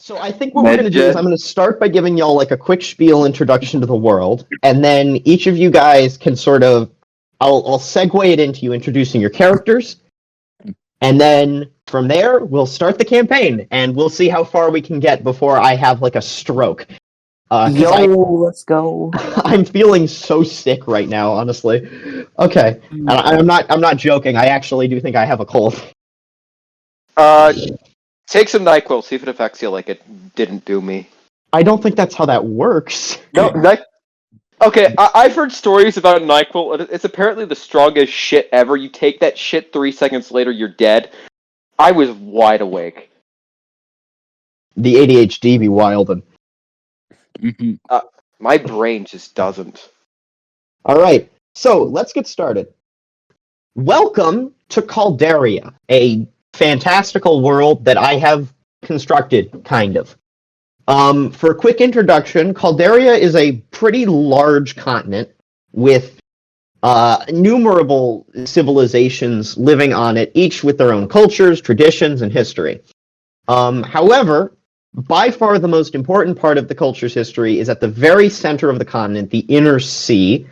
So I think what we're going to do is I'm going to start by giving y'all like a quick spiel introduction to the world, and then each of you guys can sort of, I'll segue it into you introducing your characters, and then from there we'll start the campaign, and we'll see how far we can get before I have like a stroke. Let's go. I'm feeling so sick right now, honestly. Okay, and I'm not joking. I actually do think I have a cold. Take some NyQuil, see if it affects you like it didn't do me. I don't think that's how that works. No, Okay, I've heard stories about NyQuil. It's apparently the strongest shit ever. You take that shit 3 seconds later, you're dead. I was wide awake. The ADHD be wildin'. My brain just doesn't. Alright, so let's get started. Welcome to Calderia, a fantastical world that I have constructed, kind of. For a quick introduction, Calderia is a pretty large continent with innumerable civilizations living on it, each with their own cultures, traditions, and history. However, by far the most important part of the culture's history is at the very center of the continent, the inner sea.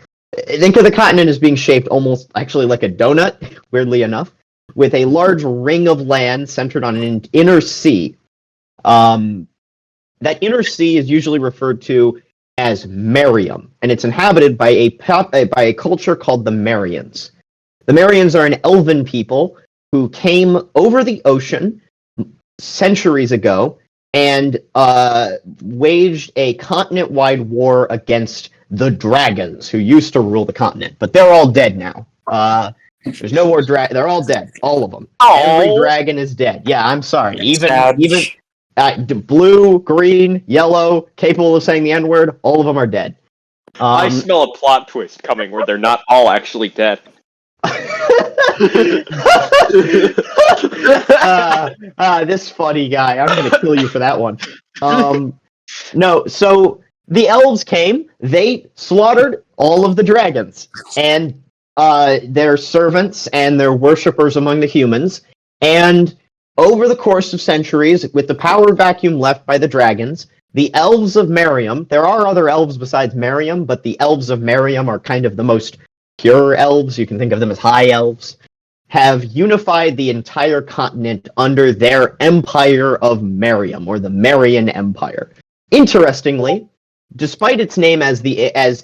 Think of the continent as being shaped almost actually like a donut, weirdly enough, with a large ring of land centered on an inner sea. That inner sea is usually referred to as Merium, and it's inhabited by a culture called the Marians. The Marians are an elven people who came over the ocean centuries ago and waged a continent-wide war against the dragons who used to rule the continent, but they're all dead now. There's no more they're all dead, all of them. Every dragon is dead. Yeah, I'm sorry. Even blue, green, yellow, capable of saying the N-word, all of them are dead. I smell a plot twist coming where they're not all actually dead. This funny guy. I'm going to kill you for that one. No, so the elves came, they slaughtered all of the dragons, and their servants and their worshippers among the humans, and over the course of centuries, with the power vacuum left by the dragons, the elves of Merium, there are other elves besides Merium, but the elves of Merium are kind of the most pure elves, you can think of them as high elves, have unified the entire continent under their Empire of Merium, or the Marian Empire. Interestingly, despite its name as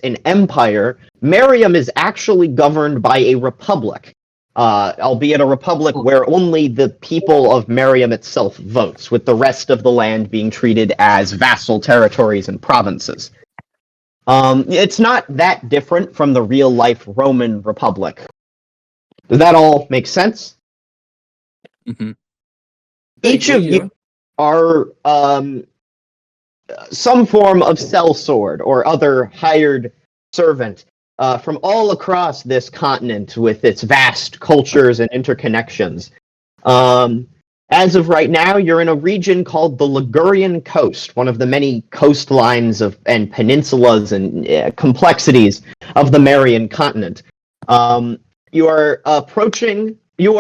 an empire, Merium is actually governed by a republic, albeit a republic where only the people of Merium itself votes, with the rest of the land being treated as vassal territories and provinces. It's not that different from the real-life Roman Republic. Does that all make sense? Mm-hmm. Each of you are some form of sellsword or other hired servant from all across this continent with its vast cultures and interconnections. As of right now, you're in a region called the Ligurian Coast, one of the many coastlines and peninsulas and complexities of the Marian continent. You are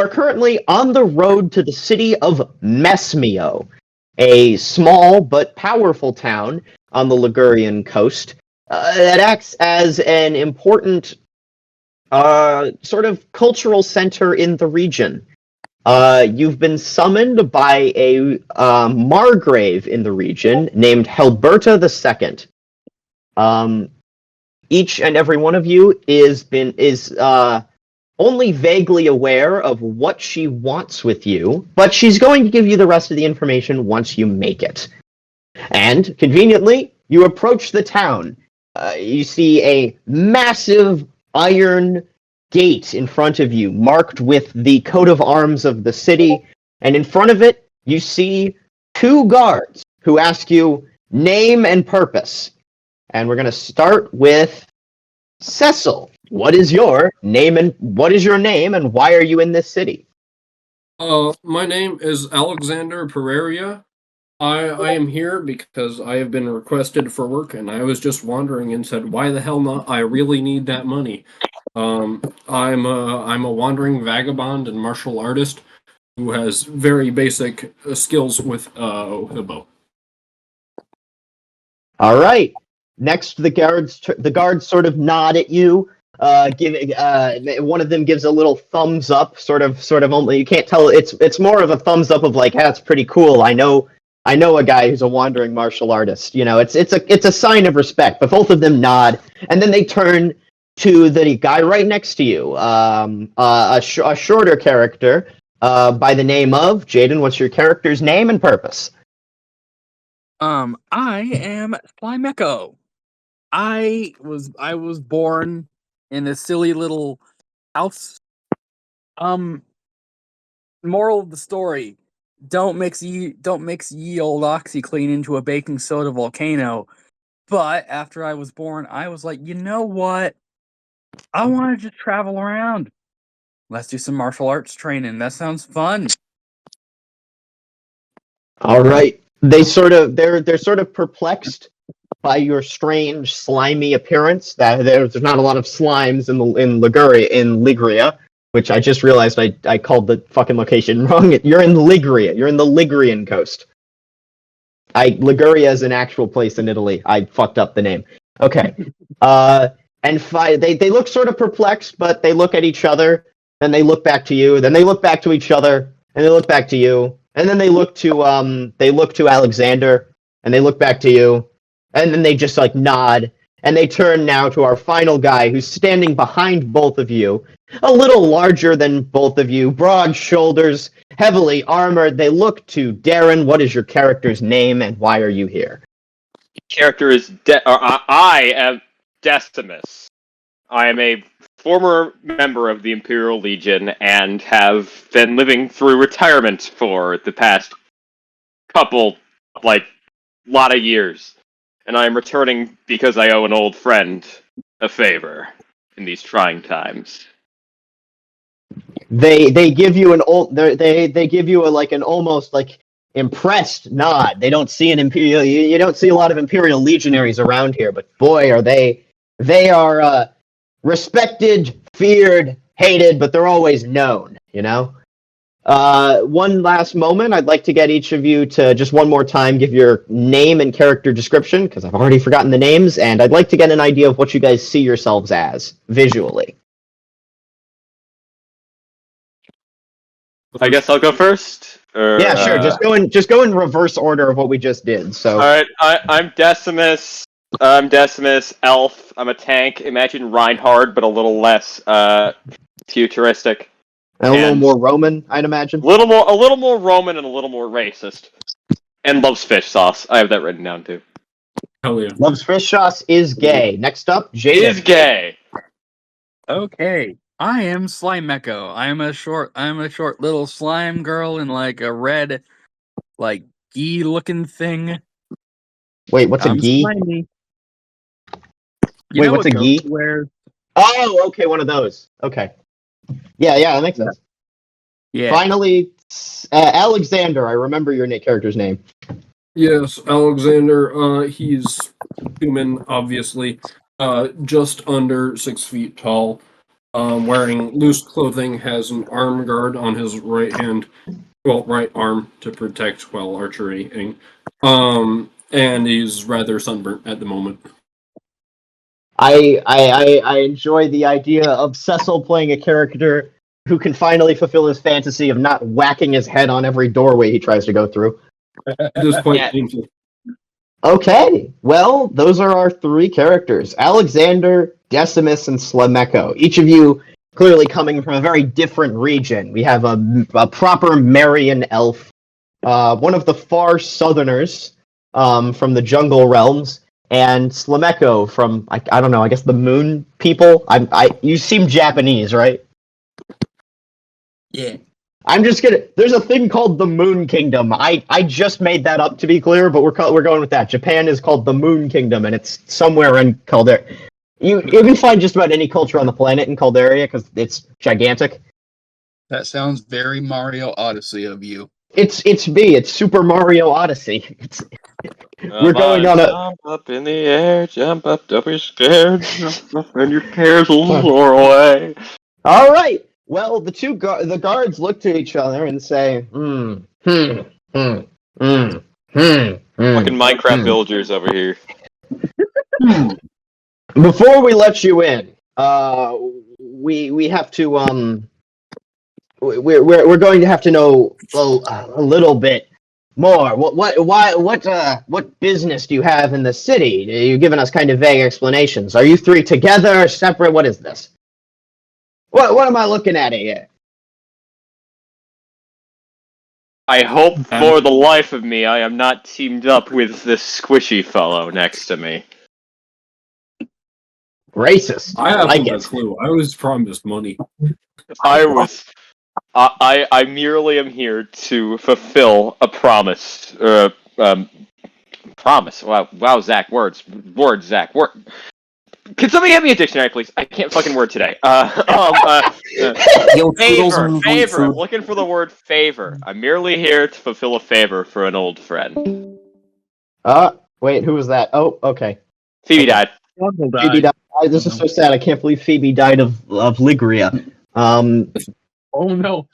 currently on the road to the city of Mesmio, a small but powerful town on the Ligurian coast that acts as an important sort of cultural center in the region. You've been summoned by a Margrave in the region named Helberta II. Each and every one of you is only vaguely aware of what she wants with you, but she's going to give you the rest of the information once you make it. And, conveniently, you approach the town. You see a massive iron gate in front of you, marked with the coat of arms of the city, and in front of it, you see two guards who ask you name and purpose. And we're going to start with Cecil. What is your name and why are you in this city? My name is Alexander Pereira. I am here because I have been requested for work, and I was just wandering and said, why the hell not? I really need that money. I'm a wandering vagabond and martial artist who has very basic skills with a bow. All right. Next, the guards sort of nod at you. One of them gives a little thumbs up, sort of. Only you can't tell. It's more of a thumbs up of like, that's pretty cool. I know a guy who's a wandering martial artist. You know, it's a sign of respect. But both of them nod, and then they turn to the guy right next to you, a shorter character by the name of Jaiden. What's your character's name and purpose? I am Slimeco. I was born in a silly little house. Moral of the story: don't mix ye old OxyClean into a baking soda volcano. But after I was born, I was like, you know what? I want to just travel around. Let's do some martial arts training. That sounds fun. All right. They're sort of perplexed by your strange slimy appearance. That there's not a lot of slimes in Ligria, which I just realized I called the fucking location wrong. You're in Ligria. You're in the Ligurian coast. Liguria is an actual place in Italy. I fucked up the name. Okay. They look sort of perplexed, but they look at each other. Then they look back to you. Then they look back to each other, and they look back to you. And then they look to Alexander, and they look back to you, and then they just like nod, and they turn now to our final guy who's standing behind both of you, a little larger than both of you, broad shoulders, heavily armored. They look to Darren. What is your character's name, and why are you here? Character is I am Decimus. I am a former member of the Imperial Legion and have been living through retirement for the past couple, lot of years. And I am returning because I owe an old friend a favor in these trying times. They give you they give you an almost impressed nod. They don't see an Imperial. You don't see a lot of Imperial legionaries around here, but boy, are they are respected, feared, hated, but they're always known, you know? One last moment, I'd like to get each of you to just one more time give your name and character description, because I've already forgotten the names, and I'd like to get an idea of what you guys see yourselves as, visually. I guess I'll go first? Yeah, sure, just go in reverse order of what we just did, so... Alright, I'm Decimus. I'm Decimus, elf. I'm a tank. Imagine Reinhard, but a little less futuristic. And a little more Roman, I'd imagine. A little more Roman and a little more racist. And loves fish sauce. I have that written down too. Hell yeah. Loves fish sauce, is gay. Next up, Jaiden. Is gay. Okay, I am Slimeco. I'm a short little slime girl in like a red, gee looking thing. Wait, what's a gee? Slimy. Wait, what's a gee? Wears? Oh, okay, one of those. Okay. Yeah, that makes sense. Yeah. Finally, Alexander. I remember your character's name. Yes, Alexander. He's human, obviously. Just under 6 feet tall. Wearing loose clothing, has an arm guard on his right hand. Well, right arm to protect while archerying. And he's rather sunburnt at the moment. I enjoy the idea of Cecil playing a character who can finally fulfill his fantasy of not whacking his head on every doorway he tries to go through. This quite painful. Okay, well, those are our three characters. Alexander, Decimus, and Slimeco. Each of you clearly coming from a very different region. We have a proper Marian elf, one of the far southerners from the jungle realms, and Slimeco from, I don't know, I guess the moon people? You seem Japanese, right? Yeah. I'm just gonna. There's a thing called the Moon Kingdom. I just made that up to be clear, but we're going with that. Japan is called the Moon Kingdom, and it's somewhere in Calderia. You can find just about any culture on the planet in Calderia because it's gigantic. That sounds very Mario Odyssey of you. It's Super Mario Odyssey. We're going on a jump up in the air, jump up, don't be scared, jump up, and your cares will soar away. All right. Well, the guards look to each other and say, Fucking Minecraft villagers over here. Before we let you in, we have to we're going to have to know a little bit more. What business do you have in the city? You've given us kind of vague explanations. Are you three together, separate? What is this? What am I looking at here? I hope for the life of me I am not teamed up with this squishy fellow next to me. Racist. I like haven't a it. clue. I was promised money. I merely am here to fulfill a promise. Promise. Wow, Zach, words, Zach, word. Can somebody hand me a dictionary, please? I can't fucking word today. Favor. I'm looking for the word favor. I'm merely here to fulfill a favor for an old friend. Wait, who was that? Oh, okay. Phoebe died. Phoebe died. This is so sad. I can't believe Phoebe died of Ligria. Oh no.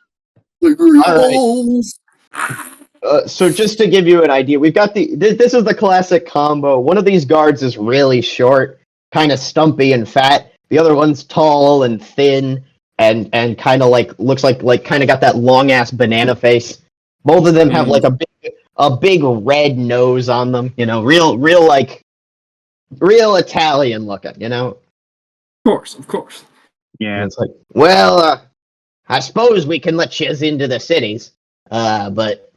All right. So just to give you an idea, we've got this is the classic combo. One of these guards is really short, kind of stumpy and fat. The other one's tall and thin and kind of like looks like kind of got that long ass banana face. Both of them have like a big red nose on them, you know, real Italian looking, you know. Of course. Yeah. And it's like, well, I suppose we can let you into the cities, but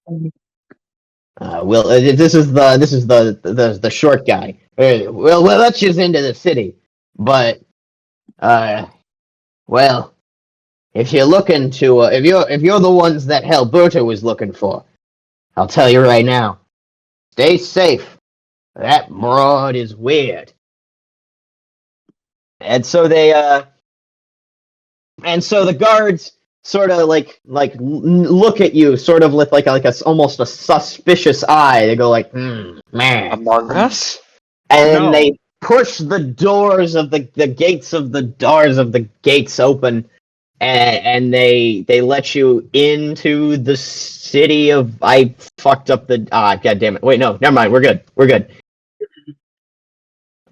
well, this is the short guy. We'll let you into the city, but well, if you're looking to, if you're the ones that Helberto was looking for, I'll tell you right now, stay safe. That broad is weird. And so the guards sort of like look at you, sort of with like a almost a suspicious eye. They go like, man. Among Us? And they push the doors of the gates of the doors of the gates open, and they let you into the city of. I fucked up the. God damn it! Wait, no, never mind. We're good.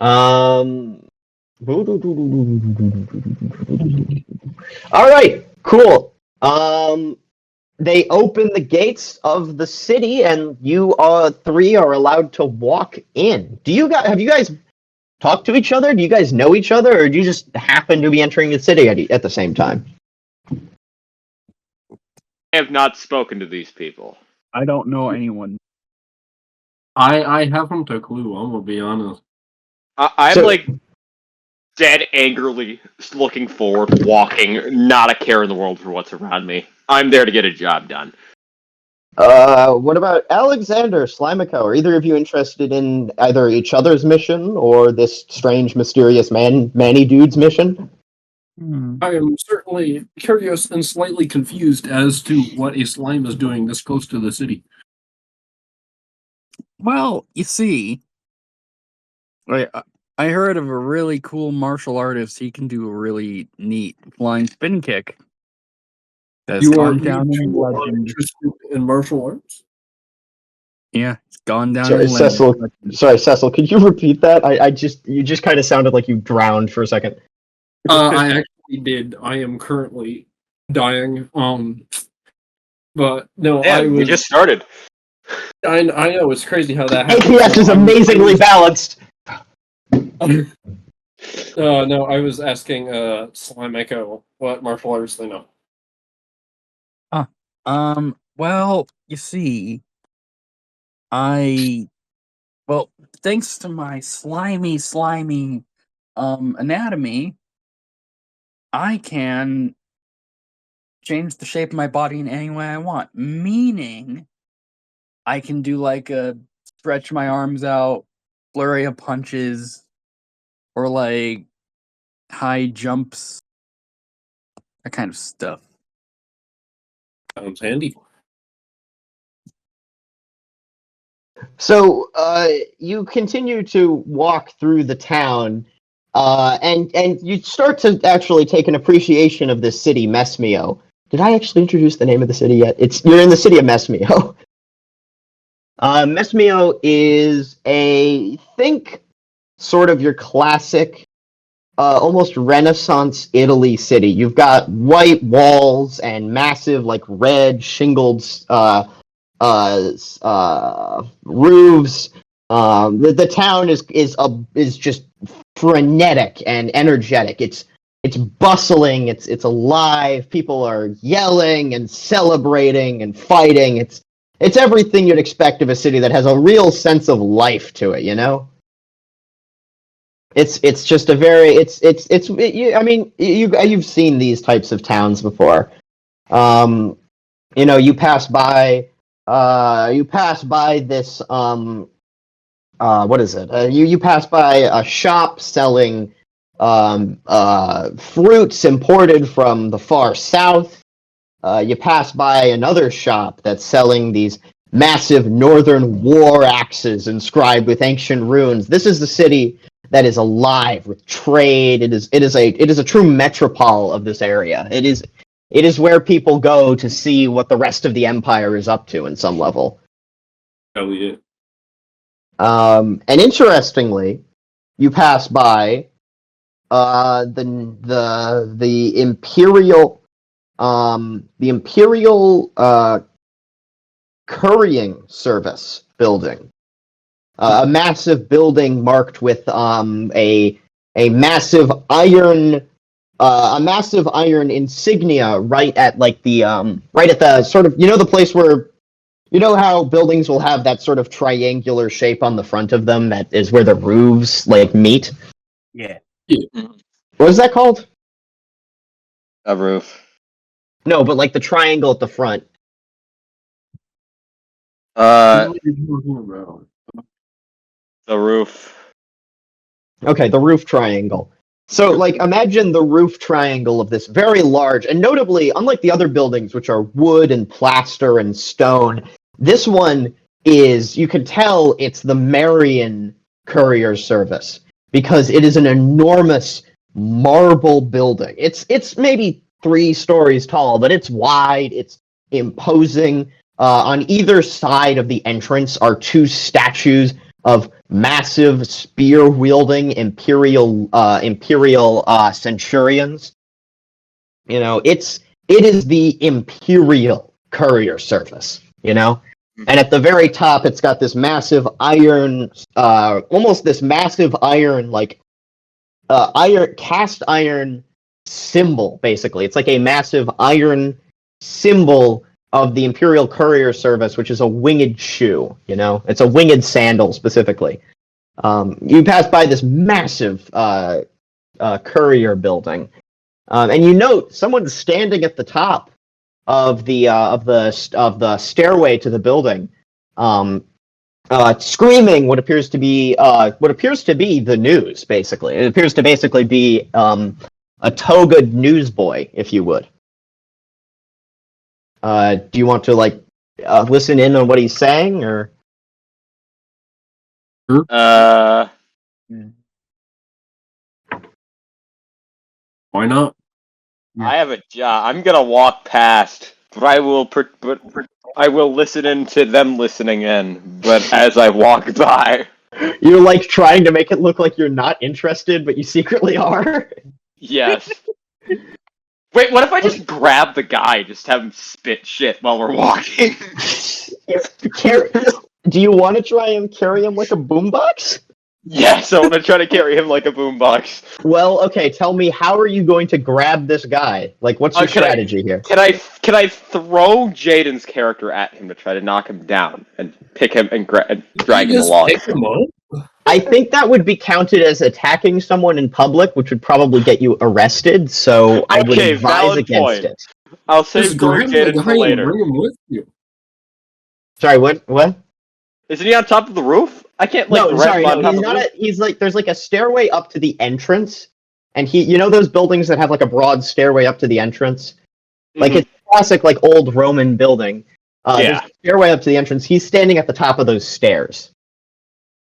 All right, cool. They open the gates of the city, and you three are allowed to walk in. Have you guys talked to each other? Do you guys know each other, or do you just happen to be entering the city at the same time? I have not spoken to these people. I don't know anyone. I haven't a clue, I'm gonna be honest. I'm like dead angrily looking forward, walking, not a care in the world for what's around me. I'm there to get a job done. What about Alexander, Slimeco? Are either of you interested in either each other's mission or this strange, mysterious Manny dude's mission? I am certainly curious and slightly confused as to what a slime is doing this close to the city. Well, you see, I heard of a really cool martial artist. He can do a really neat flying spin kick. That's You are gone down in legend. interested in martial arts? Yeah, it's gone down Sorry, in legend. Cecil, could you repeat that? You just kind of sounded like you drowned for a second. I actually did. I am currently dying. But no, Yeah, we just started. I know it's crazy how that happened. APS is amazingly balanced. No, I was asking Slimeco what martial arts they know. Well, you see, thanks to my slimy anatomy, I can change the shape of my body in any way I want. Meaning, I can do like a stretch my arms out, flurry of punches, or like high jumps, that kind of stuff. Sounds handy. So you continue to walk through the town, and you start to actually take an appreciation of this city, Mesmio. Did I actually introduce the name of the city yet? You're in the city of Mesmio. Mesmio is think sort of your classic, almost Renaissance Italy city. You've got white walls and massive, like red shingled roofs. The town is just frenetic and energetic. It's bustling. It's alive. People are yelling and celebrating and fighting. It's everything you'd expect of a city that has a real sense of life to it. You know. It's just a very I mean you've seen these types of towns before. You pass by this what is it? You pass by a shop selling fruits imported from the far south. You pass by another shop that's selling these massive northern war axes inscribed with ancient runes. This is the city that is alive with trade. It is a true metropole of this area. It is where people go to see what the rest of the empire is up to in some level. Oh yeah. And interestingly, you pass by the imperial currying service building. A massive building marked with a massive iron insignia right at the sort of, the place where, how buildings will have that sort of triangular shape on the front of them that is where the roofs meet. Yeah. What is that called? A roof. No, but the triangle at the front. The roof. Okay, the roof triangle. So, imagine the roof triangle of this very large, and notably, unlike the other buildings, which are wood and plaster and stone, this one is, you can tell it's the Marian Courier Service, because it is an enormous marble building. It's maybe 3 stories tall, but it's wide, it's imposing. On either side of the entrance are 2 statues of massive spear-wielding imperial centurions. It is the Imperial Courier Service, And at the very top, it's got this massive iron, almost this massive iron, cast iron symbol, basically. It's like a massive iron symbol of the Imperial Courier Service, which is a winged shoe, It's a winged sandal, specifically. You pass by this massive courier building, and you note someone's standing at the top of the stairway to the building, screaming what appears to be the news, basically. It appears to basically be a togaed newsboy, if you would. Do you want to listen in on what he's saying, or? Why not? I have a job. I'm gonna walk past, but I will listen in to them listening in. But as I walk by, you're trying to make it look like you're not interested, but you secretly are. Yes. Wait, what if I just grab the guy, just have him spit shit while we're walking? Do you want to try and carry him like a boombox? Yes, I want to try to carry him like a boombox. Well, okay, tell me, how are you going to grab this guy? What's your strategy here? Can I throw Jaiden's character at him to try to knock him down and pick him and drag him along? Pick him up? I think that would be counted as attacking someone in public, which would probably get you arrested, so I would advise against it. I'll save Jaiden for later. Bring him with you. Sorry, what? Isn't he on top of the roof? I can't no, sorry, no, he's not. He's there's a stairway up to the entrance, and those buildings that have a broad stairway up to the entrance, it's a classic old Roman building. There's a stairway up to the entrance. He's standing at the top of those stairs.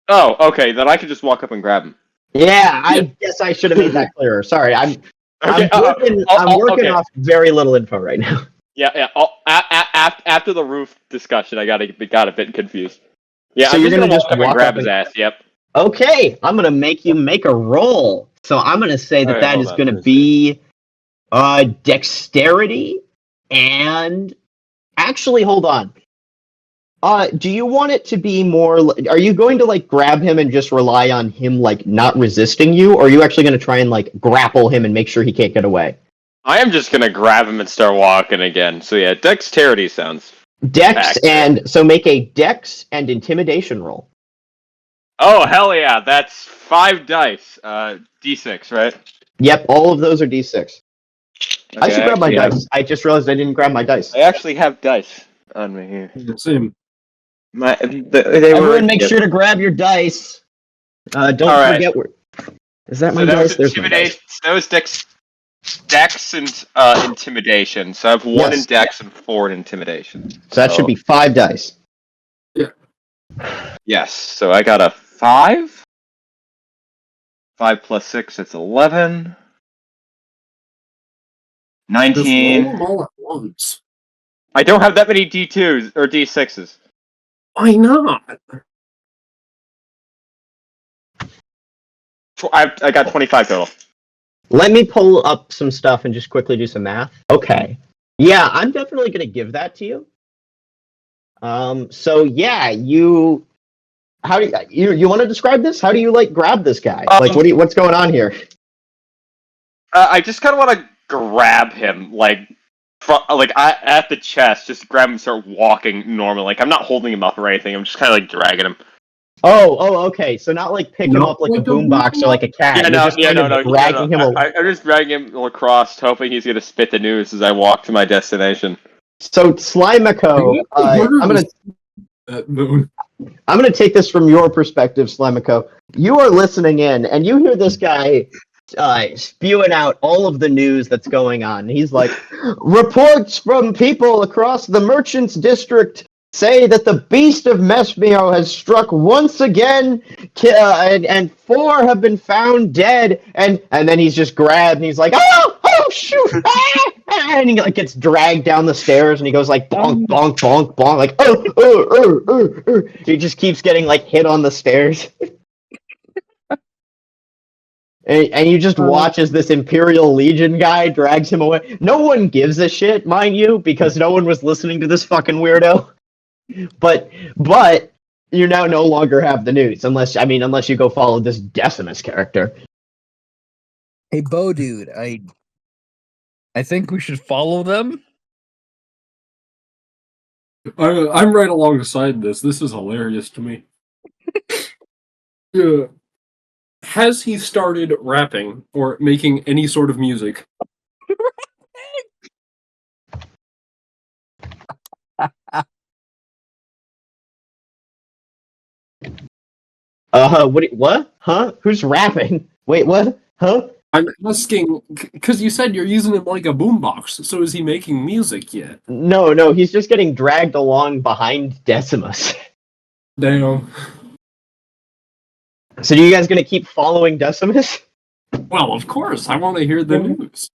Oh, okay. Then I could just walk up and grab him. Yeah, I guess I should have made that clearer. Sorry, I'm working off very little info right now. Yeah. After the roof discussion, I got a bit confused. Yeah, so I'm you're gonna just walk up and grab his ass. Yep. Okay, I'm gonna make you make a roll. So I'm gonna say that Alright, that hold is on, gonna let me be dexterity and actually hold on. Do you want it to be more? Are you going to like grab him and just rely on him like not resisting you, or are you actually going to try and like grapple him and make sure he can't get away? I am just gonna grab him and start walking again. So yeah, dexterity sounds. Dex accurate. and so make a dex and intimidation roll. Oh hell yeah, that's 5 dice. D6, right? Yep, all of those are d6. I should grab my actually have- dice. I just realized I didn't grab my dice. I actually have dice on me here. Same. Everyone, make sure to grab your dice. Don't All forget where. Is that So my that dice? was There's my dice. intimidation. That was dex and intimidation. So I have 1 in Yes. dex and 4 in intimidation. So that should be 5 dice. Yes. So I got a 5. 5 plus 6, it's 11. Just roll 19. them all at once. I don't have that many D2s or D6s. Why not? I got 25 total. Let me pull up some stuff and just quickly do some math. Okay. Yeah, I'm definitely gonna give that to you. So yeah, how do you want to describe this? How do you like grab this guy? Like what's going on here? I just kind of want to grab him, at the chest, just grab him and start walking normal. Like, I'm not holding him up or anything, I'm just kind of, like, dragging him. Oh, okay. So not like pick him up like a boombox or like a cat. Dragging him. I'm just dragging him across, hoping he's gonna spit the news as I walk to my destination. So Slimeco, I'm gonna take this from your perspective, Slimeco. You are listening in, and you hear this guy spewing out all of the news that's going on. He's like, reports from people across the Merchants District say that the beast of Mesmeo has struck once again, and 4 have been found dead. And then he's just grabbed, and he's like, oh shoot! And he like gets dragged down the stairs, and he goes like bonk, bonk, bonk, bonk, like He just keeps getting like hit on the stairs. And you just watch as this Imperial Legion guy drags him away. No one gives a shit, mind you, because no one was listening to this fucking weirdo. But you now no longer have the news, unless you go follow this Decimus character. Hey, Bo dude, I think we should follow them. I'm right alongside this. This is hilarious to me. Yeah. Has he started rapping or making any sort of music? What? Huh? Who's rapping? Wait, what? Huh? I'm asking because you said you're using him like a boombox. So is he making music yet? No, he's just getting dragged along behind Decimus. Damn. So are you guys gonna keep following Decimus? Well, of course. I want to hear the news.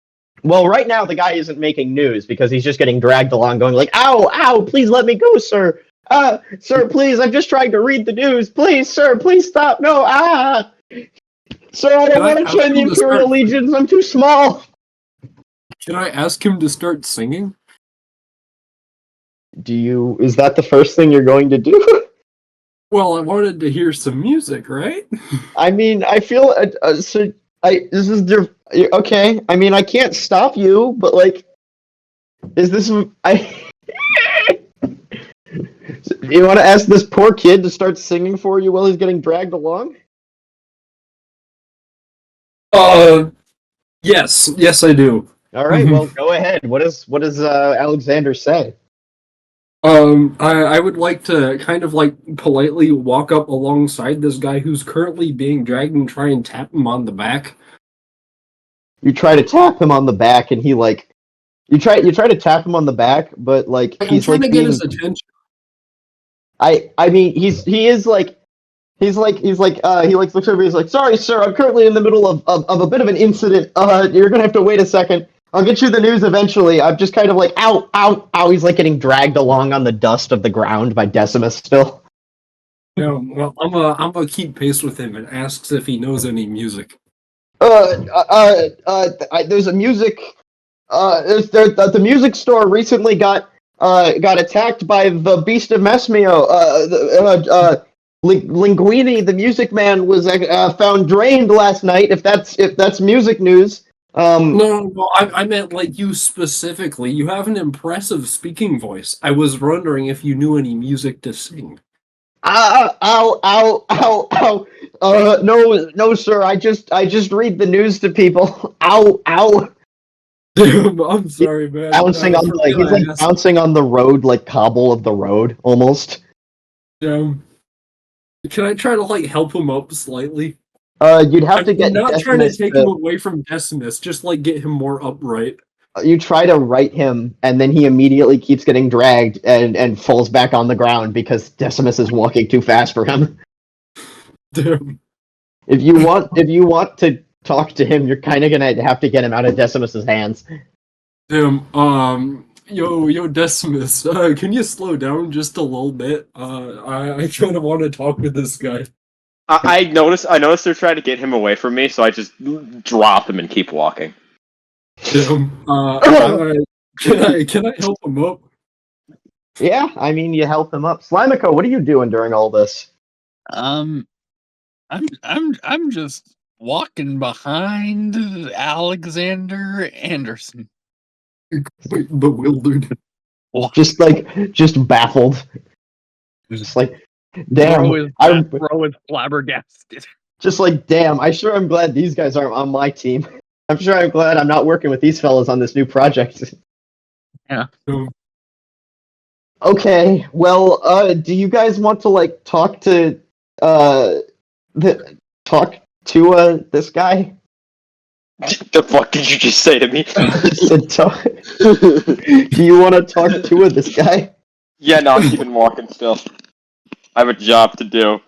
Well, right now the guy isn't making news because he's just getting dragged along, going like, "Ow, please let me go, sir. Sir, please, I'm just trying to read the news. Please, sir, please stop. No, Sir, I don't want to join the Imperial Legions. I'm too small." Can I ask him to start singing? Is that the first thing you're going to do? Well, I wanted to hear some music, right? I mean, I feel okay. I mean, I can't stop you, but like, is this You want to ask this poor kid to start singing for you while he's getting dragged along? Yes, I do. All right, well, go ahead. What does Alexander say? I would like to kind of like politely walk up alongside this guy who's currently being dragged and try and tap him on the back. You try to tap him on the back, and he like, you try to tap him on the back, but like I'm trying to get his attention. I mean, he looks over. He's like, "Sorry, sir, I'm currently in the middle of a bit of an incident. You're gonna have to wait a second. I'll get you the news eventually." I'm just kind of like, ow. He's like getting dragged along on the dust of the ground by Decimus still. No, well, I'm gonna keep pace with him and asks if he knows any music. There's a music. The music store recently got attacked by the Beast of Mesmio. Linguini, the music man, was found drained last night. If that's music news. No, I meant like you specifically. You have an impressive speaking voice. I was wondering if you knew any music to sing. Ow, ow, ow, ow. No, sir. I just read the news to people. Ow, ow. I'm sorry, man. Bouncing on he's like bouncing on the road, like cobble of the road, almost. Can I try to like help him up slightly? You'd have to get. I'm not trying to Decimus take him away from Decimus, just like get him more upright. You try to right him, and then he immediately keeps getting dragged and falls back on the ground because Decimus is walking too fast for him. Damn. If you want to talk to him, you're kind of gonna have to get him out of Decimus's hands. Damn. Yo, Decimus. Can you slow down just a little bit? I kind of want to talk with this guy. I noticed they're trying to get him away from me, so I just drop him and keep walking. Damn. Can I help him up? Yeah, I mean, you help him up. Slimeco, what are you doing during all this? I'm just walking behind Alexander Anderson. Bewildered. Just baffled. Just like, damn. Bro is flabbergasted. Just like, damn. I'm glad these guys aren't on my team. I'm glad I'm not working with these fellas on this new project. Yeah. Okay, well, do you guys want to like talk to this guy? The fuck did you just say to me? Do you want to talk to this guy? Yeah, no, I'm keeping walking still. I have a job to do.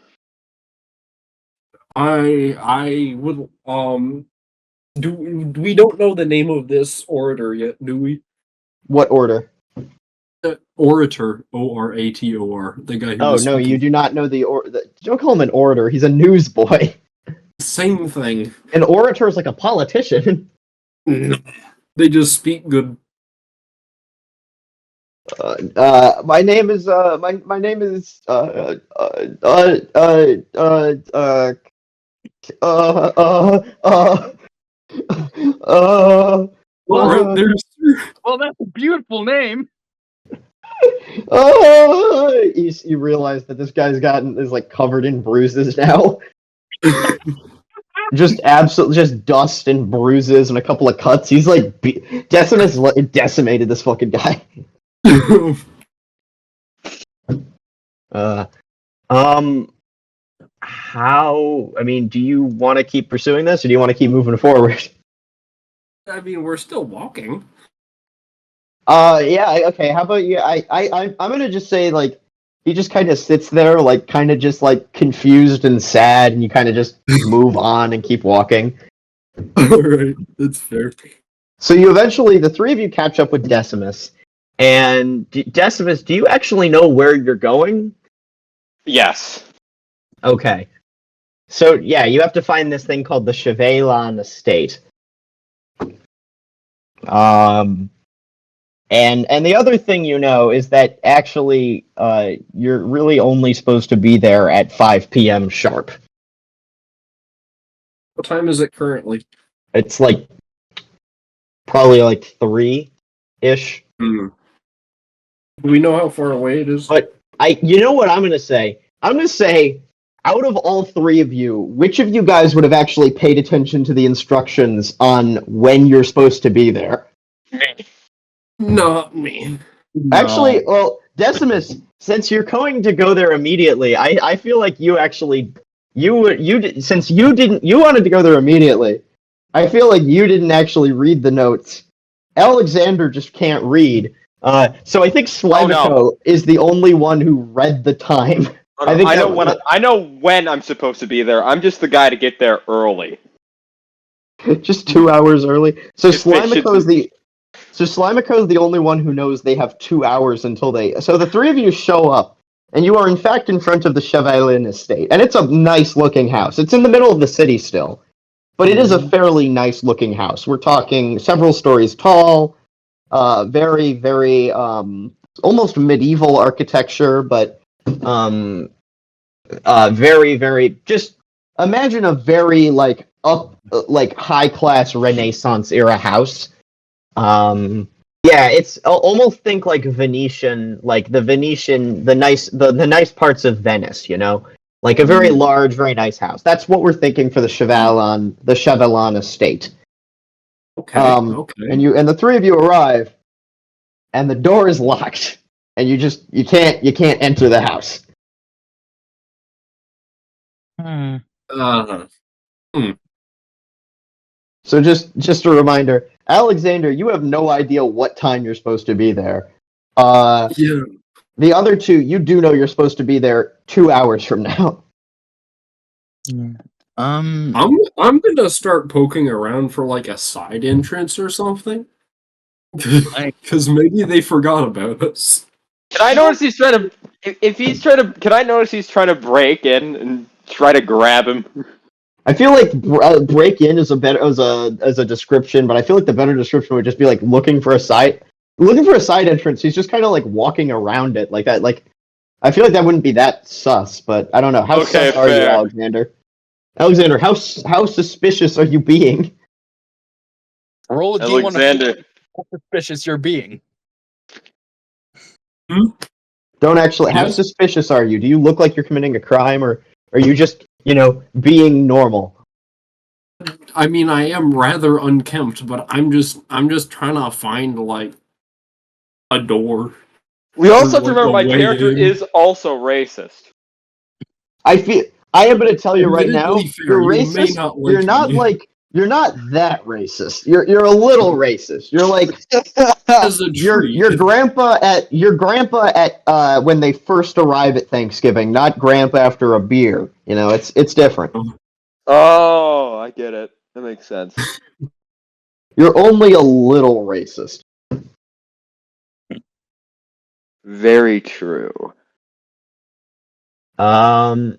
I would we don't know the name of this orator yet, do we? What order? Orator, Orator, the guy who. Oh no, you do not know don't call him an orator. He's a newsboy. Same thing. An orator is like a politician. No. They just speak good. My name is Well, that's a beautiful name. You realize that this guy's is like covered in bruises now. Just dust and bruises and a couple of cuts. He's like Decimus decimated this fucking guy. How? I mean, do you want to keep pursuing this, or do you want to keep moving forward? I mean, we're still walking. Yeah, okay. How about you? I'm gonna just say like he just kind of sits there, like kind of just like confused and sad, and you kind of just move on and keep walking. All right, that's fair. So the three of you catch up with Decimus, and Decimus, do you actually know where you're going? Yes. Okay. So yeah, you have to find this thing called the Chevelon Estate. And the other thing you know is that actually you're really only supposed to be there at 5 p.m. sharp. What time is it currently? It's like probably like 3-ish. Do we know how far away it is? But you know what I'm gonna say? I'm gonna say, out of all three of you, which of you guys would have actually paid attention to the instructions on when you're supposed to be there? Not me. No. Actually, well, Decimus, since you're going to go there immediately, I feel like you actually since you wanted to go there immediately. I feel like you didn't actually read the notes. Alexander just can't read. So I think Slimeco is the only one who read the time. I know when I'm supposed to be there. I'm just the guy to get there early. Just 2 hours early. So Slimeco is the only one who knows they have 2 hours until they. So the three of you show up, and you are in fact in front of the Chevalin estate. And it's a nice-looking house. It's in the middle of the city still, but it is a fairly nice-looking house. We're talking several stories tall, very, very, almost medieval architecture, but very, very, just imagine a very, like, high-class Renaissance era house. Yeah, it's almost think like Venetian, like the Venetian, the nice parts of Venice, you know, like a very large, very nice house. That's what we're thinking for the Chevalin estate. Okay. And the three of you arrive, and the door is locked, and you can't enter the house. So just a reminder, Alexander, you have no idea what time you're supposed to be there. Yeah. The other two, you do know you're supposed to be there 2 hours from now. I'm gonna start poking around for like a side entrance or something. Because maybe they forgot about us. Can I notice he's trying to? If he's trying to, can I notice he's trying to break in and try to grab him? I feel like break in is a better as a description, but I feel like the better description would just be like looking for a side entrance. He's just kind of like walking around it like that. Like I feel like that wouldn't be that sus, but I don't know. How sus are you, Alexander? Alexander, how suspicious are you being? Roll a D1 Alexander. how suspicious you're being. Don't actually. How suspicious are you? Do you look like you're committing a crime, or are you just, being normal? I mean, I am rather unkempt, but I'm just trying to find like a door. We also have to remember my character is also racist. I am going to tell you right now, you're racist. You're not that racist. You're a little racist. You're like your grandpa at when they first arrive at Thanksgiving, not grandpa after a beer. It's different. Oh, I get it. That makes sense. You're only a little racist. Very true. I'll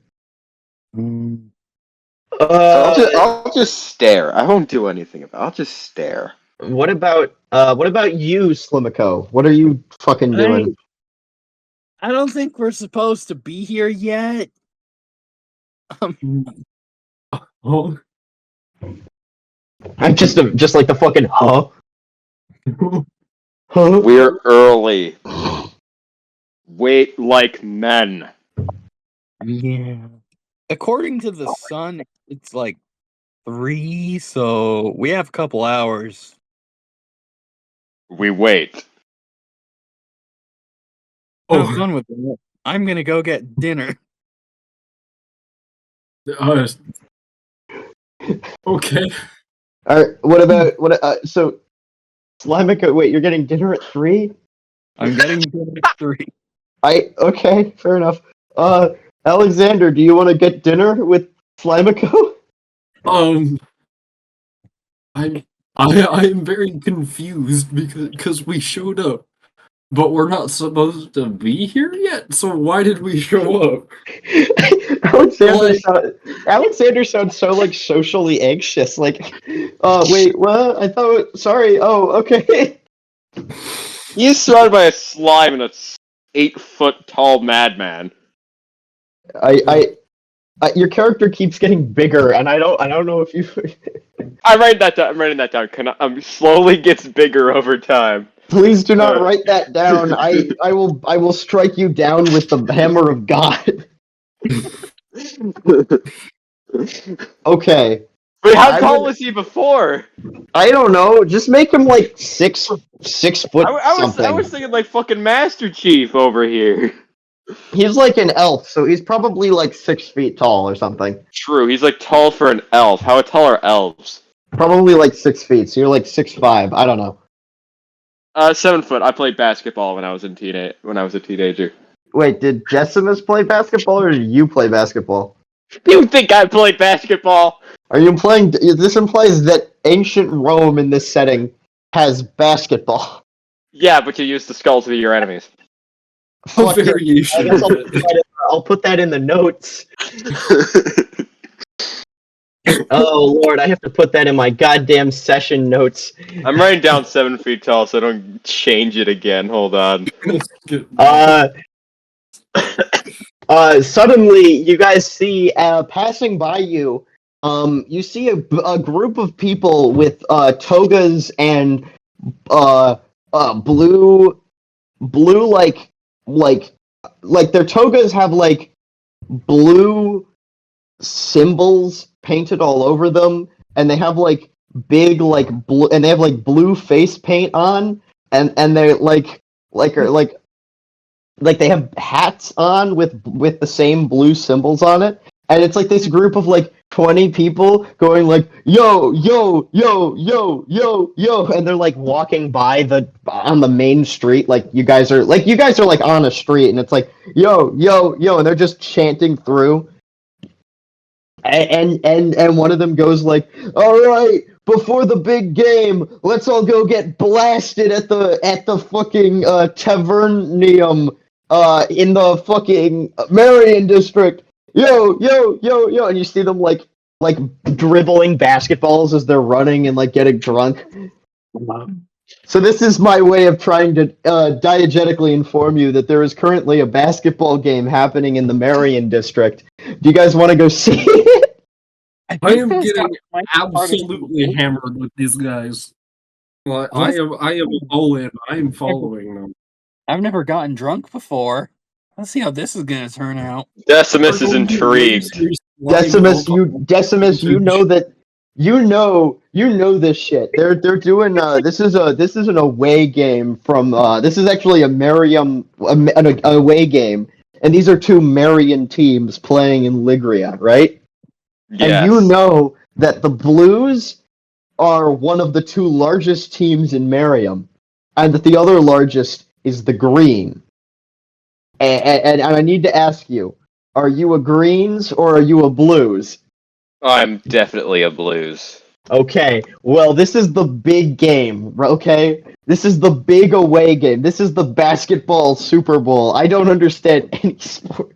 just stare. I won't do anything about it. I'll just stare. What about you, Slimeco? What are you fucking doing? I don't think we're supposed to be here yet. Oh. I'm just like the fucking huh? We're early. Wait like men. Yeah. According to the sun, it's like 3, so we have a couple hours. We wait. Have fun with it. I'm gonna go get dinner. Okay. Alright, so Slimeco, wait, you're getting dinner at 3? I'm getting dinner at 3. Okay, fair enough. Alexander, do you want to get dinner with Slimeco? I am very confused because we showed up, but we're not supposed to be here yet. So why did we show up? Alexander sounds so like socially anxious. Like, wait, what? I thought. Sorry. Oh, okay. He's surrounded by a slime and a 8-foot tall madman. Your character keeps getting bigger, and I don't know if you. I'm writing that down. Slowly gets bigger over time. Please do not write that down. I will strike you down with the hammer of God. Okay. Wait, how tall was he before? I don't know. Just make him like 6 foot something. I was thinking like fucking Master Chief over here. He's like an elf, so he's probably like 6 feet tall or something. True, he's like tall for an elf. How tall are elves? Probably like 6 feet, so you're like 6'5". I don't know. 7 foot. I played basketball when I was a teenager. Wait, did Decimus play basketball, or did you play basketball? You think I played basketball? Are you playing? This implies that ancient Rome in this setting has basketball. Yeah, but you use the skulls of your enemies. Fuck yeah. variation I guess of it. I'll put that in the notes. Oh Lord, I have to put that in my goddamn session notes. I'm writing down 7 feet tall so I don't change it again. Hold on. Suddenly you guys see passing by you. You see a group of people with togas and blue like their togas have like blue symbols painted all over them, and they have like big like blue, and they have like blue face paint on, and they're like they have hats on with the same blue symbols on it, and it's like this group of like 20 people going like yo yo yo yo yo yo, and they're like walking by on the main street, like you guys are like on a street, and it's like yo yo yo, and they're just chanting through. And one of them goes like, all right, before the big game, let's all go get blasted at the fucking tavernium in the fucking Marion district. Yo yo yo yo, and you see them like dribbling basketballs as they're running and like getting drunk. So this is my way of trying to diegetically inform you that there is currently a basketball game happening in the Marion district. Do you guys want to go see it? I am getting absolutely hammered with these guys. Well, I am all in. I am following them. I've never gotten drunk before. Let's see how this is gonna turn out. Decimus is intrigued. Decimus, you know that you know this shit. They're doing this is an away game from this is actually an away game, and these are two Marion teams playing in Ligria, right? Yes. And you know that the Blues are one of the two largest teams in Marion, and that the other largest is the Green. And I need to ask you, are you a Greens or are you a Blues? I'm definitely a Blues. Okay, well, this is the big game, okay? This is the big away game. This is the basketball Super Bowl. I don't understand any sport.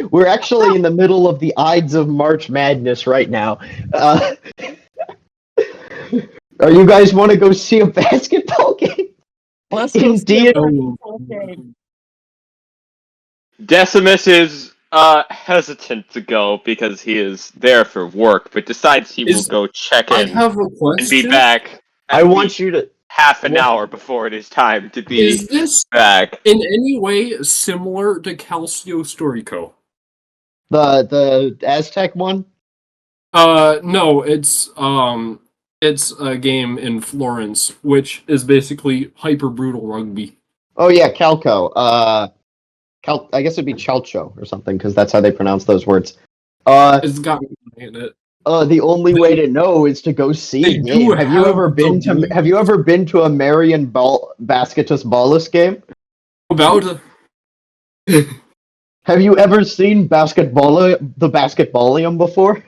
We're actually in the middle of the Ides of March Madness right now. Are you guys want to go see a basketball game? Let's Indeed. Decimus is hesitant to go because he is there for work, but decides he will go check I in have a question. and be back. I want you to half an hour before it is time to be Is this back. in any way similar to Calcio Storico? the Aztec one. No, it's a game in Florence, which is basically hyper brutal rugby. Oh yeah, Calco. I guess it'd be Chalcho or something, because that's how they pronounce those words. It's got me in it. The only way to know is to go see a game. Have you ever been to a Marion Basketus Ballus game? About Have you ever seen the Basketballium before?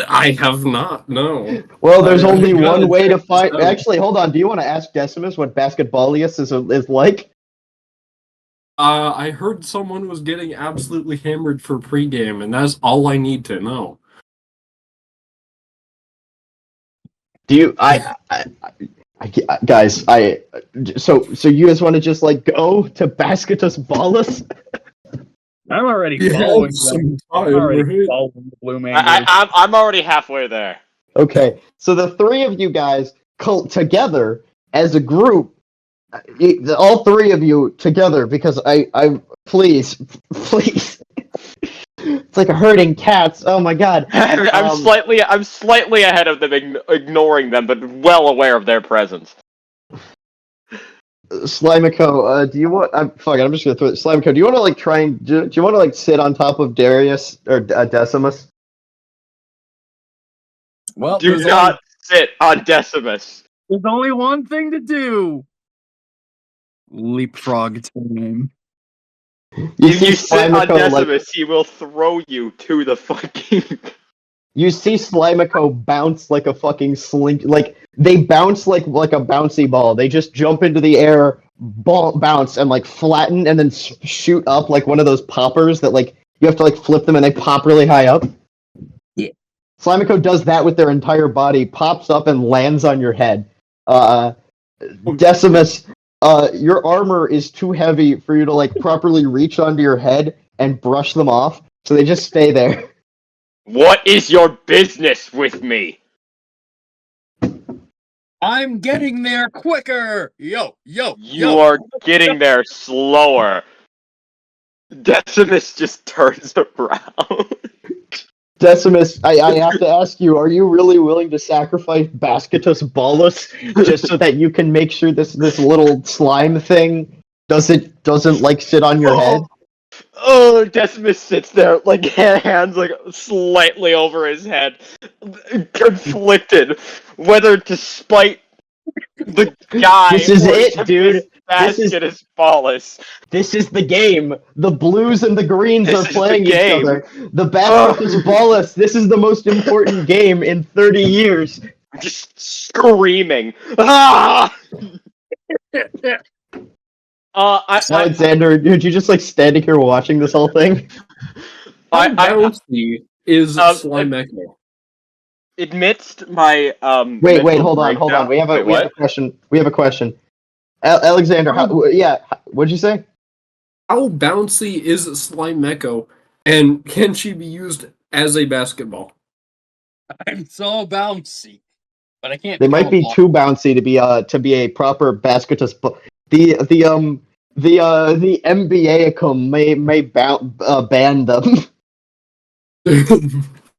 I have not, no. Well, there's only one way to find. Actually, hold on. Do you want to ask Decimus what Basketballius is like? I heard someone was getting absolutely hammered for pregame, and that's all I need to know. Do you? Guys, so you guys want to just like go to Basketus Ballus? I'm already Yeah, following some them. I'm time, already right? following the Blue Man. I'm already halfway there. Okay, so the three of you guys together as a group, all three of you together, because I please, it's like a herding cats. Oh my god! I'm slightly ahead of them, ignoring them, but well aware of their presence. Slimeco, do you want? I'm just gonna throw it. Slimeco, do you want to like try and do you want to like sit on top of Darius or Decimus? Well, Do not sit on Decimus. There's only one thing to do. Leapfrog time. If you sit on Decimus, he will throw you to the fucking... You see Slimeco bounce like a fucking slink, like they bounce like a bouncy ball. They just jump into the air, bounce and like flatten and then shoot up like one of those poppers that like you have to like flip them and they pop really high up. Yeah. Slimeco does that with their entire body, pops up and lands on your head. Decimus, your armor is too heavy for you to like properly reach onto your head and brush them off, so they just stay there. What is your business with me? I'm getting there quicker. Yo. You are getting there slower. Decimus just turns around. Decimus, I have to ask you, are you really willing to sacrifice Basketus Bolus just so that you can make sure this little slime thing doesn't like sit on your head? Oh, Decimus sits there, like hands like slightly over his head, conflicted whether to spite the guy This is or it, to dude. Basketus Bolus. This is the game. The blues and the greens This are is playing the each game. other. The Basketus Bolus. This is the most important game in 30 years. Just screaming. Ah! Alexander, did you just like standing here watching this whole thing? How bouncy is Slimeco? Amidst my Wait, mental hold on. breakdown- We have a Wait, question. We have a question. Alexander, what'd you say? How bouncy is Slimeco, and can she be used as a basketball? I'm so bouncy, but I can't. They might be too bouncy to be a proper Basketus. The NBA may ban them.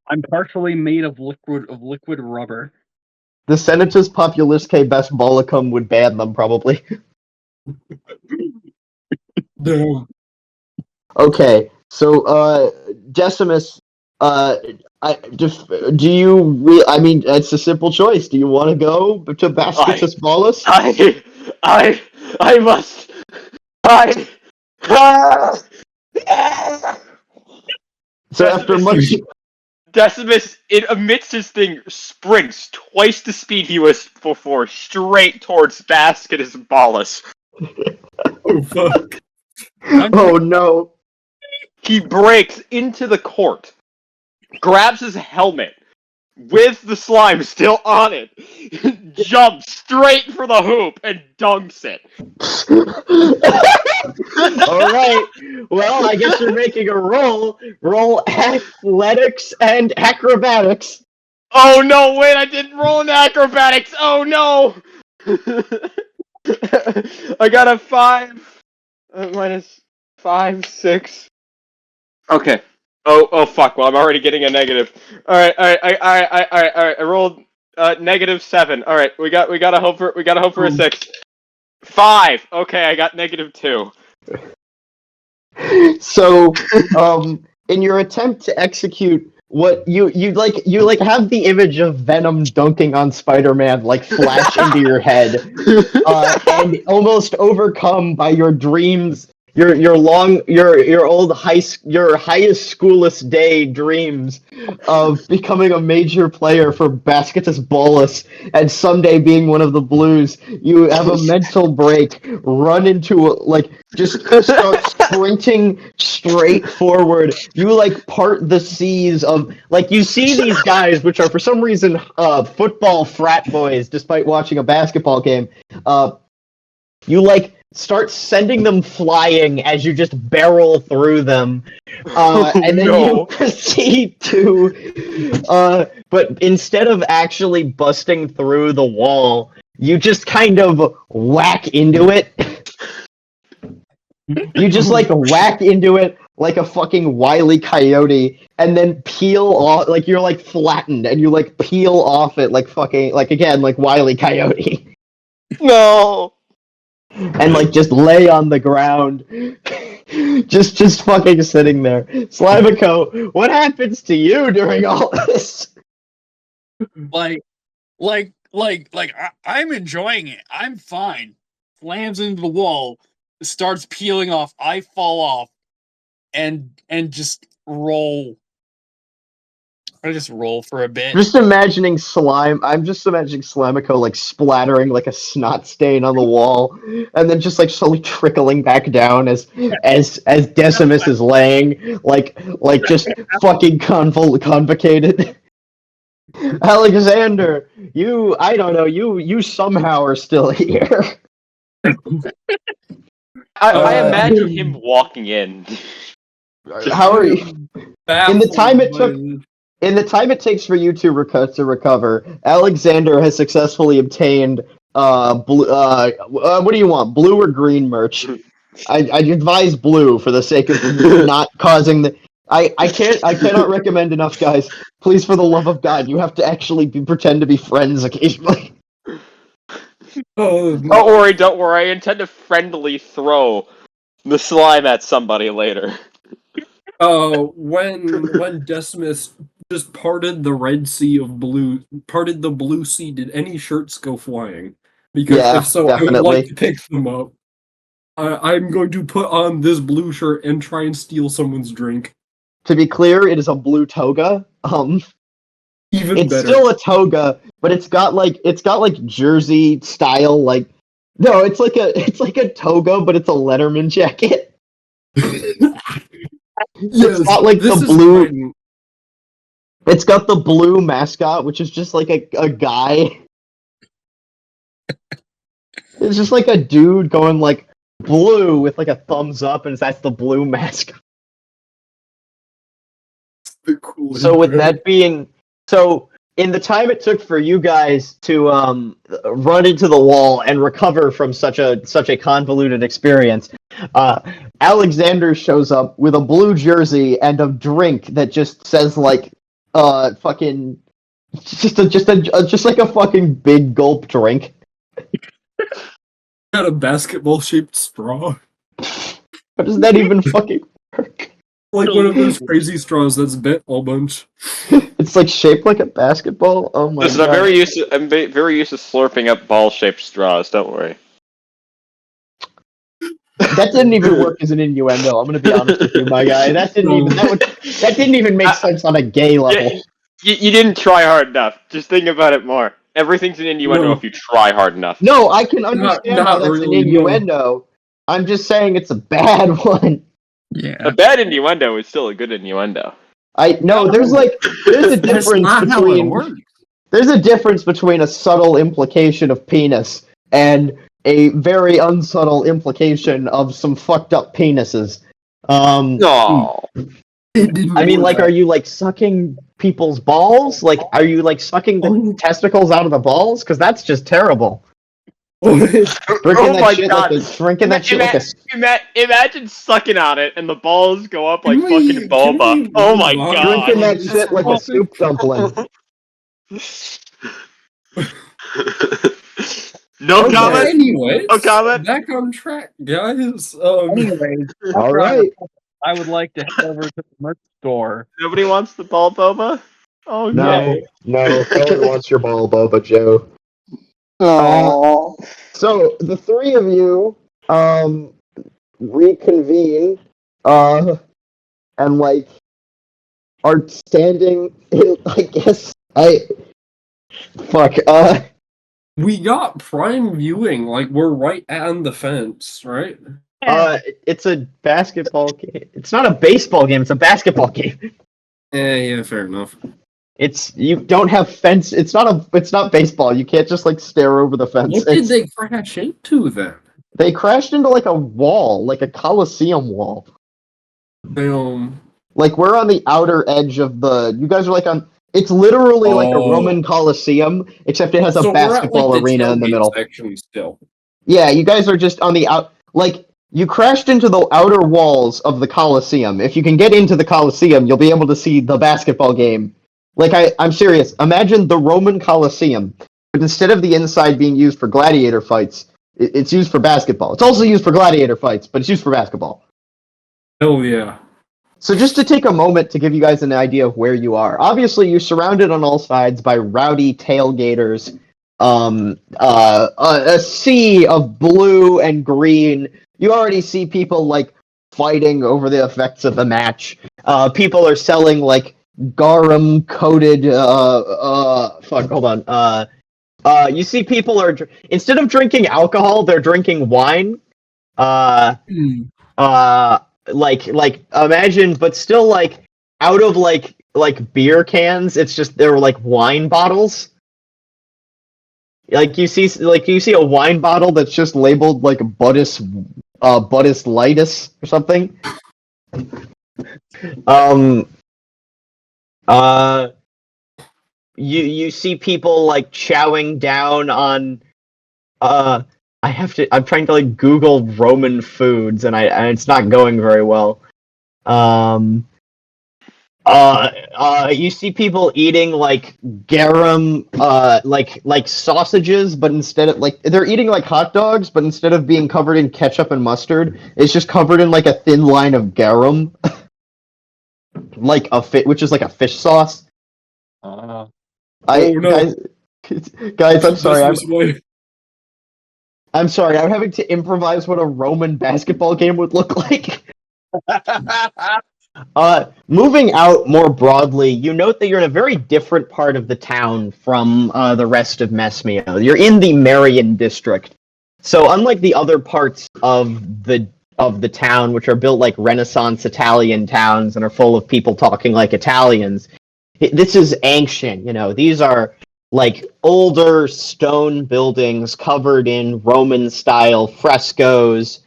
I'm partially made of liquid rubber. The Senatus Populisque Best Bollicum would ban them probably. Damn. Okay, so Decimus, I mean, it's a simple choice. Do you want to go to Basketus Bolus? I must. So after much, Decimus, amidst his thing, sprints twice the speed he was before, straight towards Basketus Bolus. Oh fuck! oh no! He breaks into the court, grabs his helmet with the slime still on it, jumps straight for the hoop and dunks it. All right. Well, I guess you're making a roll. Roll athletics and acrobatics. Oh no! Wait, I didn't roll in acrobatics. Oh no! I got a 5 minus 5, 6. Okay. Oh fuck! Well, I'm already getting a negative. All right. I rolled -7. All right, we gotta hope for a 6. 5. Okay, I got -2. So, in your attempt to execute what you have the image of Venom dunking on Spider-Man like flash into your head, and almost overcome by your dreams, your highest schoolist day dreams of becoming a major player for Basketus Bolus and someday being one of the Blues. You have a mental break, run into just start sprinting straight forward. You part the seas of you see these guys, which are for some reason football frat boys, despite watching a basketball game. You start sending them flying as you just barrel through them, and then you proceed to. But instead of actually busting through the wall, you just kind of whack into it. You just whack into it like a fucking Wile E. Coyote, and then peel off. You're flattened, and you peel off it like Wile E. Coyote. No. And just lay on the ground, just fucking sitting there. Slimeco, what happens to you during all this? I'm enjoying it. I'm fine. Slams into the wall, starts peeling off. I fall off, and just roll I just roll for a bit. Just imagining I'm just imagining Slimeco like splattering like a snot stain on the wall, and then just like slowly trickling back down as Decimus is laying like just fucking convocated. Alexander, I don't know, you somehow are still here. I imagine him walking in. How are you? In the time it takes for you to recover, Alexander has successfully obtained blue, what do you want, blue or green merch? I advise blue for the sake of not causing the. I cannot recommend enough, guys. Please, for the love of God, you have to actually pretend to be friends occasionally. Don't worry. I intend to friendly throw the slime at somebody later. When Decimus just parted the Red Sea of blue, parted the blue sea, did any shirts go flying? Because if so, definitely. I would like to pick them up. I'm going to put on this blue shirt and try and steal someone's drink. To be clear, it is a blue toga. Even it's better. still a toga, but it's got like jersey style, like no, it's like a toga, but it's a Letterman jacket. Yes, it's got like this the is blue. fine. It's got the blue mascot, which is just like a guy. It's just like a dude going like blue with like a thumbs up, and that's the blue mascot. Cool. So with that being so, in the time it took for you guys to run into the wall and recover from such a convoluted experience, Alexander shows up with a blue jersey and a drink that just says like fucking just like a fucking big gulp drink. Got a basketball shaped straw. How does that even fucking work? Like one of those crazy straws that's bent a bunch. It's like shaped like a basketball. Oh my Listen, god! I'm very used to slurping up ball-shaped straws. Don't worry. That didn't even work as an innuendo. I'm gonna be honest with you, my guy. That didn't even make sense on a gay level. You didn't try hard enough. Just think about it more. Everything's an innuendo if you try hard enough. No, I can understand Not how that's really, an innuendo. No. I'm just saying it's a bad one. Yeah. A bad innuendo is still a good innuendo. There's a difference there's a difference between a subtle implication of penis and a very unsubtle implication of some fucked up penises. No. I mean, like, are you like sucking people's balls? Like, are you like sucking the testicles out of the balls? Because that's just terrible. Drinking that shit like a. Imagine sucking on it and the balls go up like fucking boba. Oh my god. Drinking that shit like a soup dumpling. No comment? Anyways, No comment? back on track, guys. Anyways, All right. I would like to head over to the merch store. Nobody wants the ball boba? Oh No, no one wants your ball, Boba Joe. So the three of you reconvene and like are standing. I guess we got prime viewing, like we're right on the fence, right? It's a basketball game. It's not a baseball game. It's a basketball game. Yeah, fair enough. You don't have fence. It's not baseball. You can't just like stare over the fence. What did they crash into then? They crashed into like a wall, like a Coliseum wall. Like we're on the outer edge of the. You guys are like on. It's literally like a Roman Coliseum, except it has a basketball arena in the middle. Section still. Yeah, you guys are just on the out. Like you crashed into the outer walls of the Coliseum. If you can get into the Coliseum, you'll be able to see the basketball game. Like I'm serious. Imagine the Roman Coliseum, but instead of the inside being used for gladiator fights, it's used for basketball. It's also used for gladiator fights, but it's used for basketball. Oh yeah. So just to take a moment to give you guys an idea of where you are. Obviously, you're surrounded on all sides by rowdy tailgaters, a sea of blue and green. You already see people like fighting over the effects of the match. People are selling like garum coated fuck, hold on. You see people are instead of drinking alcohol, they're drinking wine. Hmm. Like imagine, but still like out of like beer cans, it's just they're like wine bottles. Like you see a wine bottle that's just labeled like Buddhist Lightus or something. Um you see people like chowing down on I'm trying to like Google Roman foods and it's not going very well. You see people eating like garum, like sausages, but instead of like they're eating like hot dogs, but instead of being covered in ketchup and mustard, it's just covered in like a thin line of garum, like which is like a fish sauce. Oh I no, guys, I'm sorry. This way. I'm sorry. I'm having to improvise what a Roman basketball game would look like. Moving out more broadly, you note that you're in a very different part of the town from the rest of Mesmeo. You're in the Marion district. So unlike the other parts of the town, which are built like Renaissance Italian towns and are full of people talking like Italians, this is ancient. These are like older stone buildings covered in Roman-style frescoes.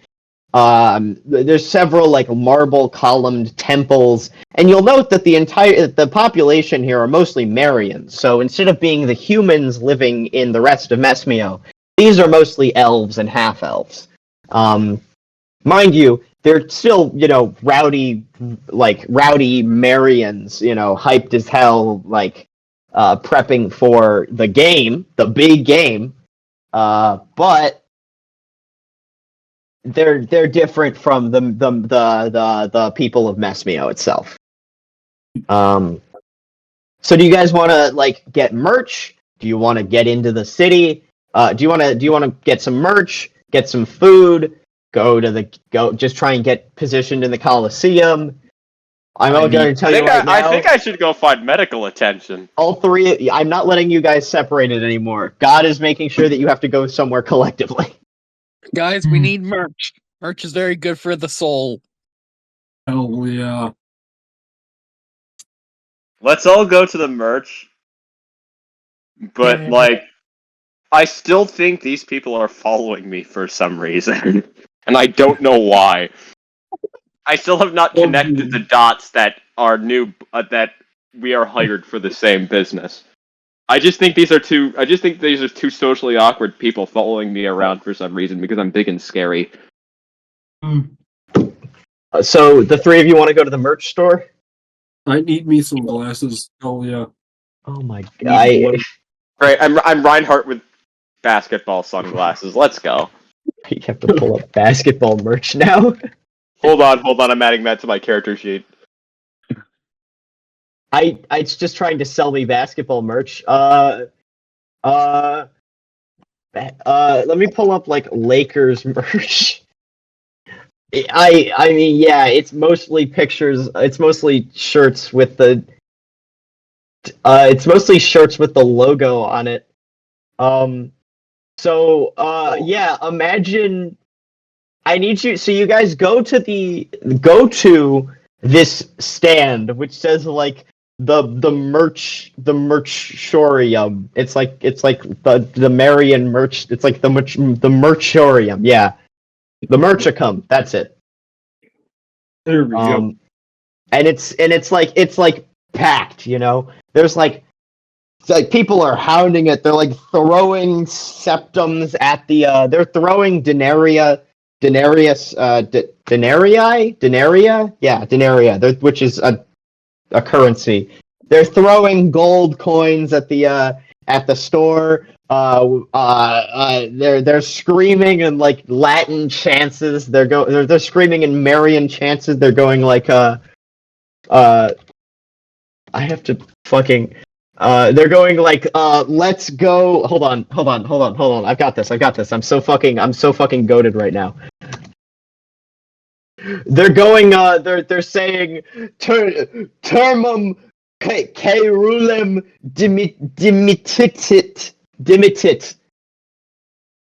There's several like marble columned temples, and you'll note that the population here are mostly Marians. So instead of being the humans living in the rest of Mesmeo, these are mostly elves and half elves. Mind you, they're still rowdy Marians, hyped as hell, like prepping for the big game. But they're different from the people of Mesmeo itself. So do you guys want to like get merch? Do you want to get into the city? Do you want to get some merch, get some food, just try and get positioned in the Coliseum? I'm going to tell you right now. I think I should go find medical attention. All three. I'm not letting you guys separate it anymore. God is making sure that you have to go somewhere collectively. Guys, we need merch. Merch is very good for the soul. Hell yeah. Let's all go to the merch. But, like, I still think these people are following me for some reason. And I don't know why. I still have not connected the dots that are new, that we are hired for the same business. I just think these are two socially awkward people following me around for some reason because I'm big and scary. So the three of you want to go to the merch store? I need me some glasses. Oh yeah. Oh my god. Right, I'm Reinhardt with basketball sunglasses. Let's go. You have to pull up basketball merch now. Hold on, I'm adding that to my character sheet. It's just trying to sell me basketball merch. Let me pull up like Lakers merch. I mean, yeah, it's mostly pictures. It's mostly shirts with the. It's mostly shirts with the logo on it. Yeah, imagine. I need you. So you guys go to this stand, which says like the merchorium. It's like the Marion merch. It's like the merchorium. Yeah. The merchicum, that's it. There we go. And it's like packed, There's like people are hounding it. They're like throwing septums at the they're throwing denarii, which is a currency. They're throwing gold coins at the store. They're screaming in like Latin chances. They're screaming in Marian chances. They're going like I have to fucking they're going like let's go. Hold on. I've got this. I'm so fucking goated right now. They're going they're saying termum Caerulum dimitit.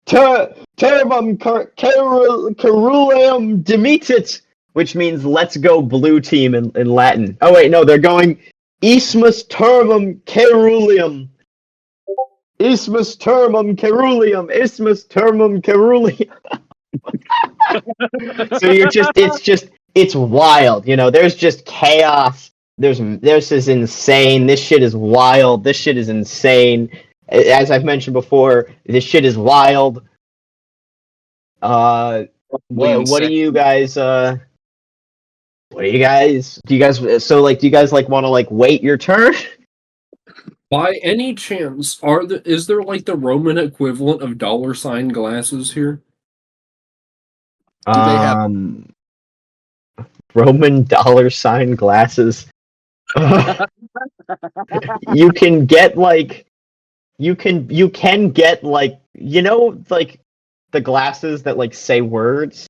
Termum caerulum dimitit, which means let's go blue team in Latin. Oh wait, no, they're going Ismus termum caeruleum. Ismus termum caeruleum. Ismus termum caeruleum. So it's wild, you know, there's just chaos. This is insane. This shit is wild. This shit is insane. As I've mentioned before, this shit is wild. What do you guys do you guys want to wait your turn? By any chance, is there like the Roman equivalent of $ glasses here? Do they have Roman $ glasses? You can get you can get the glasses that say words.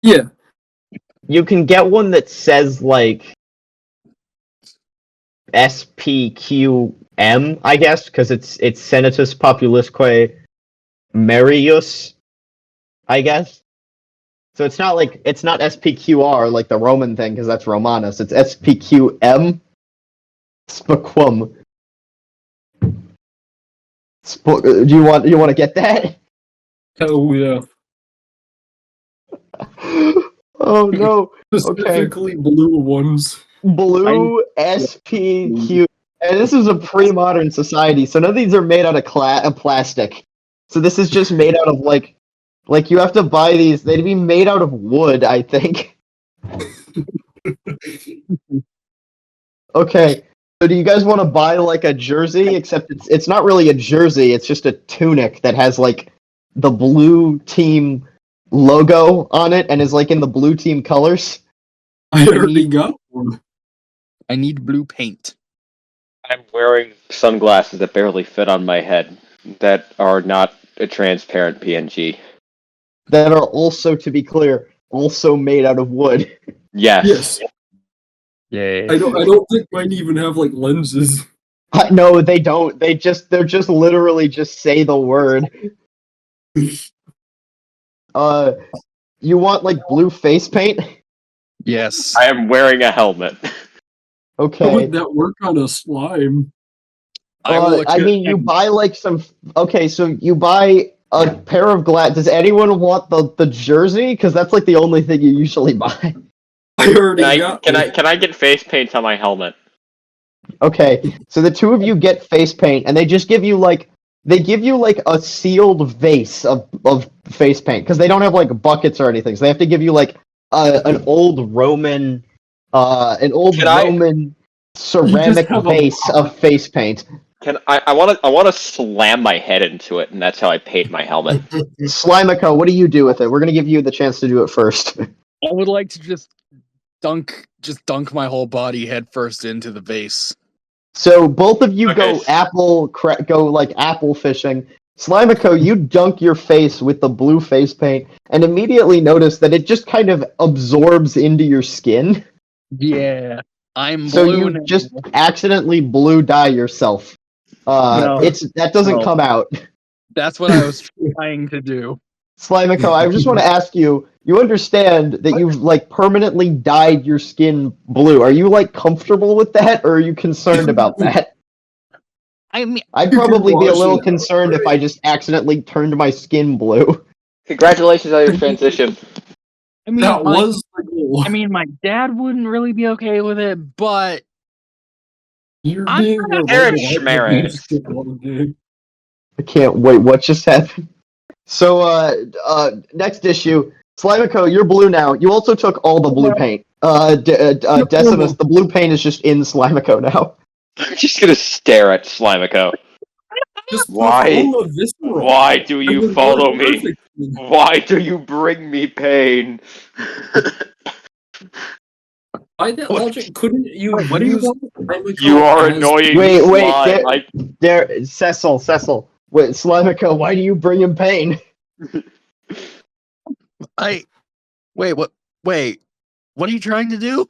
Yeah. You can get one that says SPQM, I guess, because it's Senatus Populusque Marius, I guess. So it's not SPQR like the Roman thing, because that's Romanus. It's SPQM Spequum. Do you want to get that? Oh yeah. Oh no. Specifically blue ones. Blue SPQ. And this is a pre-modern society, so none of these are made out of plastic. So this is just made out of you have to buy these. They'd be made out of wood, I think. Okay. So do you guys want to buy a jersey? Except it's not really a jersey. It's just a tunic that has the blue team logo on it and is in the blue team colors. I already got one. I need blue paint. I'm wearing sunglasses that barely fit on my head that are not a transparent PNG. That are also, to be clear, also made out of wood. Yes. Yay. I don't think mine even have lenses. No, they don't. They're just literally just say the word. You want blue face paint? Yes. I am wearing a helmet. How Okay. would that work on a slime? You buy some. Okay, so you buy a pair of glass. Does anyone want the jersey? Because that's the only thing you usually buy. I already got. Can I get face paint on my helmet? Okay, so the two of you get face paint, and they just give you a sealed vase of face paint because they don't have buckets or anything. So they have to give you an old Roman Roman ceramic vase of face paint. I want to slam my head into it, and that's how I paint my helmet. Slimeco, what do you do with it? We're gonna give you the chance to do it first. I would like to just dunk my whole body head first into the vase. So both of you Okay. go apple fishing. Slimeco, you dunk your face with the blue face paint and immediately notice that it just kind of absorbs into your skin. Yeah. I'm So blue you now. just accidentally blue dye yourself. No. That doesn't No. come out. That's what I was trying to do. Slimeco, I just want to ask you, you understand that you've permanently dyed your skin blue. Are you comfortable with that or are you concerned about that? I mean, I'd probably be a little concerned if I just accidentally turned my skin blue. Congratulations on your transition. That was the goal. my dad wouldn't really be okay with it, but You're I'm being a Aaron rebel. Schmerz. I can't wait. What just happened? So, next issue. Slimeco, you're blue now. You also took all the blue paint. Decimus, the blue paint is just in Slimeco now. I'm just gonna stare at Slimeco. Just Why? visceral. Why do It you would follow work me? perfectly. Why do you bring me pain? By that logic, couldn't you Wait, what do you use want? Slimeco You are as- annoying. Wait, slime. Cecil. Wait, Slimeco, why do you bring him pain? Wait, what are you trying to do?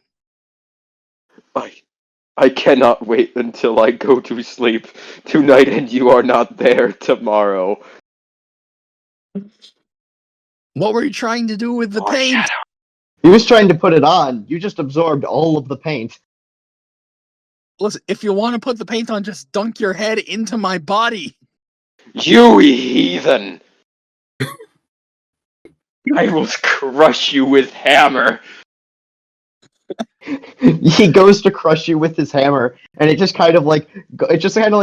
I cannot wait until I go to sleep tonight and you are not there tomorrow. What were you trying to do with the paint? He was trying to put it on. You just absorbed all of the paint. Listen, if you want to put the paint on, just dunk your head into my body. You heathen! I will crush you with hammer. He goes to crush you with his hammer, and it just kind of like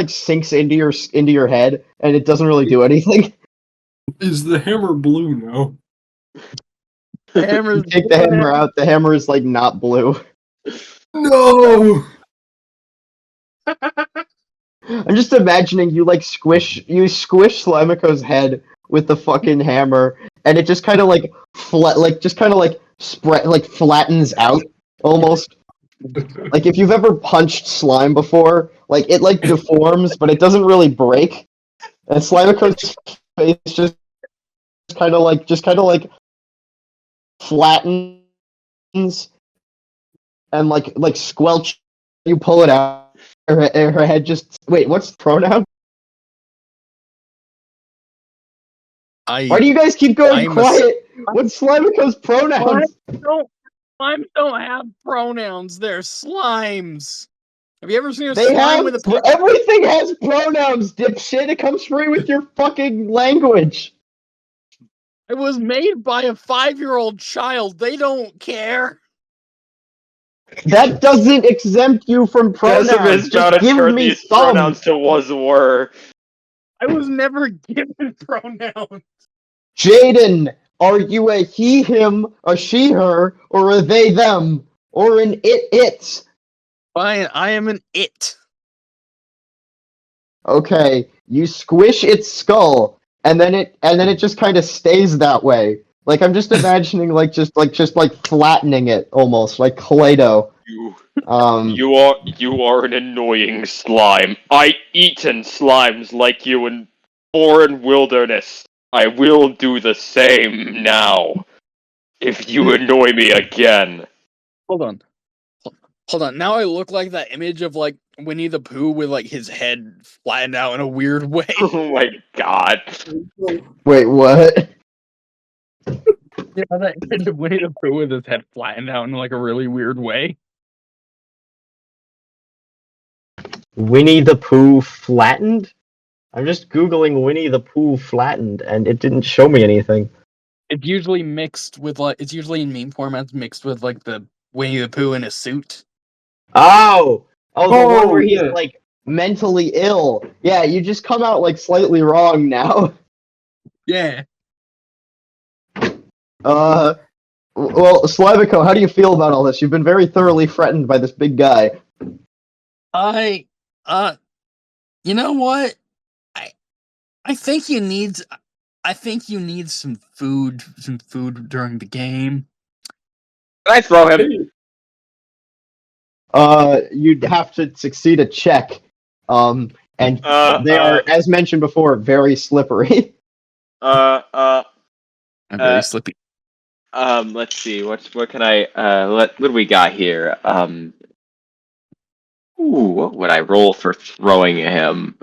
sinks into your head, and it doesn't really do anything. Is the hammer blue now? The hammer's You take the hammer out. The hammer is like not blue. No! I'm just imagining you squish Slimeco's head with the fucking hammer, and it just kind of flattens out almost. Like if you've ever punched slime before, it deforms, but it doesn't really break. And Slimeco's face just kind of flattens and squelch. You pull it out. Her head just wait. What's the pronoun? Why do you guys keep going quiet? What's Slimeco's pronouns? Slimes don't have pronouns. They're slimes. Have you ever seen a They slime have with a everything has pronouns, dipshit. It comes free with your fucking language. It was made by a 5-year-old child. They don't care. That doesn't exempt you from pronouns. Decimus about to Just give turn me these some. pronouns to was were. I was never given pronouns. Jaiden, are you a he, him, a she, her, or a they, them, or an it? Fine, I am an it. Okay, you squish its skull, and then it just kind of stays that way. Like I'm just imagining, just flattening it almost like Play-Doh. You are an annoying slime. I eaten slimes like you in foreign wilderness. I will do the same now. If you annoy me again. Hold on. Now I look like that image of Winnie the Pooh with his head flattened out in a weird way. Oh my god. Wait, what? Yeah, that image of Winnie the Pooh with his head flattened out in a really weird way. Winnie the Pooh flattened? I'm just googling Winnie the Pooh flattened, and it didn't show me anything. It's usually mixed with it's usually in meme formats mixed with the Winnie the Pooh in a suit. Oh, the one where he's yeah. mentally ill. Yeah, you just come out slightly wrong now. Yeah. Well, Slimeco, how do you feel about all this? You've been very thoroughly threatened by this big guy. You know what? I think you need some food during the game. Can I throw him? You'd have to succeed a check. And they are, as mentioned before, very slippery. I'm very slippy. Let's see. What can I what do we got here? What would I roll for throwing him?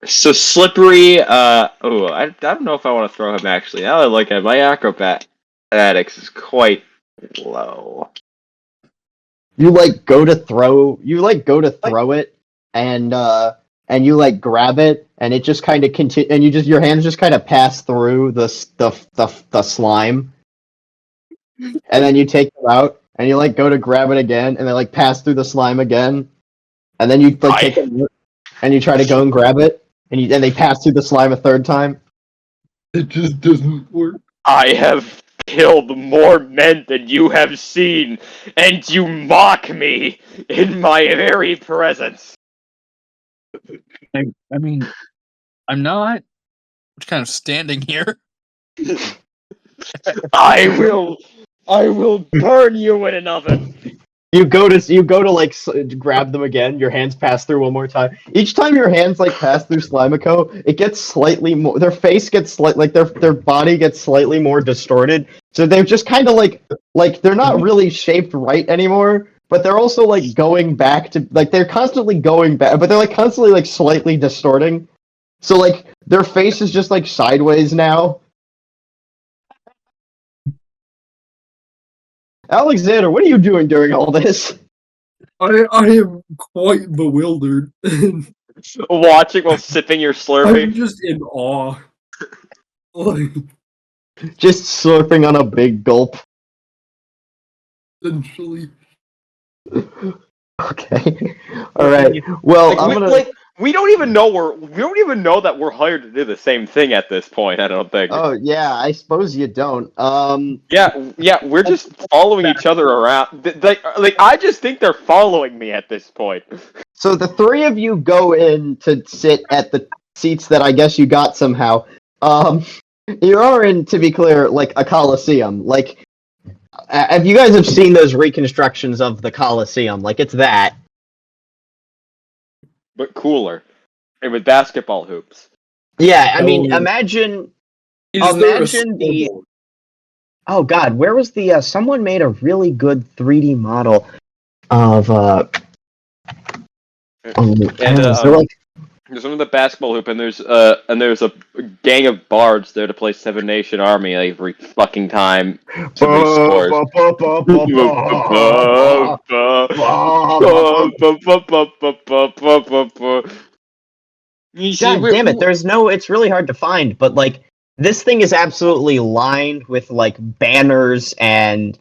So slippery. I don't know if I want to throw him actually. Now I look at my acrobatics is quite low. You go to throw it, and you grab it, and it just kind of continue, and your hands just kind of pass through the slime, and then you take it out, and you go to grab it again, and then pass through the slime again, and then you take it out, and you try to go and grab it, and they pass through the slime a third time. It just doesn't work. I have killed more men than you have seen, and you mock me in my very presence. I mean, I'm not. I'm just kind of standing here. I will burn you in an oven. You go to like grab them again. Your hands pass through one more time. Each time your hands like pass through Slimeco, it gets slightly more. Their face gets like their body gets slightly more distorted. So they're just kind of like they're not really shaped right anymore. But they're also like going back to like they're constantly going back, but they're like constantly like slightly distorting. So like their face is just like sideways now. Alexander, what are you doing during all this? I am quite bewildered. Watching while sipping your I'm Slurpee. just in awe. Like, Just slurping on a big gulp. essentially. Okay. All right. Well, I'm gonna. We don't even know that we're hired to do the same thing at this point. I don't think. Oh yeah, I suppose you don't. Yeah, we're just following each other around. Like I just think they're following me at this point. So the three of you go in to sit at the seats that I guess you got somehow. You are in, to be clear, like a Coliseum. Like, if you guys have seen those reconstructions of the Coliseum, like it's that. But cooler, and with basketball hoops. Yeah, I mean, Oh. imagine Is there a Imagine the- scoreboard? Oh God, where was the? Someone made a really good 3D model of. There's one of the basketball hoop, and there's a gang of bards there to play Seven Nation Army every fucking time somebody scores. God damn it! It's really hard to find, but like this thing is absolutely lined with like banners and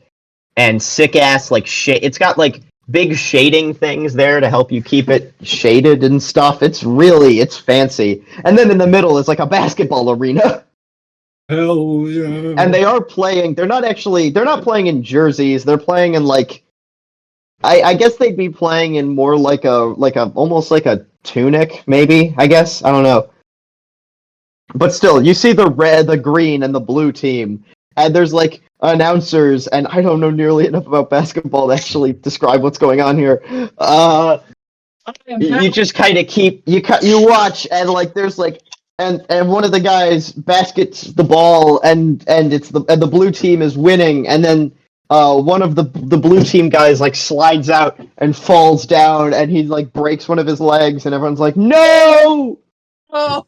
sick ass like shit. It's got like big shading things there to help you keep it shaded and stuff. It's fancy. And then in the middle is like a basketball arena. Hell yeah. And they are playing. They're not playing in jerseys. They're playing in like. I guess they'd be playing in more like a almost like a tunic, maybe. I guess I don't know. But still, you see the red, the green, and the blue team, and there's like announcers, and I don't know nearly enough about basketball to actually describe what's going on here. You just kind of you watch, and like there's like and one of the guys baskets the ball, and the blue team is winning, and then one of the blue team guys like slides out and falls down, and he like breaks one of his legs, and everyone's like, no! Oh,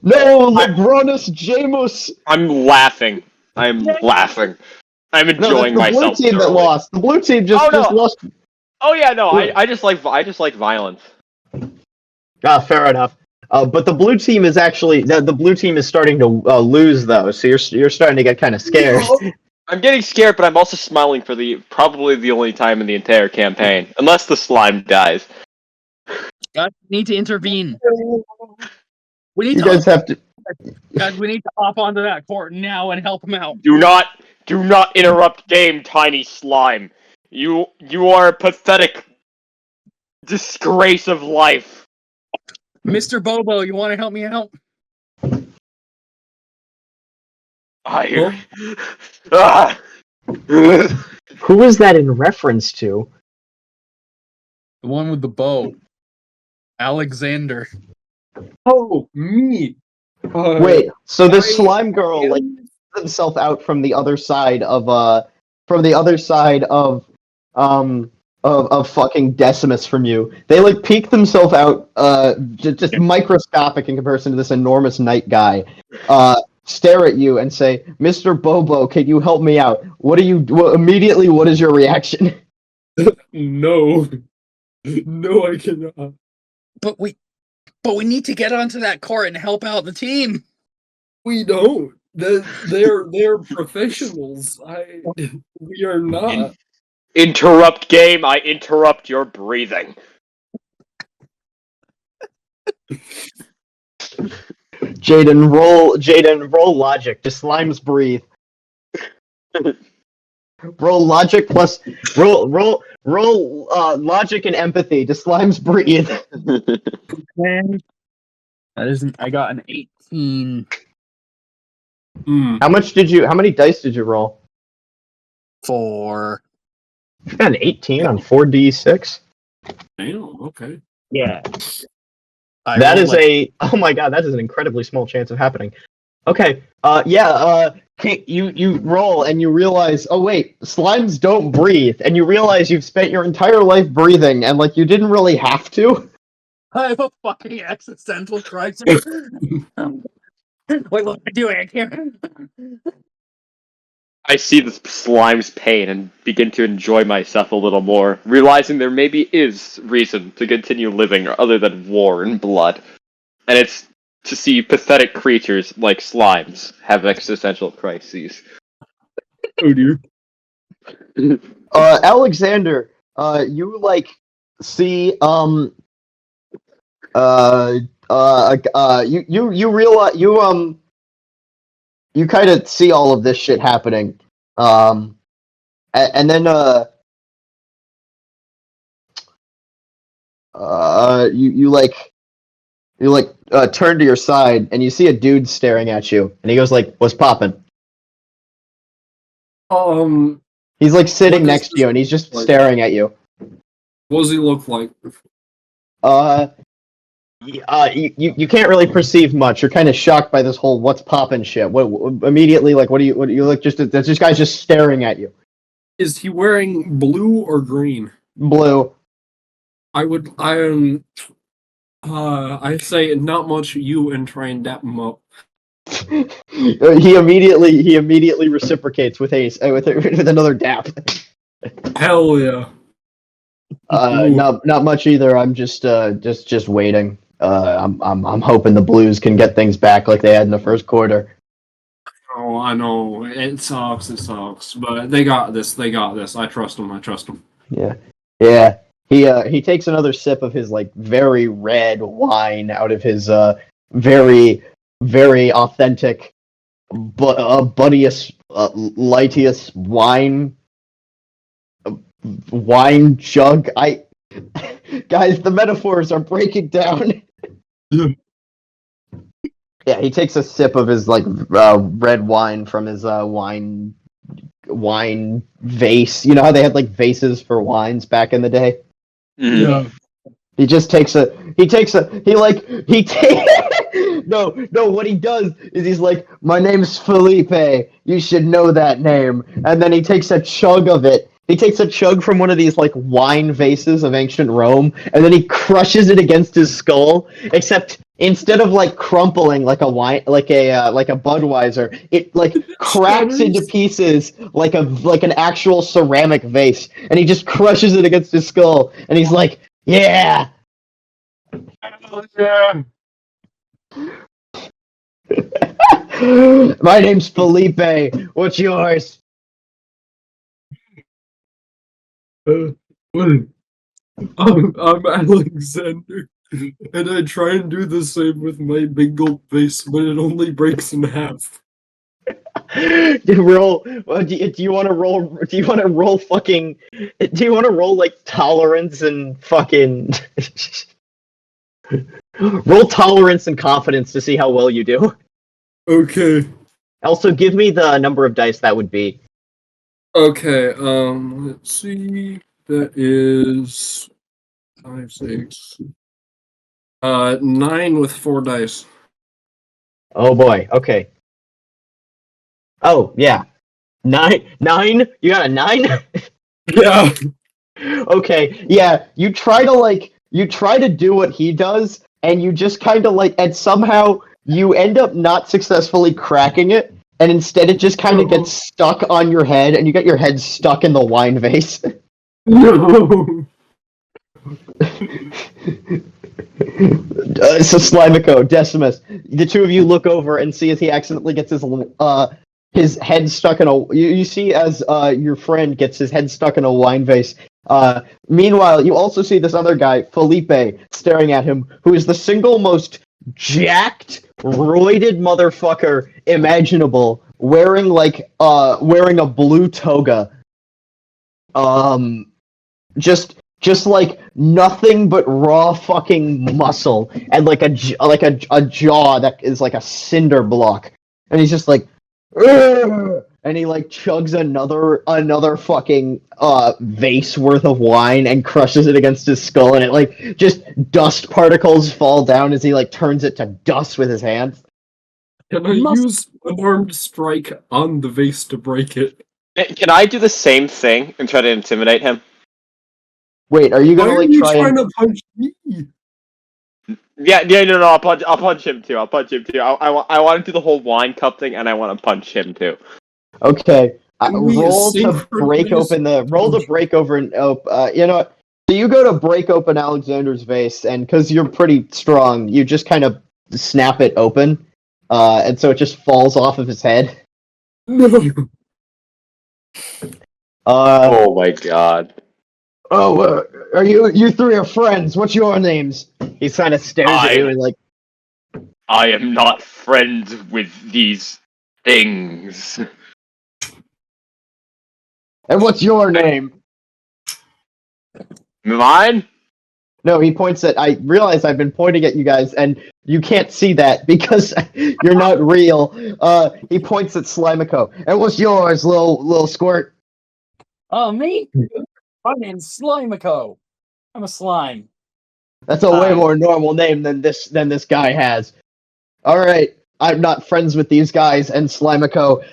No, Lebronus Jamus! I'm laughing. I'm laughing. I'm enjoying myself. The blue team that thoroughly. lost. The blue team just lost. Oh yeah, no, I just like violence. Fair enough. But the blue team is actually the blue team is starting to lose though, so you're starting to get kind of scared. I'm getting scared, but I'm also smiling for probably the only time in the entire campaign, unless the slime dies. God, we need to intervene. We need You to. guys have to. God, we need to hop onto that court now and help him out. Do not interrupt game, tiny slime. You are a pathetic disgrace of life. Mr. Bobo, you want to help me out? Who is that in reference to? The one with the bow. Alexander. Oh, me. Wait, so this slime girl like himself out from the other side of fucking Decimus from you. They like peek themselves out just microscopic in comparison to this enormous night guy. Stare at you and say, "Mr. Bobo, can you help me out?" Immediately what is your reaction? No. No, I cannot. But we need to get onto that court and help out the team. We don't. They're professionals. We are not. Interrupt game. I interrupt your breathing. Jaiden, roll logic. Just slimes breathe. Roll logic plus roll logic and empathy. Just slimes breathe. That isn't. I got an 18. How many dice did you roll? 4. I've got an 18 on 4d6. Damn, okay. Yeah. I That rolled is oh my god, that is an incredibly small chance of happening. Okay, you roll and you realize, oh wait, slimes don't breathe, and you realize you've spent your entire life breathing, and like you didn't really have to. I have a fucking existential crisis. Wait, what am I doing? I can't. I see the slime's pain and begin to enjoy myself a little more, realizing there maybe is reason to continue living other than war and blood. And it's to see pathetic creatures like slimes have existential crises. Oh dear. Alexander, you like see you realize you kind of see all of this shit happening, and then you turn to your side and you see a dude staring at you, and he goes like, "What's poppin'?" He's like sitting next to you, and he's just staring at you. What does he look like? You can't really perceive much. You're kind of shocked by this whole "what's poppin'" shit. What immediately like what do you like? Just this guy's just staring at you. Is he wearing blue or green? Blue. I say not much you and try and dap him up. He immediately reciprocates with with another dap. Hell yeah. Not much either. I'm just waiting. I'm hoping the Blues can get things back like they had in the first quarter. Oh, I know. It sucks, but they got this. I trust them. Yeah. He takes another sip of his like very red wine out of his very very authentic buddiest lightiest wine jug. Guys, the metaphors are breaking down. Yeah, he takes a sip of his like red wine from his wine vase. You know how they had like vases for wines back in the day? Yeah. He what he does is he's like, "My name's Felipe, you should know that name." And then he takes a chug of it. He takes a chug from one of these like wine vases of ancient Rome, and then he crushes it against his skull, except instead of like crumpling like a wine like a Budweiser, it like cracks into pieces like an actual ceramic vase, and he just crushes it against his skull, and he's like, "Yeah." Yeah. My name's Felipe. What's yours? I'm Alexander, and I try and do the same with my big gold vase, but it only breaks in half. Do you want to roll? Do you want to roll fucking? Do you want to roll like tolerance and fucking? Roll tolerance and confidence to see how well you do. Okay. Also, give me the number of dice that would be. Okay, let's see. That is 5, 6. 9 with 4 dice. Oh boy. Okay. Oh yeah. 9. You got a 9. Yeah. Okay. Yeah. You try to do what he does, and you just kind of like, and somehow you end up not successfully cracking it, and instead it just kind of gets stuck on your head, and you get your head stuck in the wine vase. No. So Slimeco, Decimus, the two of you look over and see as he accidentally gets his head stuck in a. You see as your friend gets his head stuck in a wine vase. Meanwhile, you also see this other guy, Felipe, staring at him, who is the single most jacked, roided motherfucker imaginable, wearing a blue toga. Just like nothing but raw fucking muscle and like a jaw that is like a cinder block, and he's just like, "Urgh!" and he like chugs another fucking vase worth of wine and crushes it against his skull, and it like just dust particles fall down as he like turns it to dust with his hands. Can I use unarmed strike on the vase to break it? Can I do the same thing and try to intimidate him? Wait, are you Why gonna are like you try trying and? to punch me? Yeah, no, I'll punch him too. I want to do the whole wine cup thing, and I want to punch him too. Okay, Can we roll to break synchronize- open the roll to break over and you know what? So you go to break open Alexander's vase, and because you're pretty strong, you just kind of snap it open, and so it just falls off of his head. No. Oh my god! Are you three are friends? What's your names? He kind of stares at you and like, I am not friends with these things. and what's your name? Mine? No, he points at. I realize I've been pointing at you guys, and you can't see that because you're not real. He points at Slimeco. And what's yours, little squirt? Me? My name's Slimeco. I'm a slime. That's a way Hi. more normal name than this guy has. All right, I'm not friends with these guys, and Slimeco.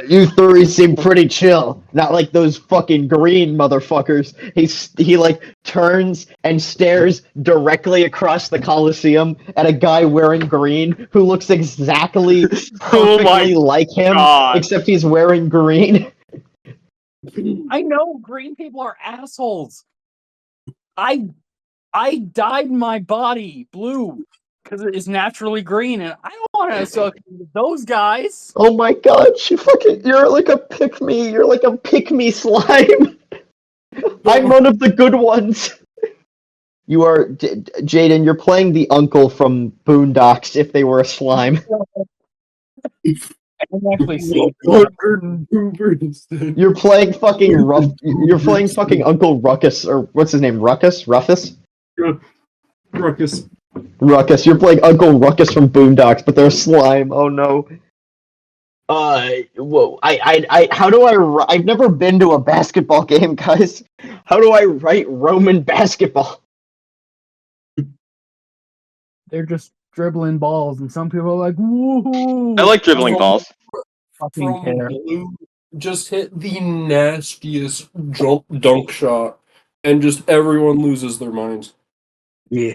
You three seem pretty chill, not like those fucking green motherfuckers. He like turns and stares directly across the Coliseum at a guy wearing green who looks exactly perfectly like him, God. except he's wearing green. I know green people are assholes. I dyed my body blue because it is naturally green, and I don't want to associate with those guys. Oh my god, you're like a pick-me. You're like a pick-me slime. I'm one of the good ones. You are, Jaiden, you're playing the uncle from Boondocks if they were a slime. I can actually see. You're playing fucking You're playing fucking Uncle Ruckus, or what's his name? Ruckus? Ruffus? Ruckus. Ruckus. You're playing Uncle Ruckus from Boondocks, but they're slime. Oh no. Whoa. How do I've never been to a basketball game, guys. How do I write Roman basketball? They're just dribbling balls, and some people are like, "Woohoo!" I like dribbling balls. Fucking From care. blue, just hit the nastiest dunk shot, and just everyone loses their minds. Yeah.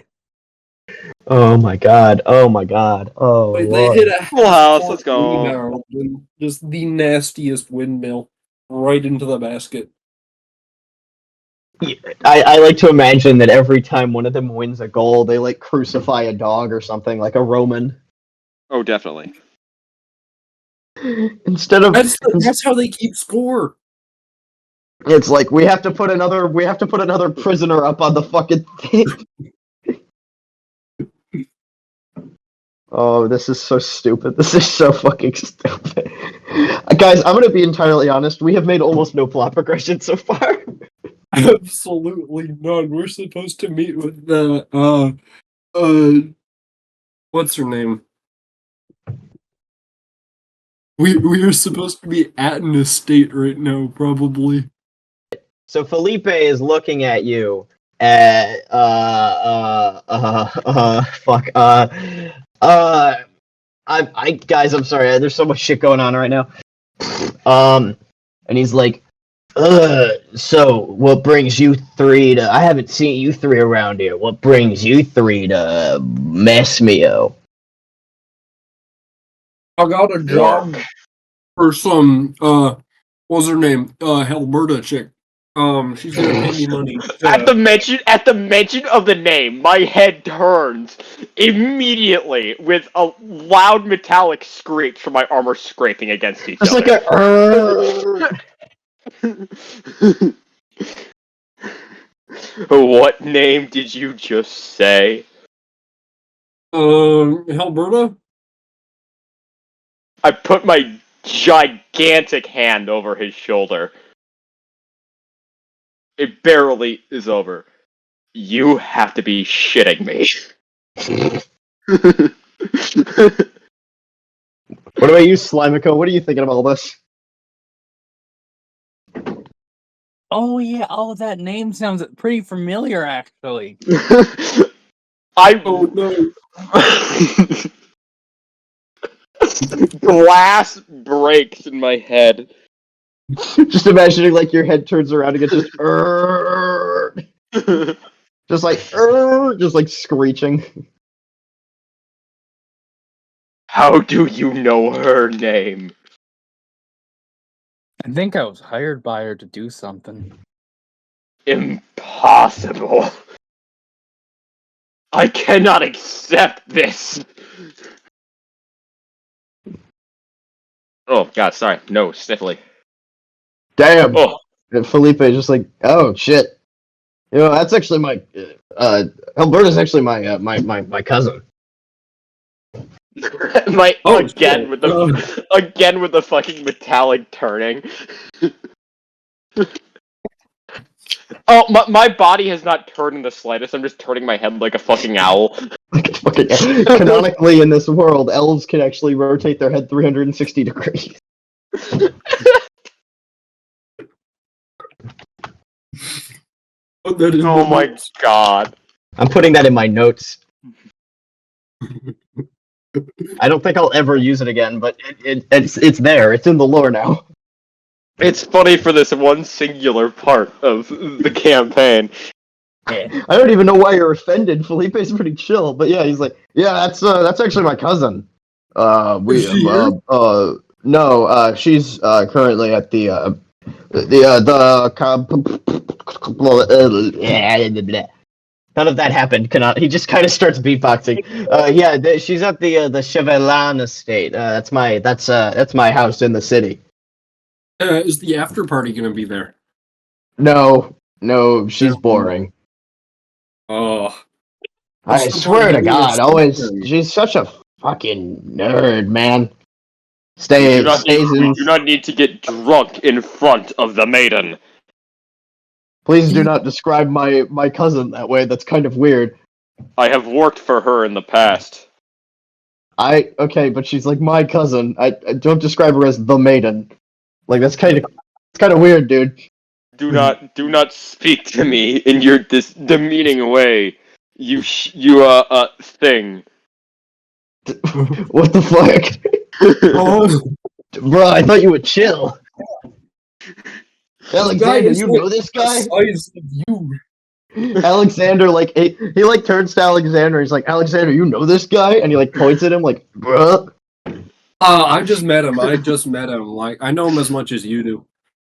Oh my god. Oh my god. Oh Like, they Lord. hit a Full house, let's half-court go. rebound, and just the nastiest windmill right into the basket. I like to imagine that every time one of them wins a goal, they like crucify a dog or something, like a Roman. Oh, definitely. Instead of That's how they keep score. it's like we have to put another prisoner up on the fucking thing. Oh, this is so stupid. This is so fucking stupid. Guys, I'm gonna be entirely honest. We have made almost no plot progression so far. Absolutely none. We're supposed to meet with the what's her name? We are supposed to be at an estate right now, probably. So Felipe is looking at you. Fuck. Guys, I'm sorry. There's so much shit going on right now. And he's like, so what brings you three to? I haven't seen you three around here. What brings you three to Mesmio? I got a job for some what was her name? Helberta chick. She's gonna pay me money. At the mention of the name, my head turns immediately with a loud metallic screech from my armor scraping against each It's other. like What name did you just say? Helberta? I put my gigantic hand over his shoulder. It barely is over. You have to be shitting me. What about you, Slimeco? What are you thinking of all this? Oh yeah, that name sounds pretty familiar, actually. Oh no! Glass breaks in my head. Just imagining like your head turns around and it's just just like screeching. How do you know her name? I think I was hired by her to do something. Impossible. I cannot accept this. Oh god, sorry. No, sniffly. Damn. Oh, And Felipe is just like, oh shit. You know, that's actually my Alberta's actually my cousin. again shit. with the fucking metallic turning. Oh, my body has not turned in the slightest. I'm just turning my head like a fucking owl. Canonically, in this world, elves can actually rotate their head 360 degrees. Oh my god. I'm putting that in my notes. I don't think I'll ever use it again, but it's there. It's in the lore now. It's funny for this one singular part of the campaign. I don't even know why you're offended. Felipe's pretty chill, but yeah, he's like, yeah, that's actually my cousin. Is she here? No, she's currently at the none of that happened. He just kind of starts beatboxing. She's at the Chevelan estate. That's my house in the city. Is the after party gonna be there? No, she's boring. Oh. I What's the swear point to of being a God, secretary? she's such a fucking nerd, man. You Stays in. do not need to get drunk in front of the maiden. Please do not describe my cousin that way. That's kind of weird. I have worked for her in the past. Okay, but she's like my cousin. I don't describe her as the maiden. Like it's kind of weird, dude. Do not speak to me in your demeaning way. You thing. What the fuck? Oh, Bro, I thought you would chill. Alexander, is you like know this the guy? size of you. Alexander, like, he like turns to Alexander. He's like, Alexander, you know this guy? And he like points at him, like, bruh. I just met him. Like, I know him as much as you do.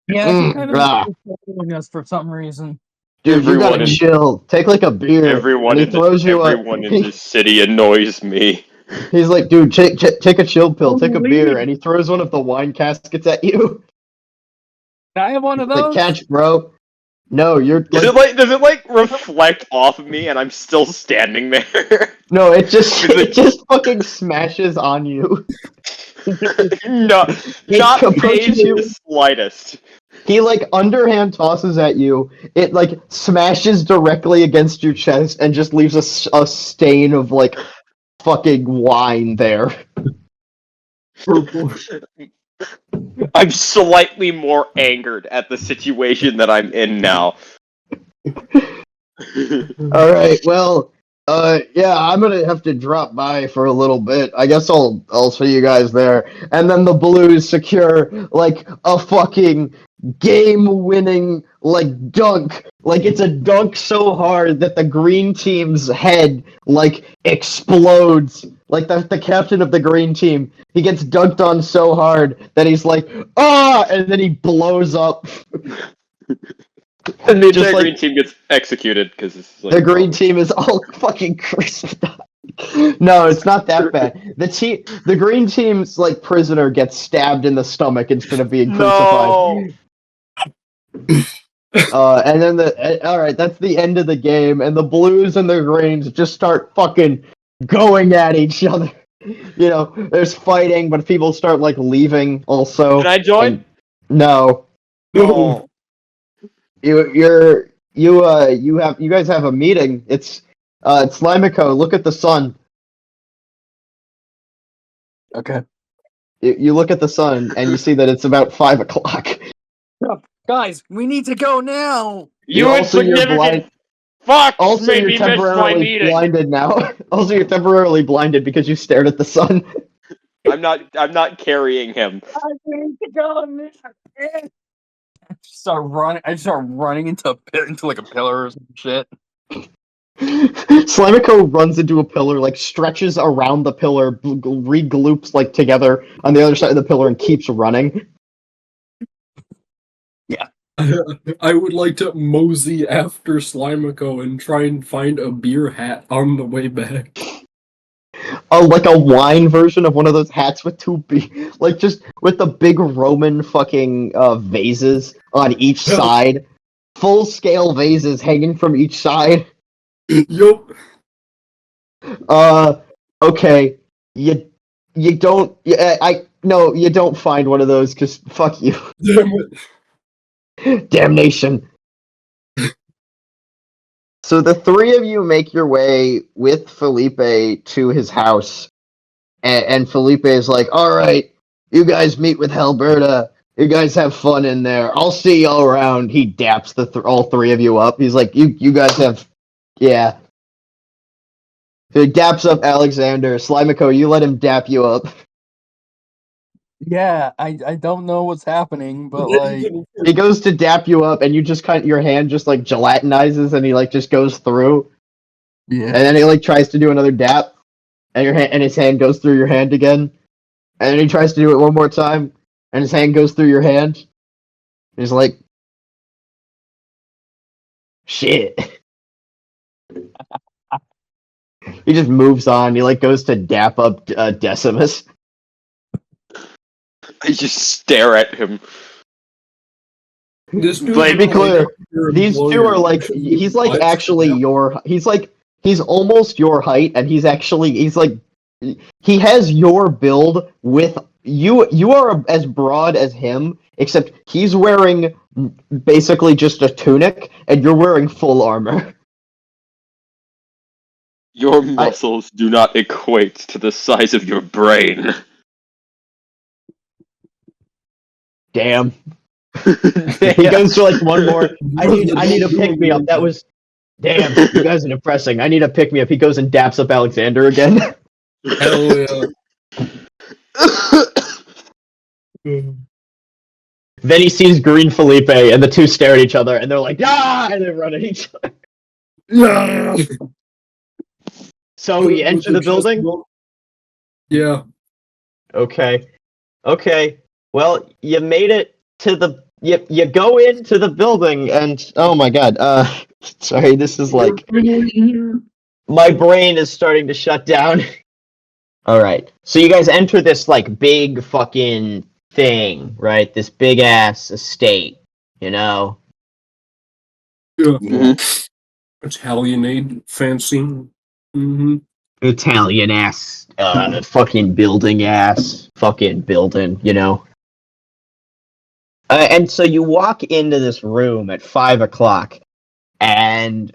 Yeah, he kind of Ah. following us for some reason. Dude, you gotta Everyone in- chill. Take like a beer. Everyone and he throws you everyone in this city annoys me. He's like, dude, take a chill pill, take a Holy. beer, and he throws one of the wine caskets at you. Can I have one of Like, those? catch, bro. No, you're Does it like reflect off of me and I'm still standing there? no, it just fucking smashes on you. No, not approaches phased you. the slightest. He like underhand tosses at you. It like smashes directly against your chest and just leaves a stain of like fucking wine there. I'm slightly more angered at the situation that I'm in now. All right, well, yeah, I'm gonna have to drop by for a little bit. I guess I'll see you guys there. And then the Blues secure like a fucking game-winning like dunk. Like it's a dunk so hard that the green team's head like explodes. Like the captain of the green team, he gets dunked on so hard that he's like, ah, and then he blows up. And the Just entire like- green team gets executed because like, The green team is all fucking crucified. No, it's not that bad. The green team's like prisoner gets stabbed in the stomach instead of being crucified. And then all right, that's the end of the game, and the Blues and the Greens just start fucking going at each other. You know, there's fighting, but people start like leaving also. Can I join? And- no, Oh. you guys have a meeting. It's Slimeco. Look at the sun. Okay. You look at the sun and you see that it's about 5 o'clock. Guys, we need to go now. You also you're blind. insignificant fucks Also, made you're me miss my temporarily meeting. blinded now. Also, you're temporarily blinded because you stared at the sun. I'm not carrying him. I need to go now. I just start running into like a pillar or some shit. Slimeco runs into a pillar, like stretches around the pillar, regloops like together on the other side of the pillar, and keeps running. I would like to mosey after Slimeco and try and find a beer hat on the way back. Like a wine version of one of those hats with like just with the big Roman fucking vases on each side, full scale vases hanging from each side. Yup. Okay, you don't. No, you don't find one of those because fuck you. Damn it. Damnation. So the three of you make your way with Felipe to his house, and Felipe is like, "All right, you guys meet with Helberta. You guys have fun in there. I'll see y'all around." He daps all three of you up. He's like, "You guys have, yeah." So he daps up Alexander. Slimeco, you let him dap you up. Yeah, I don't know what's happening, but like He goes to dap you up, and you just your hand just like gelatinizes, and he like just goes through. yeah. And then he like tries to do another dap, and his hand goes through your hand again. And then he tries to do it one more time, and his hand goes through your hand. He's like, shit. He just moves on. He like goes to dap up Decimus. I just stare at him. This dude's But to be clear, your these two employer are like, because he's of like what? actually he's almost your height, and he's like, he has your build with you. You are as broad as him, except he's wearing basically just a tunic, and you're wearing full armor. Your muscles do not equate to the size of your brain. Damn. He goes for like one more. I need a pick me up. That was damn. You guys are depressing. I need a pick me up. He goes and daps up Alexander again. Hell yeah. Then he sees Green Felipe, and the two stare at each other, and they're like, ah, and they run at each other. Yeah. So we enter the building. Yeah. Okay. Well, you made it to the. You go into the building, and oh my god. Sorry. This is like my brain is starting to shut down. All right. So you guys enter this like big fucking thing, right? This big ass estate, you know. Yeah. Mm-hmm. Italianate, fancy. Mm-hmm. Italian ass, fucking building ass, fucking building, you know. And so you walk into this room at 5:00 and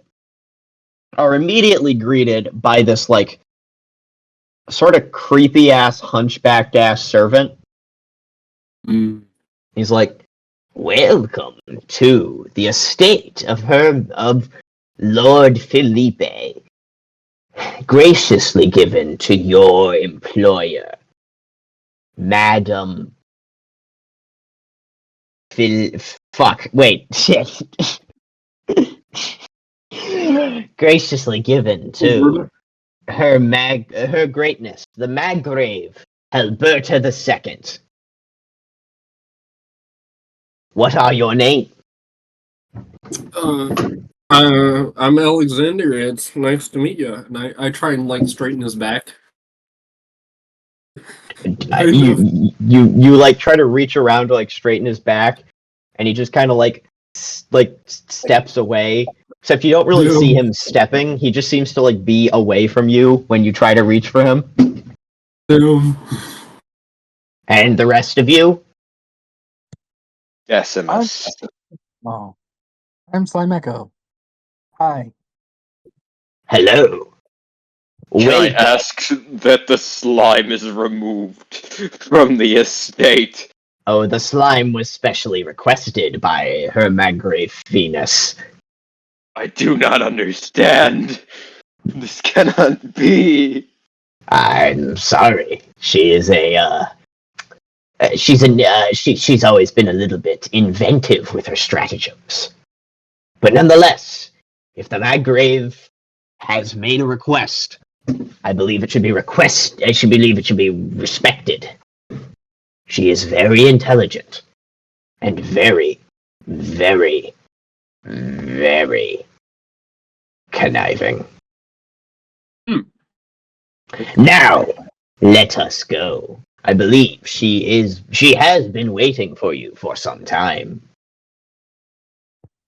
are immediately greeted by this like sort of creepy ass hunchbacked ass servant. He's like, "Welcome to the estate of Lord Felipe, graciously given to your employer, Madam shit. Graciously given to her greatness, the Maggrave, Alberta II. What are your names?" I'm Alexander. It's nice to meet you. And I try and like straighten his back. You like try to reach around to like straighten his back, and he just kind of like steps away. Except you don't really see him stepping. He just seems to like be away from you when you try to reach for him. And the rest of you? Decimus. Oh, I'm Slimeco. Hi. Hello. Can I ask that the slime is removed from the estate? Oh, the slime was specially requested by Her Margrave Venus. I do not understand. This cannot be. I'm sorry. She's always been a little bit inventive with her stratagems. But nonetheless, if the Margrave has made a request, I believe it should be respected. She is very intelligent and very, very, very conniving. Now, let us go. I believe she has been waiting for you for some time.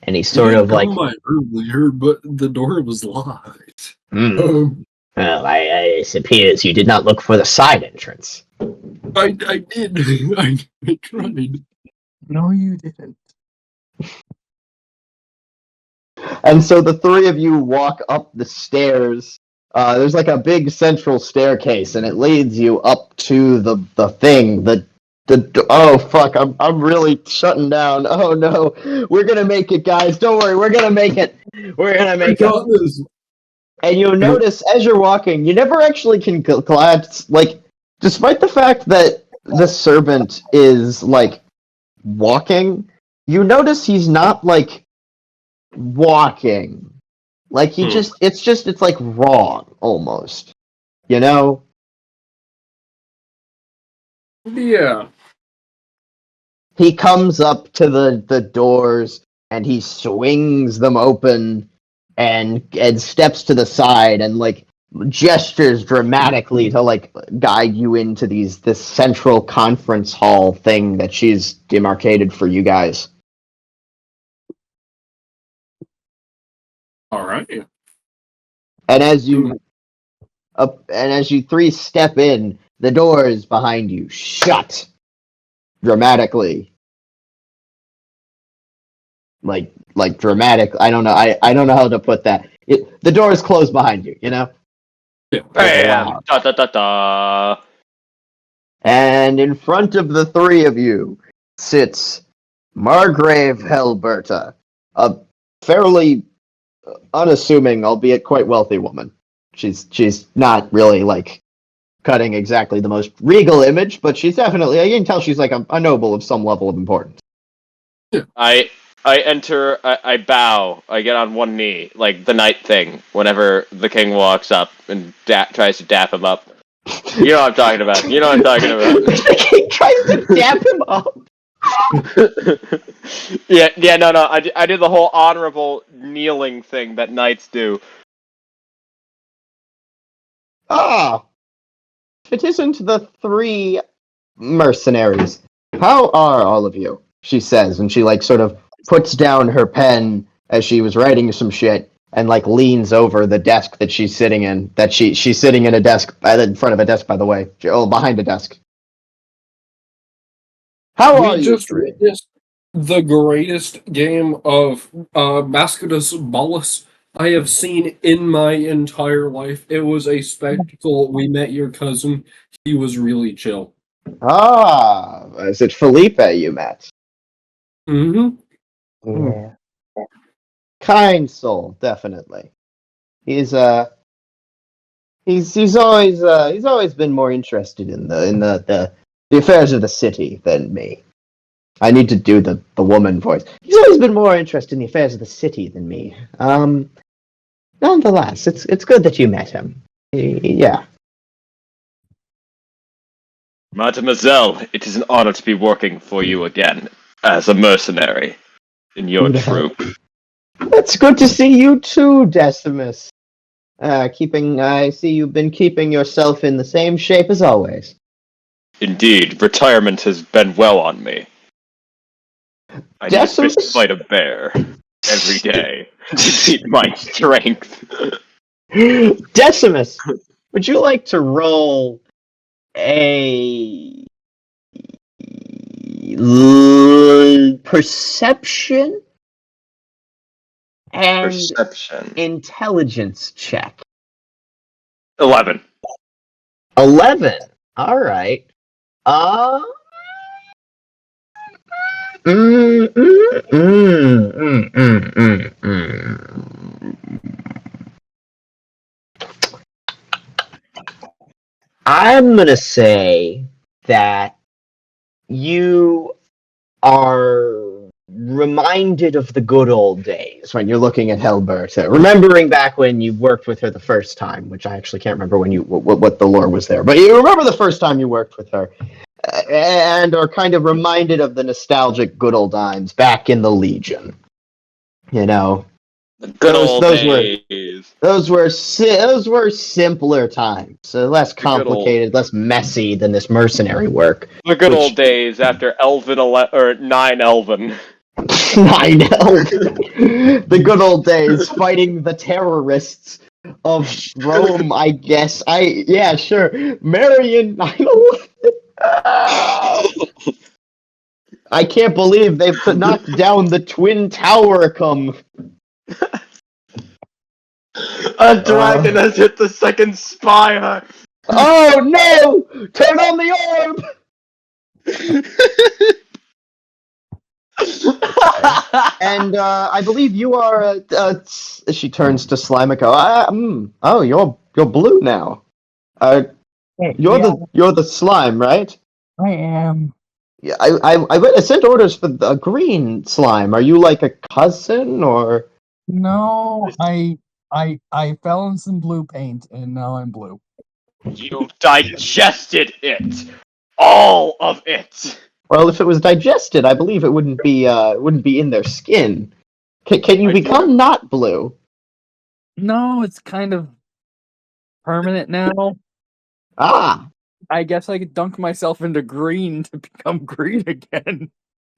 And he's sort of like, by earlier, but the door was locked. well, it appears you did not look for the side entrance. I did. I tried. No, you didn't. And so the three of you walk up the stairs. There's like a big central staircase, and it leads you up to the thing. Oh fuck! I'm really shutting down. Oh no, we're gonna make it, guys. Don't worry, we're gonna make it. We're gonna make it. And you'll notice as you're walking, you never actually can collapse. Like, despite the fact that the servant is like walking, you notice he's not like walking. Like he it's like wrong almost. You know? Yeah. He comes up to the doors and he swings them open and steps to the side and like gestures dramatically to like guide you into this central conference hall thing that she's demarcated for you guys. All right. And as you three step in, the doors behind you shut dramatically. Like dramatic. I don't know. I don't know how to put that. The doors close behind you. You know. Yeah. Bam! Da da da da. And in front of the three of you sits Margrave Helberta, a fairly unassuming, albeit quite wealthy woman. She's not really like cutting exactly the most regal image, but she's definitely, you can tell she's like a noble of some level of importance. I enter, I bow, I get on one knee, like the knight thing, whenever the king walks up and tries to dap him up. You know what I'm talking about. The king tries to dap him up. No, I did the whole honorable kneeling thing that knights do. It isn't the three mercenaries. How are all of you? She says, and she like sort of puts down her pen as she was writing some shit and like leans over the desk that she's sitting in. That she's sitting in a desk in front of a desk, by the way. Behind a desk. How are We you? just witnessed the greatest game of Basketus Bolus I have seen in my entire life. It was a spectacle. We met your cousin. He was really chill. Is it Felipe you met? Mm-hmm. Yeah. Kind soul, definitely. He's always been more interested in the affairs of the city than me. I need to do the woman voice. He's always been more interested in the affairs of the city than me. Nonetheless, it's good that you met him. Yeah. Mademoiselle, it is an honor to be working for you again as a mercenary in your troop. It's good to see you too, Decimus. I see you've been keeping yourself in the same shape as always. Indeed, retirement has been well on me. I need a fist fight a bear every day to keep my strength. Decimus, would you like to roll a perception and intelligence check? 11. 11. All right. Mm, mm, mm, mm, mm, mm. I'm gonna say that you are reminded of the good old days when you're looking at Helberta, remembering back when you worked with her the first time, which I actually can't remember when what the lore was there, but you remember the first time you worked with her, and are kind of reminded of the nostalgic good old times back in the Legion. You know, The good old those days. those were simpler times, so less The good old- complicated, less messy than this mercenary work. The good Which- old days after Elven or 9 Elven. 9 the good old days fighting the terrorists of Rome, I guess. Yeah, sure. Marion 9/11. I can't believe they've knocked down the Twin Tower. A dragon has hit the second spire. Oh no! Turn on the orb! And I believe you are. She turns to Slimeco. Oh, you're blue now. You're the slime, right? I am. Yeah, I sent orders for the green slime. Are you like a cousin or? No, I fell in some blue paint and now I'm blue. You digested it. All of it. Well, if it was digested, I believe it wouldn't be in their skin. Can you I become not blue? No, it's kind of permanent now. Ah, I guess I could dunk myself into green to become green again.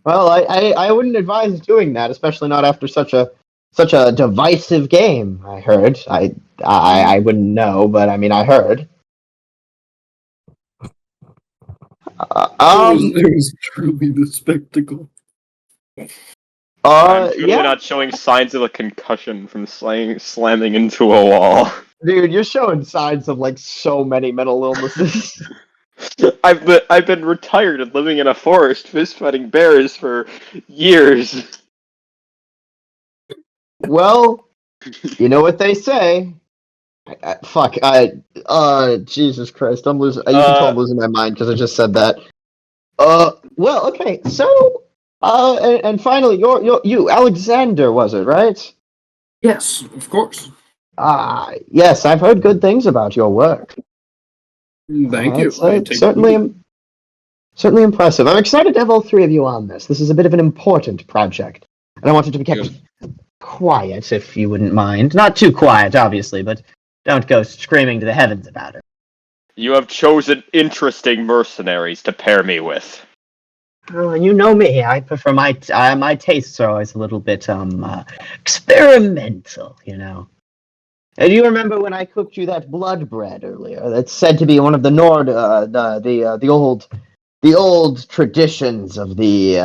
well, I wouldn't advise doing that, especially not after such a divisive game. I heard. I wouldn't know, but I mean, I heard. It was truly the spectacle. I'm truly Yeah, not showing signs of a concussion from slamming into a wall. dude, you're showing signs of like so many mental illnesses. I've been retired and living in a forest, fist fighting bears for years. Well, you know what they say. Jesus Christ, I'm losing. You can tell I'm losing my mind because I just said that. Well, okay, so, and finally, you, Alexander, was it, right? Yes, of course. Yes, I've heard good things about your work. Thank you. It's, I take certainly impressive. I'm excited to have all three of you on this. This is a bit of an important project, and I want it to be kept quiet, if you wouldn't mind. Not too quiet, obviously, but don't go screaming to the heavens about it. You have chosen interesting mercenaries to pair me with. Oh, you know me. I prefer my tastes are always a little bit experimental, you know. Do you remember when I cooked you that blood bread earlier? That's said to be one of the the old traditions of the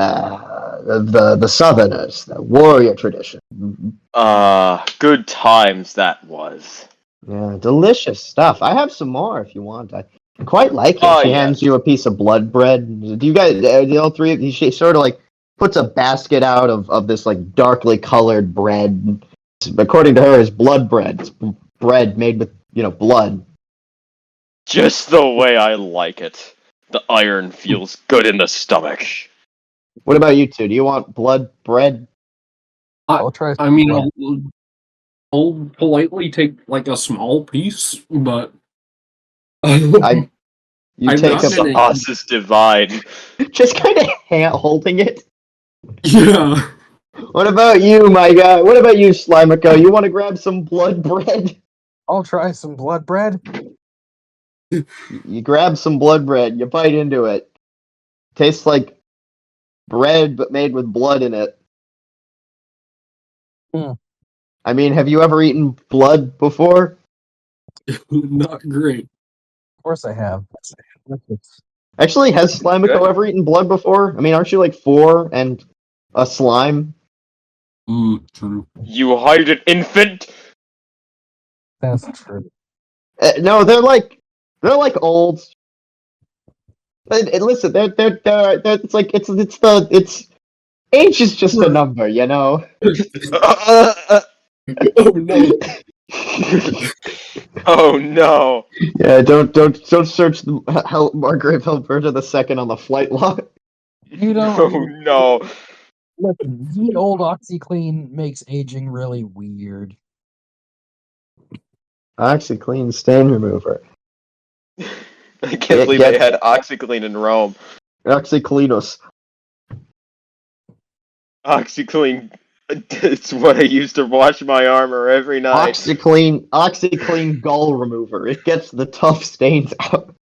Southerners, the warrior tradition. Good times that was. Yeah, delicious stuff. I have some more if you want. I quite like it. Oh, She yes. hands you a piece of blood bread. Do you guys, all three of you, she sort of like puts a basket out of this like darkly colored bread. According to her, is blood bread. It's bread made with, blood. Just the way I like it. The iron feels good in the stomach. What about you two? Do you want blood bread? I'll try. I mean, I'll politely take like a small piece, but You I'm take not a gonna- Sauce is divine. just kind of holding it. yeah. What about you, my guy? What about you, Slimeco? You want to grab some blood bread? I'll try some blood bread. You grab some blood bread, you bite into it. Tastes like bread, but made with blood in it. I mean, have you ever eaten blood before? Not great. Of course I have. Actually, has Slimeco ever eaten blood before? I mean, aren't you like 4 and a slime? True. You hired an infant? That's true. No, they're like old. Listen, they're it's age is just a number, you know? Oh no. Oh no. Yeah, don't search the Margrave Alberta II on the flight log. You don't. Oh no. Listen, the old OxyClean makes aging really weird. OxyClean stain remover. I can't believe they had OxyClean in Rome. OxyCleanus. OxyClean, it's what I use to wash my armor every night. OxyClean gull remover. It gets the tough stains out.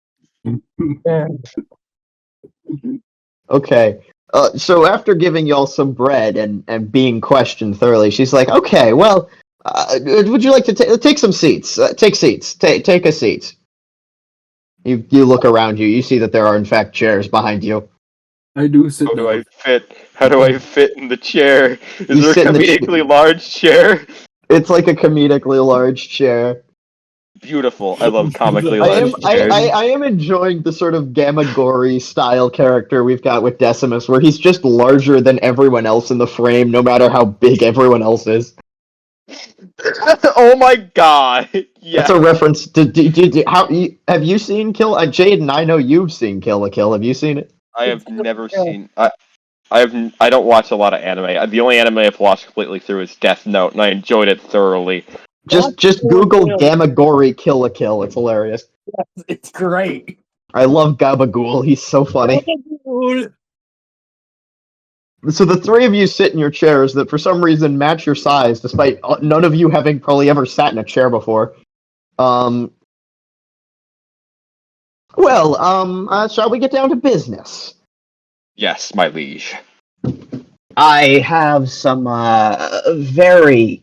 Okay. So after giving y'all some bread and being questioned thoroughly, she's like, "Okay, well, would you like to take some seats? Take seats. Take a seat." You look around you. You see that there are in fact chairs behind you. I do sit How down. do I fit? How do I fit in the chair? Is You there sit a in the comedically large chair? It's like a comedically large chair. Beautiful. I love comically I large am chairs. I am enjoying the sort of Gamagori style character we've got with Decimus, where he's just larger than everyone else in the frame, no matter how big everyone else is. Oh my god! Yeah. That's a reference to have you seen Kill? Jaiden, I know you've seen Kill la Kill. Have you seen it? I have never seen. I don't watch a lot of anime. The only anime I've watched completely through is Death Note, and I enjoyed it thoroughly. Just Google Gamagori Kill la Kill. It's hilarious. It's great. I love Gabagool. He's so funny. So the three of you sit in your chairs that for some reason match your size, despite none of you having probably ever sat in a chair before. Shall we get down to business? Yes, my liege. I have some very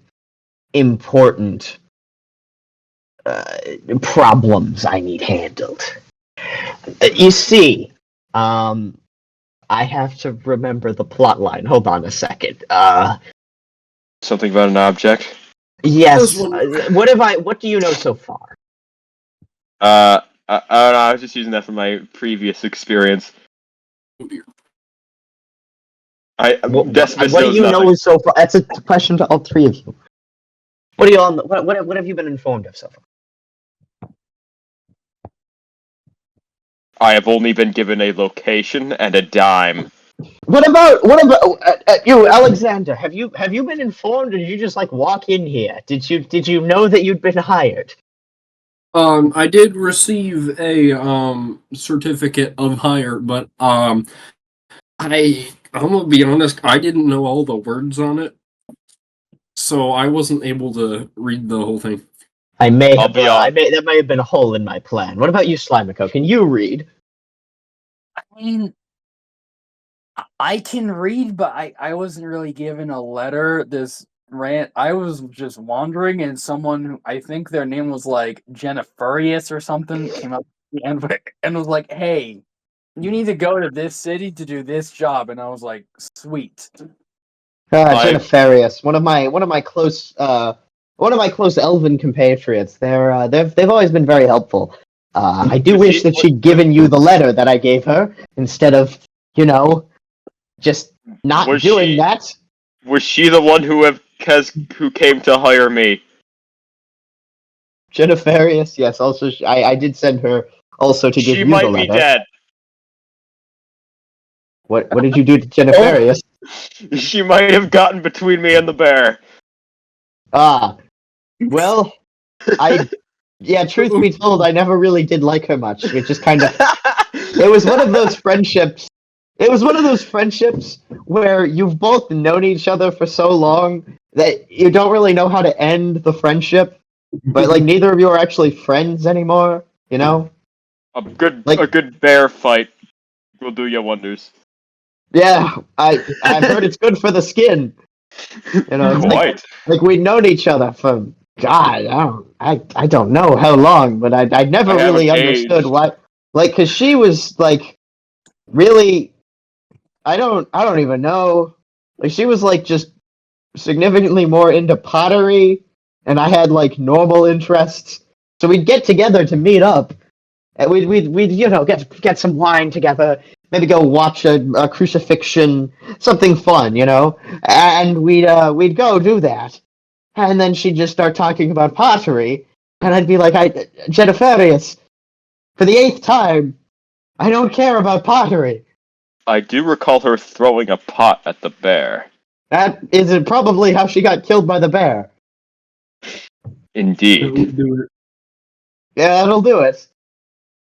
important problems I need handled. You see, I have to remember the plot line. Hold on a second. Something about an object? Yes. What do you know so far? I don't know, I was just using that from my previous experience. Decimus What do knows you nothing. know so far? That's a question to all three of you. What do you all? What have you been informed of so far? I have only been given a location and a dime. What about you, Alexander? Have you been informed, or did you just like walk in here? Did you know that you'd been hired? I did receive a certificate of hire, but I'm gonna be honest, I didn't know all the words on it, so I wasn't able to read the whole thing. That may have been a hole in my plan. What about you, Slimeco? Can you read? I mean, I can read, but I wasn't really given a letter. I was just wandering, and someone who I think their name was like Jenniferus or something came up and was like, "Hey, you need to go to this city to do this job." And I was like, "Sweet." Jenniferus, one of my close elven compatriots. They've always been very helpful. I do wish that she'd given you the letter that I gave her instead of, just not doing that. Was she the one who came to hire me? Jenniferus, yes. Also, I did send her also to give you the letter. She might be dead. What did you do to Jenniferus? She might have gotten between me and the bear. Well, truth be told, I never really did like her much. It just kind of, it was one of those friendships. It was one of those friendships where you've both known each other for so long that you don't really know how to end the friendship, but like neither of you are actually friends anymore. A good bear fight will do you wonders. Yeah, I've heard it's good for the skin. It's like we'd known each other for God, I don't know how long, but I never really understood why. Like, cause she was like really, I don't even know. Like, she was like just significantly more into pottery, and I had like normal interests. So we'd get together to meet up, and we'd get some wine together, maybe go watch a crucifixion, something fun, you know? And we'd go do that. And then she'd just start talking about pottery, and I'd be like, Jenniferus, for the 8th time, I don't care about pottery. I do recall her throwing a pot at the bear. That is probably how she got killed by the bear. Indeed. Do it. Yeah, that'll do it.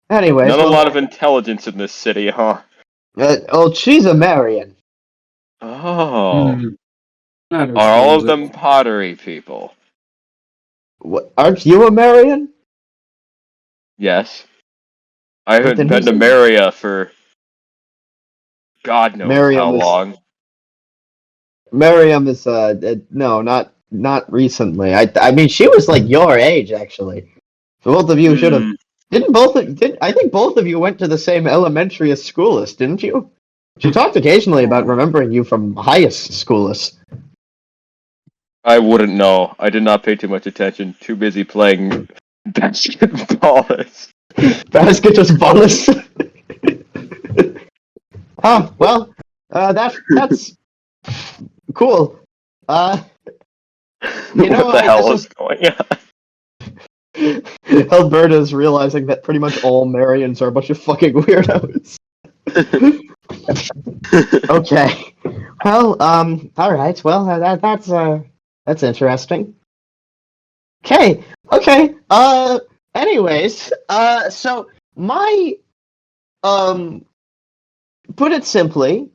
Anyways, Not a lot of intelligence in this city, huh? she's a Marian. Oh. That Are all of explains it. them pottery people? What, aren't you a Marian? Yes. I haven't then been to who's- Maria for God knows Miriam how is- long. Miriam is no, not recently. I mean, she was like your age actually. So both of you should have. I think both of you went to the same elementary schoolist, didn't you? She talked occasionally about remembering you from highest schoolist. I wouldn't know. I did not pay too much attention. Too busy playing basketball. Basketballist. Oh well, that's cool. You know, what the hell is going on? Alberta's realizing that pretty much all Marians are a bunch of fucking weirdos. Okay. Well, all right. Well, that's interesting. Okay. Anyways, so my, put it simply,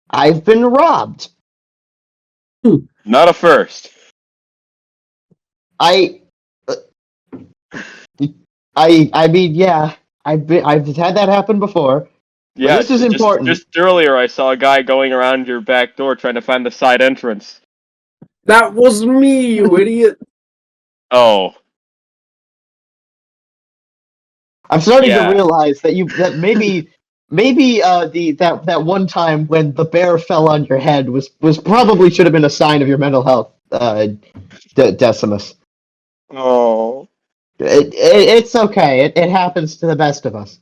I've been robbed. Not a first. I mean, yeah, I've had that happen before. Yeah, this is important. Just earlier, I saw a guy going around your back door trying to find the side entrance. That was me, you idiot. Oh, I'm starting Yeah. to realize that maybe that one time when the bear fell on your head was probably should have been a sign of your mental health, Decimus. oh, It's okay. It happens to the best of us.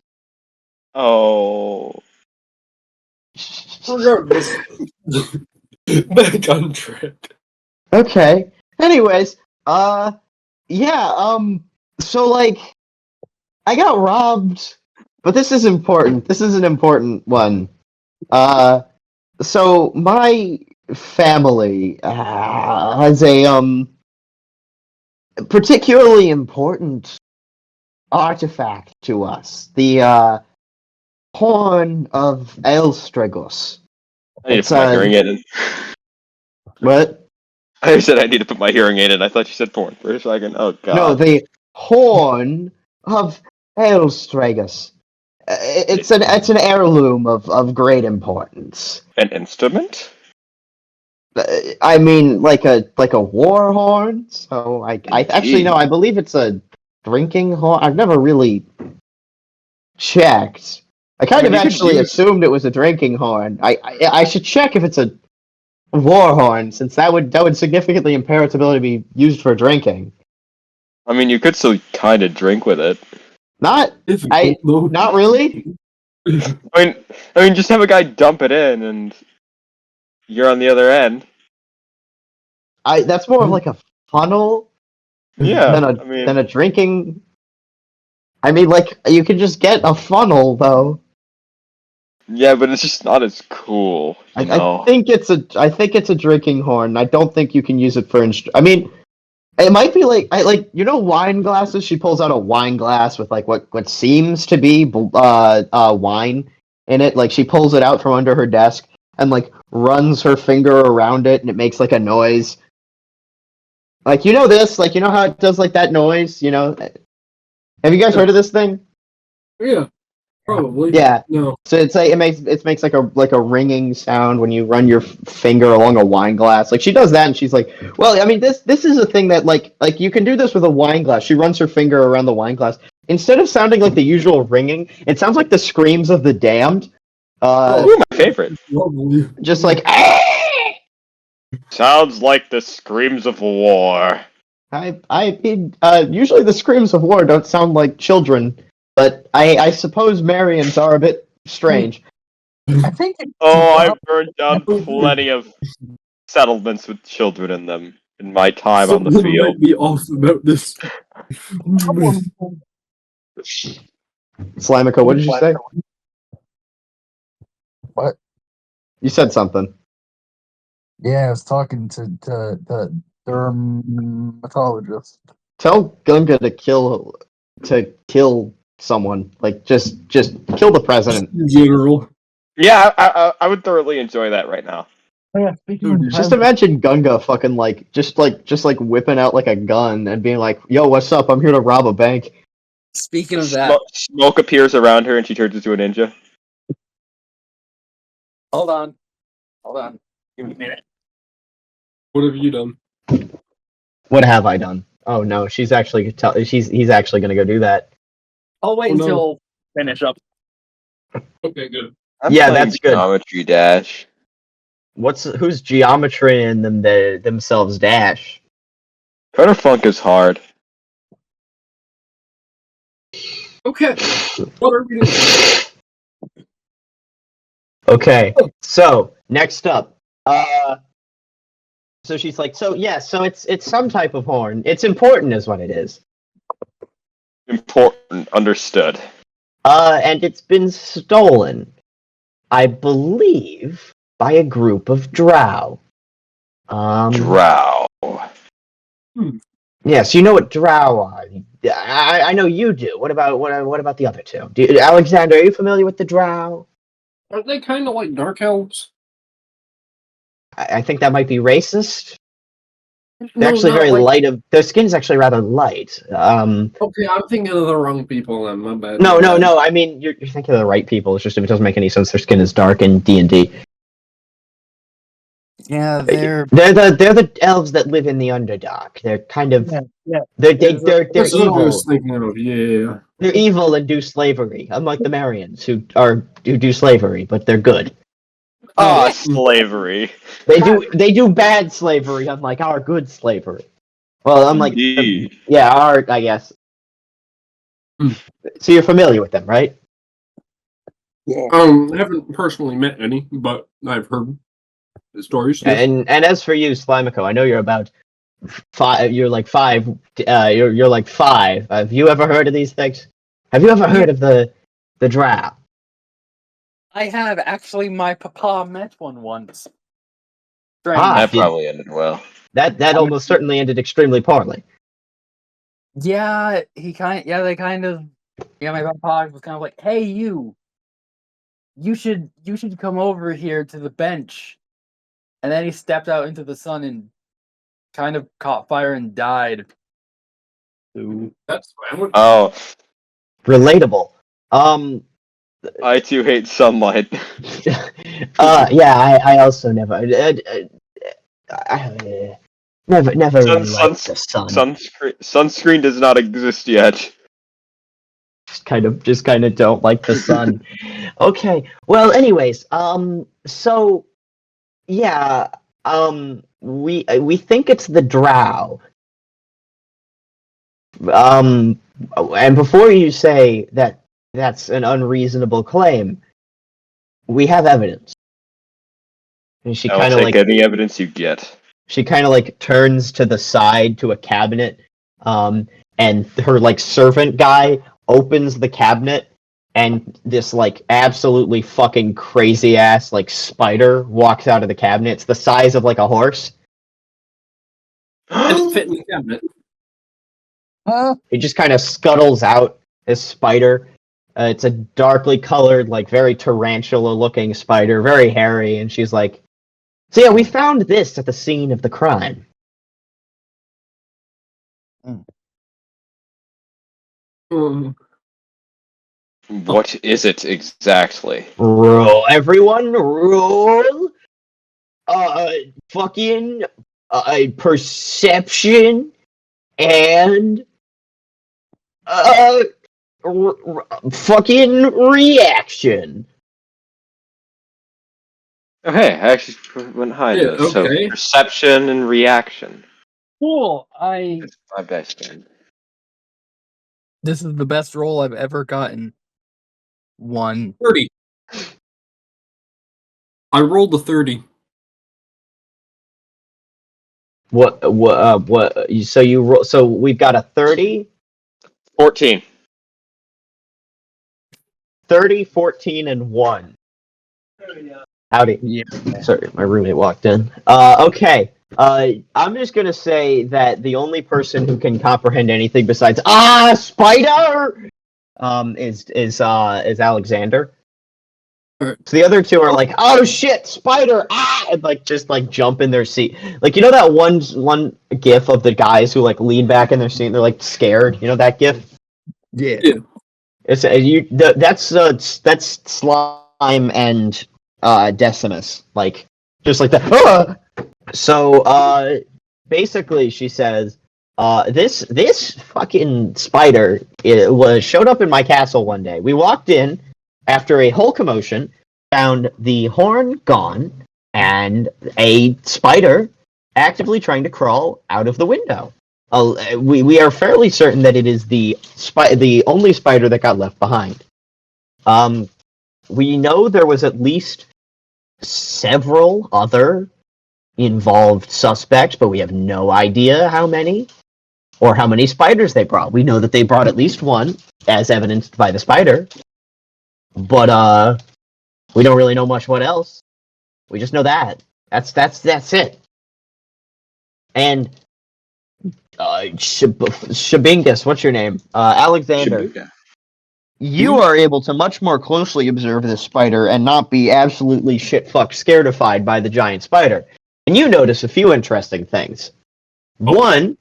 oh. Regardless. Back on track. Okay. Anyways, yeah, so like, I got robbed, but this is important. This is an important one. So my family has a particularly important artifact to us. The horn of Elstragos. I need to It's, put my hearing aid in. What? I said I need to put my hearing aid in. I thought you said porn for a second. Oh god. No, the horn of Elstragos. It's an heirloom of great importance. An instrument? I mean, like a war horn. So I actually no, I believe it's a drinking horn. I've never really checked. I kind of you could actually assumed it was a drinking horn. I should check if it's a war horn, since that would significantly impair its ability to be used for drinking. I mean, you could still kind of drink with it. Not really. I mean, just have a guy dump it in, and you're on the other end. That's more of like a funnel Yeah. than a drinking. I mean, like, you could just get a funnel though. Yeah, but it's just not as cool. You know? I think it's a drinking horn. I don't think you can use it for I mean, it might be like wine glasses. She pulls out a wine glass with like what seems to be wine in it. Like she pulls it out from under her desk and like runs her finger around it, and it makes like a noise. Like this, like how it does like that noise. Have you guys heard of this thing? Yeah, probably. Yeah. No. So it's like it makes like a ringing sound when you run your finger along a wine glass. Like she does that, and she's like, "Well, I mean, this is a thing that like you can do this with a wine glass." She runs her finger around the wine glass. Instead of sounding like the usual ringing, it sounds like the screams of the damned. Ooh, my favorite. Lovely. Just like. Sounds like the screams of war. I mean, usually the screams of war don't sound like children, but I suppose Marians are a bit strange. I think. Oh, I've burned down plenty of settlements with children in them in my time on the Someone field. might be off about this. Slimeco, what did you say? What? You said something. Yeah, I was talking to the dermatologist. Tell Gunga to kill someone. Like just kill the president. In general. Yeah, I would thoroughly enjoy that right now. Oh, yeah, speaking of Just imagine Gunga fucking just whipping out like a gun and being like, "Yo, what's up? I'm here to rob a bank." Speaking of that, Smoke appears around her and she turns into a ninja. hold on. Give me a minute. What have you done? What have I done? Oh no, he's actually gonna go do that. I'll wait Oh, no. until finish up. Okay, good. I'm Yeah, playing that's good. Geometry Dash. Who's geometry and themselves dash? Funk is hard. Okay. What are we doing? Okay, so next up, so she's like, so it's some type of horn. It's important, is what it is. Important, understood. And it's been stolen, I believe, by a group of drow. Drow. Yes, you know what drow are. I know you do. What about the other two? Alexander, are you familiar with the drow? Aren't they kind of like dark elves? I think that might be racist. They're No, actually not very like- light. Their skin's actually rather light. Okay, I'm thinking of the wrong people then. My bad. No. my bad. I mean, you're thinking of the right people. It's just if it doesn't make any sense, their skin is dark in D&D. Yeah, they're They're the elves that live in the Underdark. They're kind of they're That's what I evil. was thinking of. Yeah. They're evil and do slavery, unlike the Marians who do slavery, but they're good. Ah, slavery. They do bad slavery, unlike our good slavery. Well, unlike Indeed. our, I guess. So you're familiar with them, right? yeah. I haven't personally met any, but I've heard the stories. Yes. And as for you, Slimeco, I know you're about 5. You're like 5. You're like 5. Have you ever heard of these things? Have you ever heard of the drow? I have actually. My papa met one once. That did- probably ended well. That almost certainly ended extremely poorly. Yeah, they kind of. Yeah, my papa was kind of like, "Hey, you should come over here to the bench," and then he stepped out into the sun and kind of caught fire and died. Ooh. That's fine. Oh, Relatable. I too hate sunlight. Yeah, I also never never really liked the sun. Sunscreen does not exist yet. Just kind of don't like the sun. Okay. Well, anyways, so yeah, we think it's the drow. And before you say that that's an unreasonable claim, we have evidence. And she I will kind of take any evidence you get. she kind of like turns to the side to a cabinet, and her like servant guy opens the cabinet, and this like absolutely fucking crazy ass like spider walks out of the cabinet. It's the size of like a horse. And it fit in the cabinet. It just kind of scuttles out, this spider. It's a darkly colored, like very tarantula-looking spider, very hairy, and she's like, "So yeah, we found this at the scene of the crime." What is it exactly? Roll, everyone, roll. Fucking perception and fucking reaction. Okay, I actually went high Yeah, to this. okay. So perception and reaction. Cool. It's 5 dice stand. This is the best roll I've ever gotten. 1. 30. I rolled a 30. So we've got a 30, 14. 30, 14, and 1. Howdy. Yeah. Sorry, my roommate walked in. Okay. I'm just gonna say that the only person who can comprehend anything besides spider, is Alexander. Alright. So the other two are like, oh shit, spider, and like just like jump in their seat. Like, you know that one gif of the guys who like lean back in their seat and they're like scared. You know that gif? Yeah. Yeah. It's that's Slime and Decimus, like just like that. So basically, she says, this fucking spider showed up in my castle one day. We walked in after a whole commotion, found the horn gone, and a spider actively trying to crawl out of the window. We are fairly certain that it is the only spider that got left behind. We know there was at least several other involved suspects, but we have no idea how many or how many spiders they brought. We know that they brought at least one, as evidenced by the spider, but we don't really know much what else. We just know that. That's it. And Shabingus, what's your name? Alexander. Shibuya. You are able to much more closely observe this spider and not be absolutely shit-fucked scaredified by the giant spider. And you notice a few interesting things. One,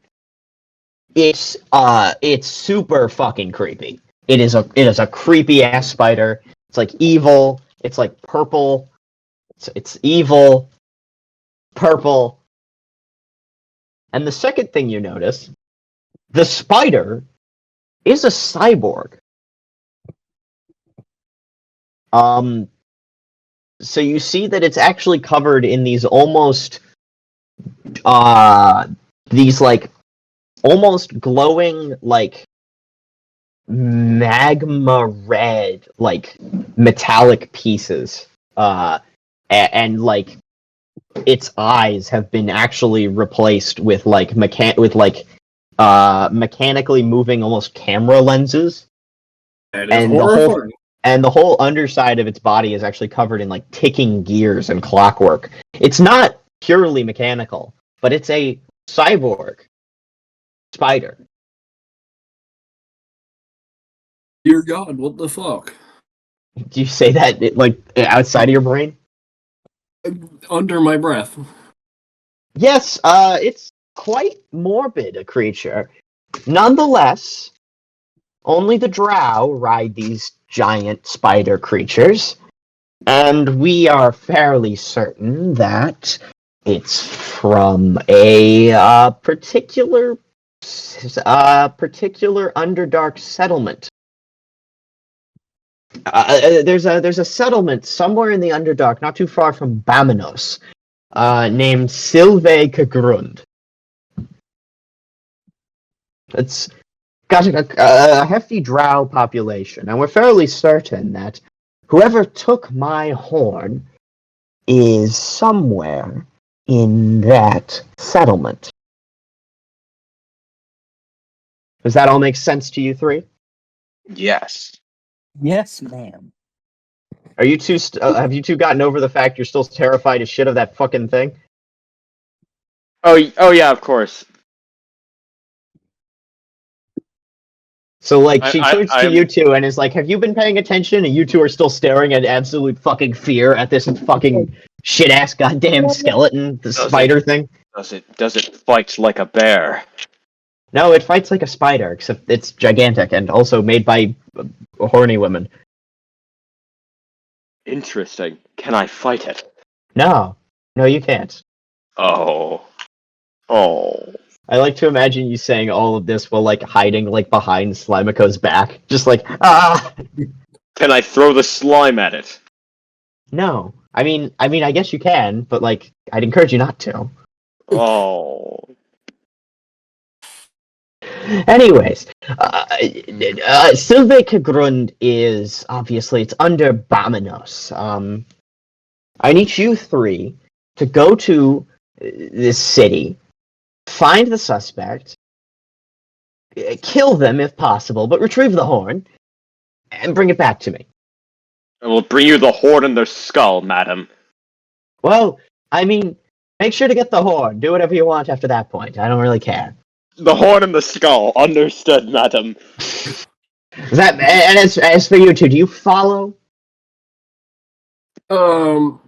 it's super fucking creepy. It is a creepy ass spider. It's like evil. It's like purple. It's evil, purple. And the second thing you notice, the spider is a cyborg. So you see that it's actually covered in these almost, these like almost glowing like magma red like metallic pieces, and like its eyes have been actually replaced with like mechanically moving almost camera lenses. That is And horrifying. the whole underside of its body is actually covered in like ticking gears and clockwork. It's not purely mechanical, but it's a cyborg spider. Dear God, what the fuck? Do you say that like outside of your brain? Under my breath. Yes, it's quite morbid a creature. Nonetheless, only the drow ride these giant spider creatures, and we are fairly certain that it's from a particular Underdark settlement. There's a settlement somewhere in the Underdark, not too far from Baminos, named Slimeco. It's got a hefty drow population, and we're fairly certain that whoever took my horn is somewhere in that settlement. Does that all make sense to you three? Yes. Yes, ma'am. Are you two? Have you two gotten over the fact you're still terrified as shit of that fucking thing? Oh yeah, of course. So, like, she turns to I'm- you two and is like, have you been paying attention? And you two are still staring at absolute fucking fear at this fucking shit-ass goddamn skeleton, the spider thing. Does it fight like a bear? No, it fights like a spider, except it's gigantic and also made by horny women. Interesting. Can I fight it? No, you can't. Oh. I like to imagine you saying all of this while, like, hiding, like, behind Slimeco's back. Just like, ah! Can I throw the slime at it? No. I mean, I guess you can, but, like, I'd encourage you not to. Oh. Anyways, Slimeco is, obviously, it's under Baminos. I need you three to go to this city, find the suspect, kill them if possible, but retrieve the horn, and bring it back to me. I will bring you the horn in their skull, madam. Well, I mean, make sure to get the horn. Do whatever you want after that point. I don't really care. The horn in the skull. Understood, madam. And as for you two, do you follow? How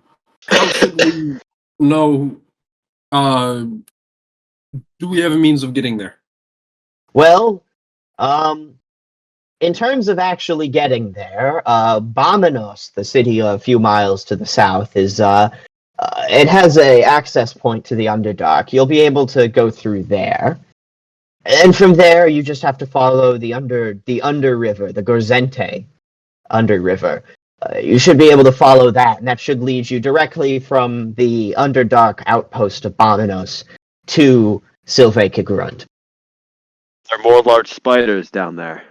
should we know? Do we have a means of getting there? Well, in terms of actually getting there, Baminos, the city a few miles to the south, is it has a access point to the Underdark. You'll be able to go through there. And from there, you just have to follow the under river, the Gorzente under river. You should be able to follow that, and that should lead you directly from the Underdark outpost of Baminos to Slimeco. There are more large spiders down there.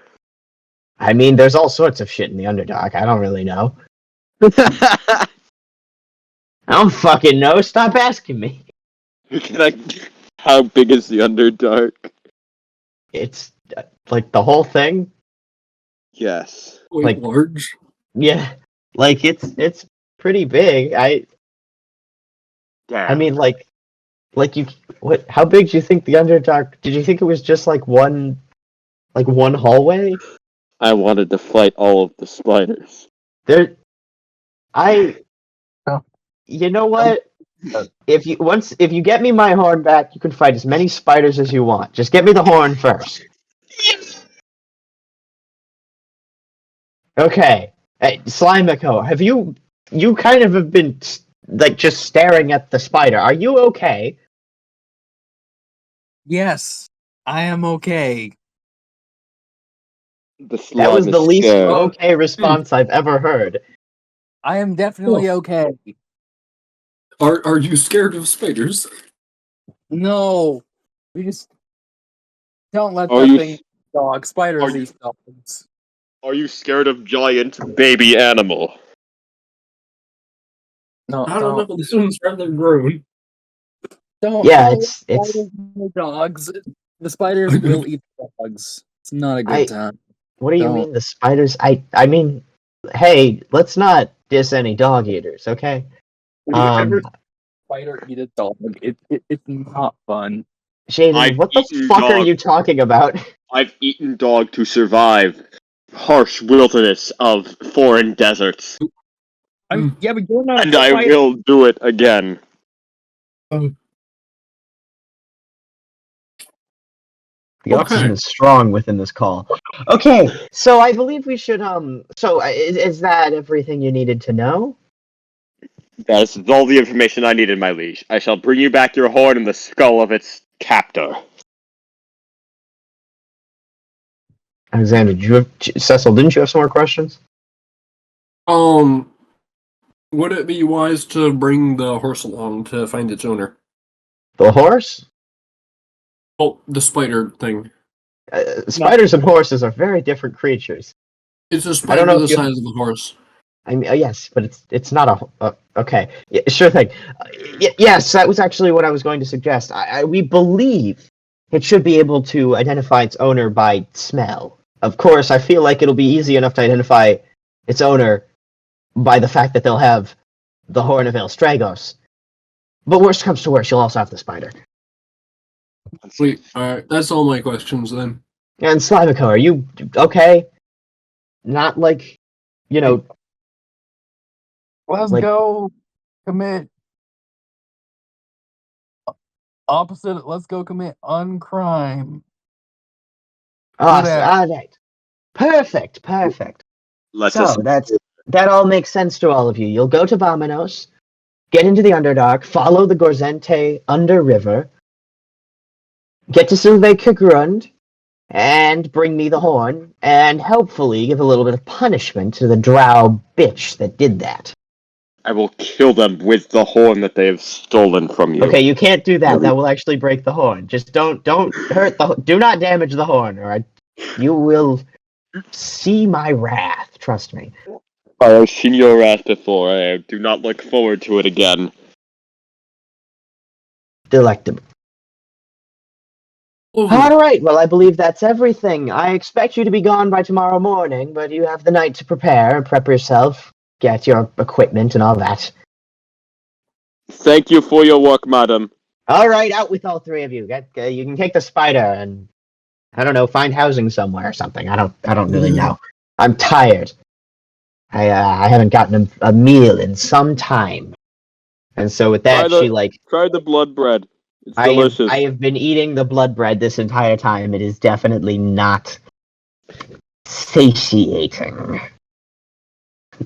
I mean, there's all sorts of shit in the Underdark. I don't really know. I don't fucking know. Stop asking me. How big is the Underdark? It's like the whole thing. Yes. Quite large. Yeah, like it's pretty big. I mean, like you. What? How big do you think the Underdark? Did you think it was just like one hallway? I wanted to fight all of the spiders. You know what? If you get me my horn back, you can fight as many spiders as you want. Just get me the horn first. Okay. Hey, Slimeco, have you kind of have been like just staring at the spider. Are you okay? Yes, I am okay. That was the least okay response I've ever heard. I am definitely okay. Are you scared of spiders? No, we just don't let Are that you- thing eat dog. Spiders are you- eat dogs. Are you scared of giant baby animal? No, I don't know. This one's rather grown. Don't. Yeah, don't it's let spiders eat dogs. The spiders will eat dogs. It's not a good time. What do you Don't. mean the spiders? I mean, hey, let's not diss any dog eaters, okay? Whenever spider eat a dog, it's not fun. Jaiden, I've what the eaten fuck are dog. you talking about? I've eaten dog to survive harsh wilderness of foreign deserts, Yeah, but you're not. and I will do it again. The oxygen is strong within this call. Okay, so I believe we should, so is that everything you needed to know? That is all the information I needed, my liege. I shall bring you back your horn in the skull of its captor. Alexander, Cecil, didn't you have some more questions? Would it be wise to bring the horse along to find its owner? The horse? Oh, the spider thing. Spiders and horses are very different creatures. It's a I spider don't know the if you- size of a horse. I mean, yes, but it's not okay. Yeah, sure thing. Yes, that was actually what I was going to suggest. We believe it should be able to identify its owner by smell. Of course, I feel like it'll be easy enough to identify its owner by the fact that they'll have the Horn of Elstragos. But worst comes to worst, you'll also have the spider. Sweet. Alright, that's all my questions then. And Slimeco, are you okay? Not like, you know, Let's like- go commit opposite. Let's go commit uncrime. awesome. All right. Perfect. Let's So that all makes sense to all of you. You'll go to Baminos, get into the Underdark, follow the Gorzente under river, get to Slimeco, and bring me the horn, and hopefully give a little bit of punishment to the drow bitch that did that. I will kill them with the horn that they have stolen from you. Okay, you can't do that. That will actually break the horn. Just don't hurt do not damage the horn, or you will see my wrath. Trust me. I have seen your ass before. I do not look forward to it again. Delectable. All right, well, I believe that's everything. I expect you to be gone by tomorrow morning, but you have the night to prep yourself, get your equipment and all that. Thank you for your work, madam. All right, out with all three of you. You can take the spider and, I don't know, find housing somewhere or something. I don't really know. I'm tired. I haven't gotten a meal in some time. And so with that, Try the blood bread. It's delicious. I have been eating the blood bread this entire time. It is definitely not satiating.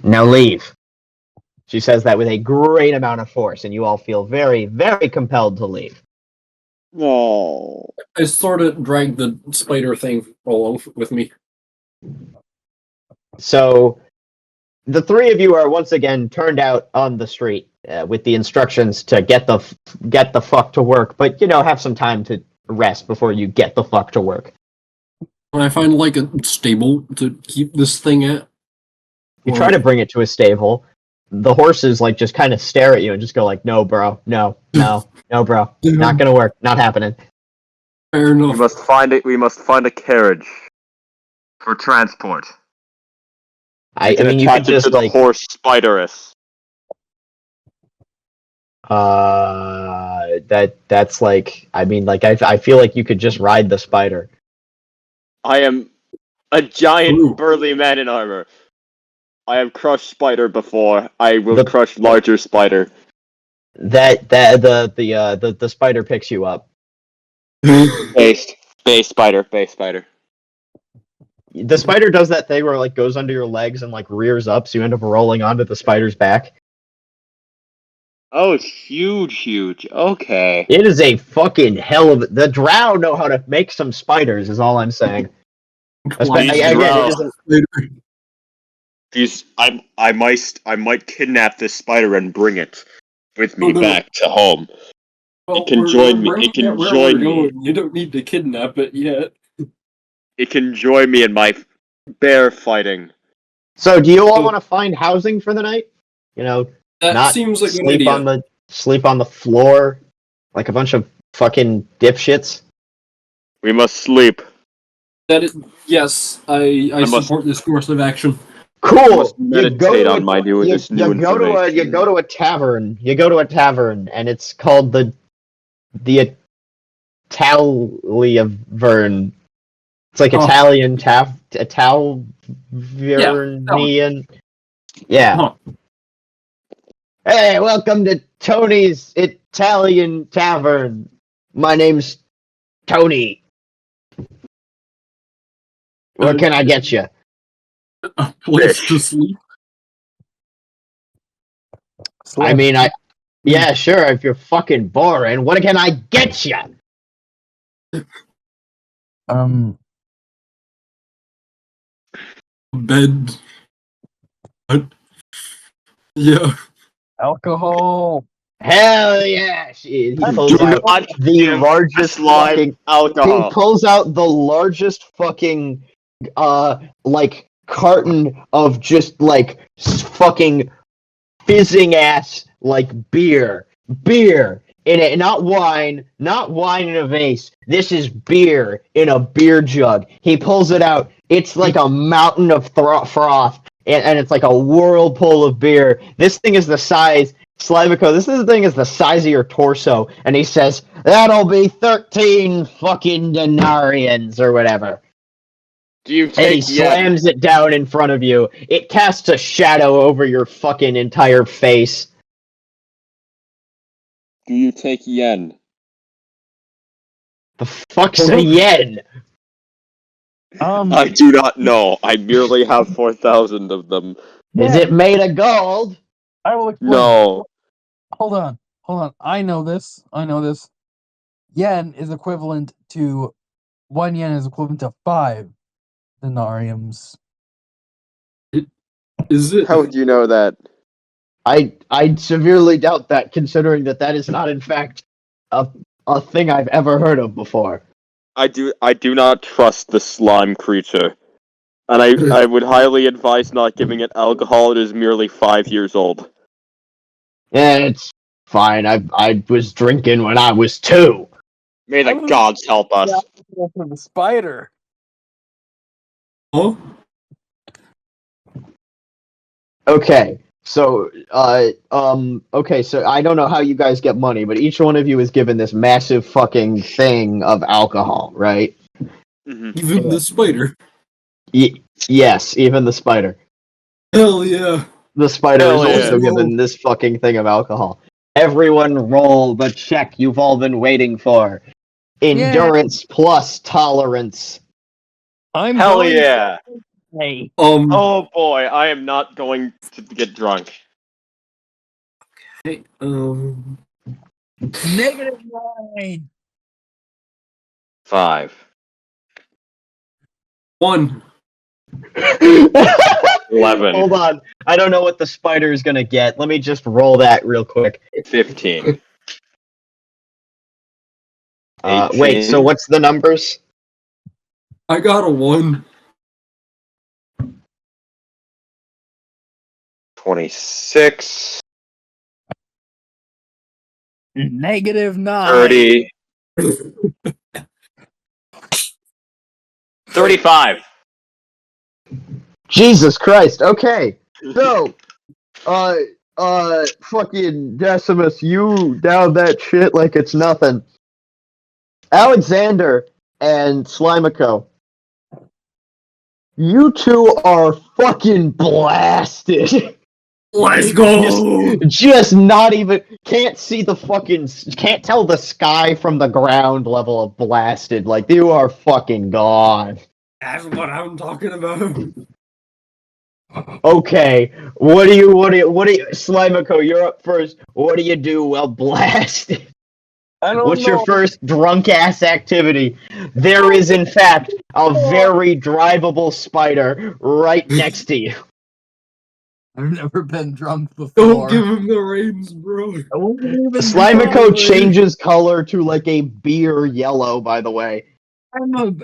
Now leave. She says that with a great amount of force, and you all feel very, very compelled to leave. No. I sort of dragged the spider thing along with me. So, the three of you are once again turned out on the street with the instructions to get the fuck to work, but have some time to rest before you get the fuck to work. Can I find like a stable to keep this thing at? You try to bring it to a stable. The horses just kind of stare at you and just go no, bro, no, bro, not gonna work, not happening. Fair enough. We must find a carriage for transport. I mean, you could just to the horse spiderus. That's I feel like you could just ride the spider. I am a giant burly man in armor. I have crushed spider before. I will crush larger spider. The spider picks you up. Base spider. The spider does that thing where goes under your legs and rears up, so you end up rolling onto the spider's back. Oh, it's huge. Okay. It is a fucking hell of the drow know how to make some spiders. Is all I'm saying. I might kidnap this spider and bring it with me back to home. Well, it can join me. It can join me. You don't need to kidnap it yet. It can join me in my bear fighting. So, do you all want to find housing for the night? That seems like an idea. Sleep on the floor like a bunch of fucking dipshits. We must sleep. Yes, I support this course of action. Cool. You go to a tavern. You go to a tavern, and it's called the Italiavern. It's like Italian Italvernian. Yeah. Huh. Hey, welcome to Tony's Italian Tavern. My name's Tony. What can I get you? A place to sleep. I mean, yeah, sure. If you're fucking boring, what can I get you? Bed. Yeah. Alcohol. Hell yeah! He pulls out the largest fucking alcohol. He pulls out the largest fucking carton of just fucking fizzing ass beer in it, not wine in a vase. This is beer in a beer jug. He pulls it out. It's like a mountain of froth, and it's like a whirlpool of beer. This thing is the size, Slimeco, this thing is the size of your torso, and he says, that'll be 13 fucking denarians or whatever. And he slams it down in front of you. It casts a shadow over your fucking entire face. Do you take yen? The fuck's a yen? I do not know. I merely have 4,000 of them. Is it made of gold? I will explain. No. Hold on. I know this. Yen is equivalent to 1 yen is equivalent to 5 denariums. Is it? How would you know that? I severely doubt that, considering that is not, in fact, a thing I've ever heard of before. I do not trust the slime creature. And I would highly advise not giving it alcohol. It is merely 5 years old. Yeah, it's fine. I was drinking when I was 2. May the gods help us. For the spider. Oh, Okay, so okay, so I don't know how you guys get money, but each one of you is given this massive fucking thing of alcohol, right? Mhm. even the spider. Yes, even the spider. Hell yeah. The spider Hell is also yeah. given this fucking thing of alcohol. Everyone roll the check you've all been waiting for. Endurance plus tolerance. I'm Hell going yeah! Hey. Oh boy, I am not going to get drunk. Hey, -9. 5. 1. 11. Hold on. I don't know what the spider is gonna get. Let me just roll that real quick. 15. Wait, so 18. what's the numbers? I got a 1. 26. -9. 30. 35. Jesus Christ. Okay. So, fucking Decimus, you down that shit like it's nothing. Alexander and Slimeco, you two are fucking blasted. Let's go! Just not even can't see the fucking can't tell the sky from the ground level of blasted. Like you are fucking gone. That's what I'm talking about. Okay, what do you Slimeco, you're up first. What do you do while blasted? I don't What's know. your first drunk ass activity? There is in fact a very drivable spider right next to you. I've never been drunk before. Don't give him the reins, bro. I won't even Slimeco try. changes color to like a beer yellow, by the way. I'm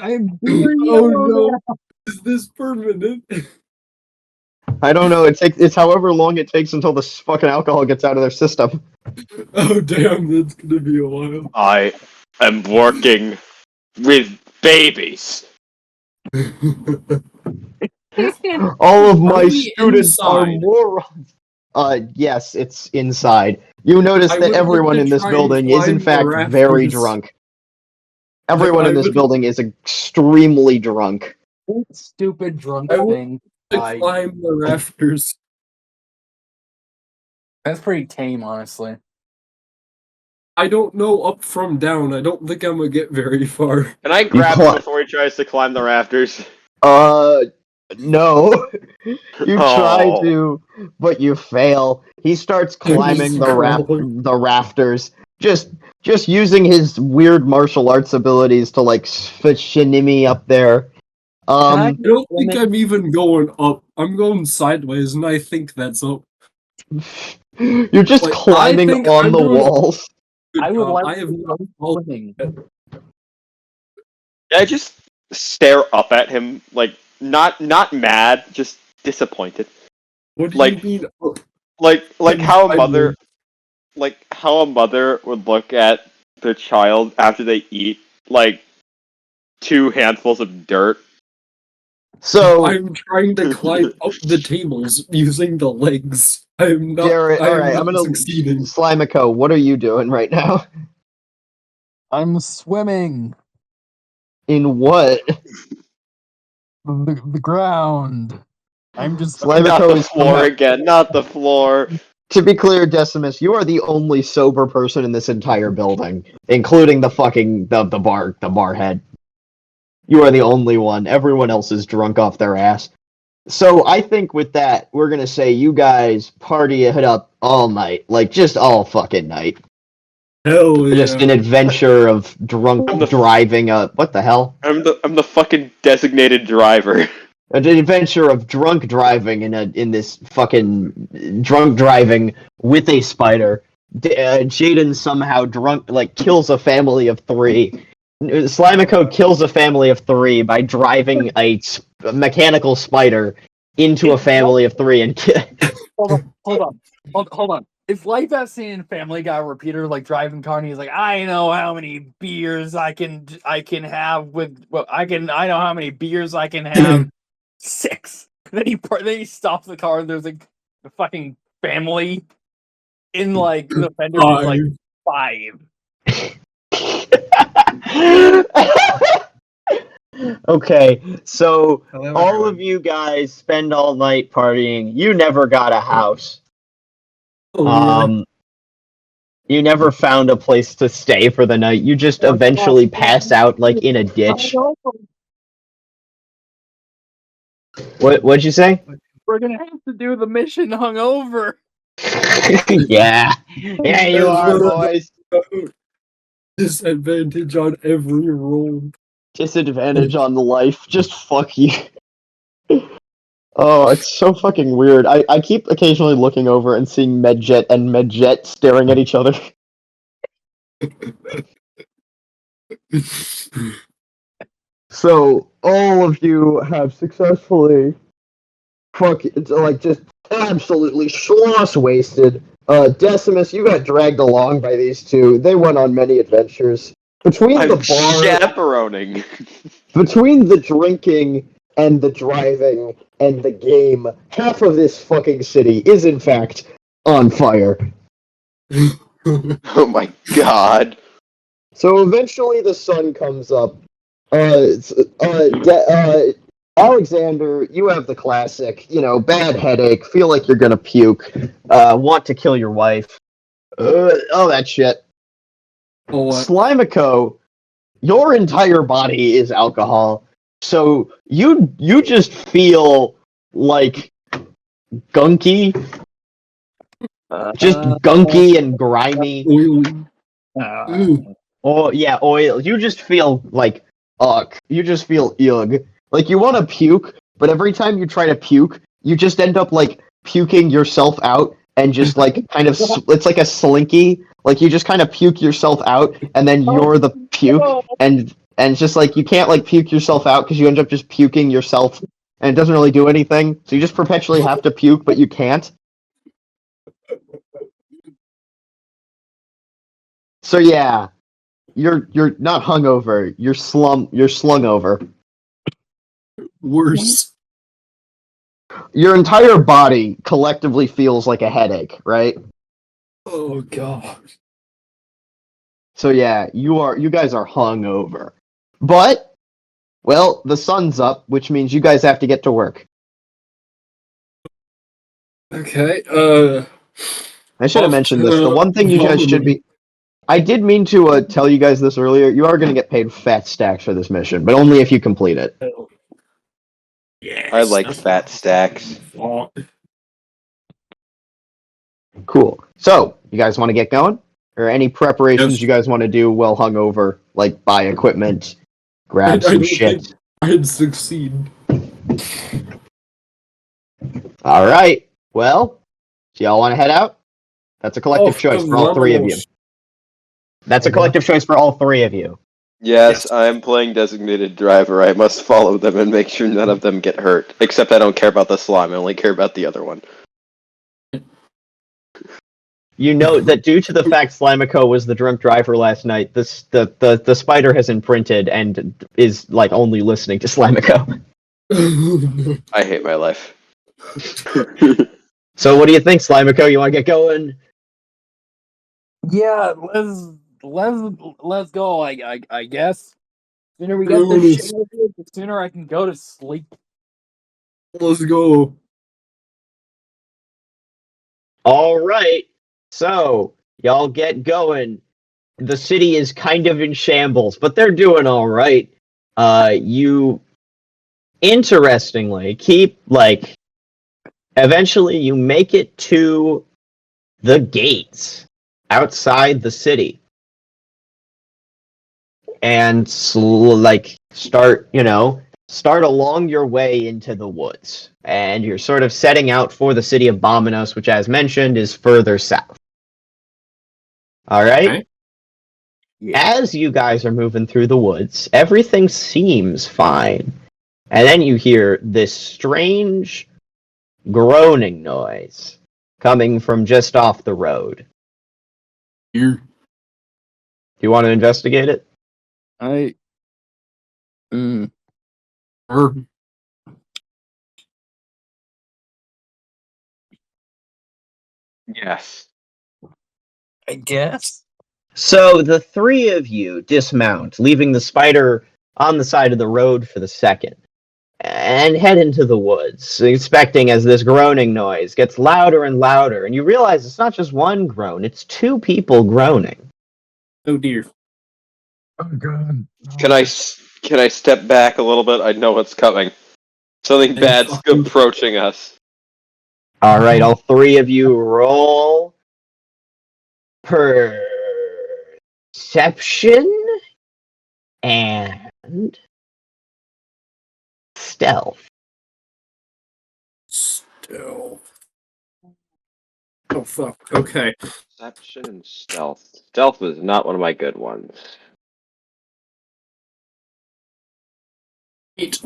doing Oh no. Is this permanent? I don't know. It's however long it takes until the fucking alcohol gets out of their system. Oh damn, that's gonna be a while. I am working with babies. All of my we students are inside? morons. Yes, it's inside. You notice I that would everyone like to in this try and building is in climb the fact very rafters. drunk. Everyone I in this would- building is extremely drunk. Stupid drunk I would- thing. To climb the rafters. That's pretty tame, honestly. I don't know up from down. I don't think I'm gonna get very far. Can I grab him before he tries to climb the rafters? No. You try Oh. to, but you fail. He starts climbing He's the crawling. rafters, just using his weird martial arts abilities to like shinny up there. I don't think I'm even going up. I'm going sideways, and I think that's up. You're just Like, climbing I think on I'm the doing a walls. good I would job. like I have to not go fallen swimming. yet. I just stare up at him, like not mad, just disappointed. What do Like- you mean up? Like how a mother, sideways. would look at their child after they eat like 2 handfuls of dirt. So, I'm trying to climb up the tables using the legs. I'm not. Jared, I all am right, I'm not gonna succeeding. Slimeco. What are you doing right now? I'm swimming. In what? The ground. I'm just Not Slimeco the is floor again, not the floor. To be clear, Decimus, you are the only sober person in this entire building, including the fucking the bar head. You are the only one. Everyone else is drunk off their ass. So I think with that, we're gonna say you guys party it up all night, like just all fucking night. Hell yeah! Just an adventure of drunk I'm the- driving. What the hell? I'm the fucking designated driver. An adventure of drunk driving in this fucking drunk driving with a spider. Jaiden somehow drunk kills a family of 3 Slimeco kills a family of 3 by driving a mechanical spider into a family of 3 and Hold on. Is Life as Seen in Family Guy where Peter like driving car and he's like, I know how many beers I can have with I know how many beers I can have. 6. Then he stops the car and there's like a fucking family in like the fender. He's like 5. Okay, so all of you guys spend all night partying. You never got a house. You never found a place to stay for the night. You just eventually pass out like in a ditch. What'd you say? We're gonna have to do the mission hungover. Yeah, you are, boys. Disadvantage on every roll. Disadvantage on life. Just fuck you. Oh, it's so fucking weird. I keep occasionally looking over and seeing Medjet and Medjet staring at each other. So, all of you have successfully just absolutely schloss wasted. Decimus, you got dragged along by these two. They went on many adventures. Between I'm the bar, chaperoning. between the drinking and the driving and the game, half of this fucking city is in fact on fire. Oh my god. So eventually the sun comes up. Alexander, you have the classic, bad headache, feel like you're gonna puke, want to kill your wife, all that shit. Oh, what? Slimeco, your entire body is alcohol, so you just feel like gunky, just gunky and grimy. Oh yeah, oil. You just feel like ugh. You just feel ugh. Like you want to puke, but every time you try to puke, you just end up like puking yourself out and just like kind of it's like a slinky. Like you just kind of puke yourself out, and then you're the puke, and it's just like you can't like puke yourself out because you end up just puking yourself, and it doesn't really do anything. So you just perpetually have to puke, but you can't. So yeah. You're not hungover. You're slung over. Worse. Your entire body collectively feels like a headache, right? Oh god. So yeah, you guys are hungover. But well, the sun's up, which means you guys have to get to work. Okay, I should have mentioned this. The one thing you guys should be I did mean to tell you guys this earlier. You are going to get paid fat stacks for this mission, but only if you complete it. Yes, I like fat stacks. Cool. So, you guys want to get going? Or any preparations Yes. you guys want to do while hungover? Like buy equipment, grab some shit. I'd succeed. Alright. Well, do y'all want to head out? That's a collective choice for all 3 of you. That's a collective choice for all 3 of you. Yes, I am playing designated driver. I must follow them and make sure none of them get hurt. Except I don't care about the slime. I only care about the other one. You know that due to the fact Slimeco was the drunk driver last night, the spider has imprinted and is like only listening to Slimeco. I hate my life. So what do you think, Slimeco? You want to get going? Yeah, let's go. I guess. The sooner we get this shit over, the sooner I can go to sleep. Let's go. All right. So y'all get going. The city is kind of in shambles, but they're doing all right. You interestingly keep eventually you make it to the gates outside the city. And start along your way into the woods. And you're sort of setting out for the city of Bominos, which as mentioned is further south. Alright? Okay. As you guys are moving through the woods, everything seems fine. And then you hear this strange groaning noise coming from just off the road. Here. Do you want to investigate it? Or Yes. I guess. So the three of you dismount, leaving the spider on the side of the road for the second, and head into the woods, expecting as this groaning noise gets louder and louder, and you realize it's not just one groan, it's two people groaning. oh dear. Oh god. Can I step back a little bit? I know what's coming. Something Hey, bad's fucking- approaching us. All right, all three of you roll perception and stealth. Still. Oh fuck. Okay. Perception and stealth. Stealth is not one of my good ones. 8.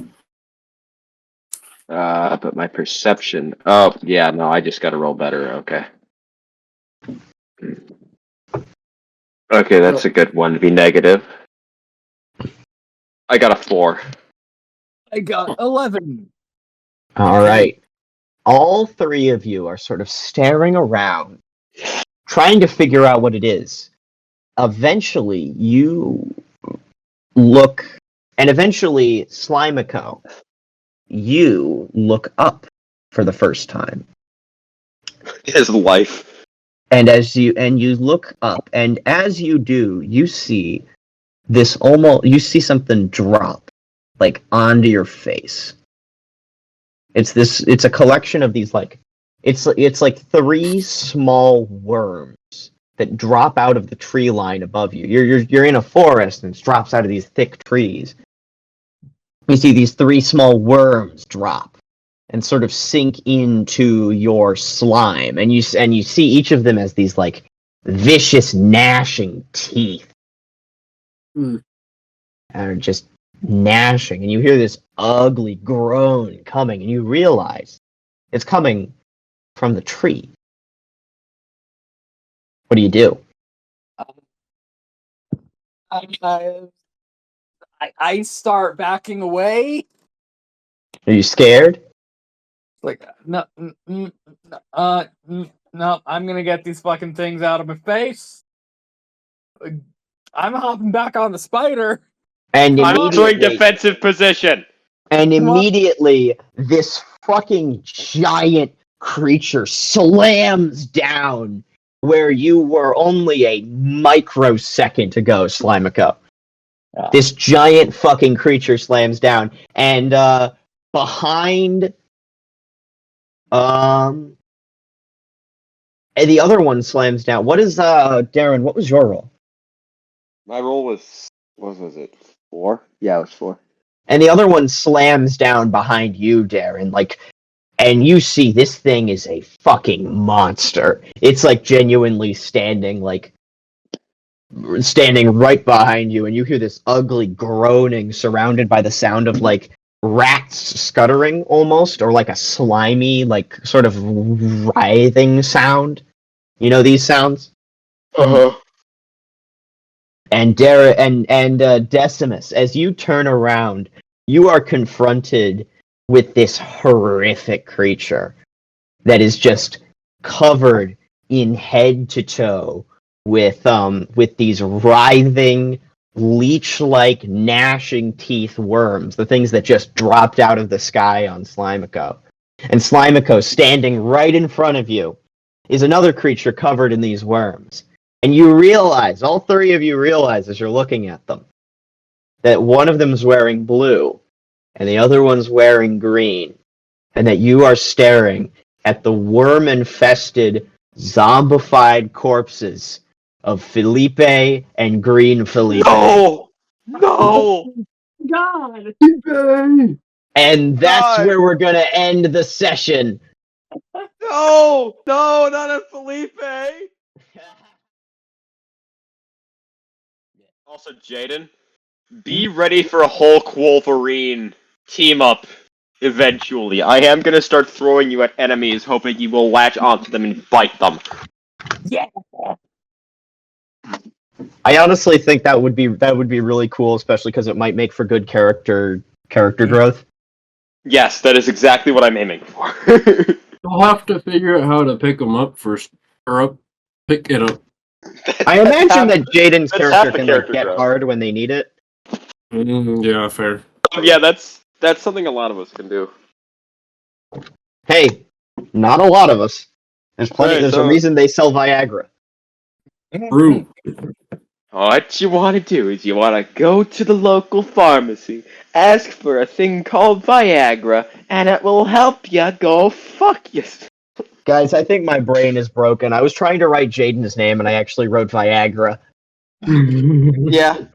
But my perception. Oh, yeah, no, I just gotta roll better. Okay. Okay, that's a good one to be negative. I got a 4. I got 11. All right. All three of you are sort of staring around, trying to figure out what it is. Eventually, you look, and eventually, Slimeco, you look up for the first time. His life. And you look up, and as you do, you see something drop, like, onto your face. It's a collection of these, like, it's like three small worms that drop out of the tree line above you. You're in a forest and it drops out of these thick trees. You see these three small worms drop and sort of sink into your slime, and you see each of them as these, like, vicious gnashing teeth. Mm. And are just gnashing, and you hear this ugly groan coming, and you realize it's coming from the tree. What do you do? I start backing away. Are you scared? Like, no, no, I'm gonna get these fucking things out of my face. I'm hopping back on the spider. And I'm entering immediately, defensive position. this fucking giant creature slams down where you were only a microsecond ago, Slimeco. Yeah. This giant fucking creature slams down, and behind, and the other one slams down. What is Darren? What was your roll? My roll was, what was it, 4? Yeah, it was 4. And the other one slams down behind you, Darren. Like, and you see this thing is a fucking monster. It's like genuinely standing right behind you, and you hear this ugly groaning surrounded by the sound of, like, rats scuttering almost, or like a slimy, like, sort of writhing sound. You know these sounds? Uh-huh. And Darren and Decimus, as you turn around, you are confronted with this horrific creature that is just covered in head to toe with these writhing, leech-like, gnashing teeth worms, the things that just dropped out of the sky on Slimeco. And Slimeco, standing right in front of you, is another creature covered in these worms. And you realize, all three of you realize as you're looking at them, that one of them is wearing blue, and the other one's wearing green, and that you are staring at the worm-infested, zombified corpses of Felipe and Green Felipe. No! No! God. And that's God. where we're going to end the session. No! No, not a Felipe! Also, Jaiden, be ready for a Hulk Wolverine team up eventually. I am gonna start throwing you at enemies, hoping you will latch onto them and bite them. Yeah. I honestly think that would be really cool, especially because it might make for good character growth. Yes, that is exactly what I'm aiming for. You'll have to figure out how to pick them up first, or pick it up. I imagine that Jaiden's that's character half the can character get growth. hard when they need it. Yeah, fair. Yeah, that's something a lot of us can do. Hey, not a lot of us. There's plenty. Right, There's so- a reason they sell Viagra. True. What you want to do is you want to go to the local pharmacy, ask for a thing called Viagra, and it will help you go fuck yourself. Guys, I think my brain is broken. I was trying to write Jaiden's name, and I actually wrote Viagra. Yeah.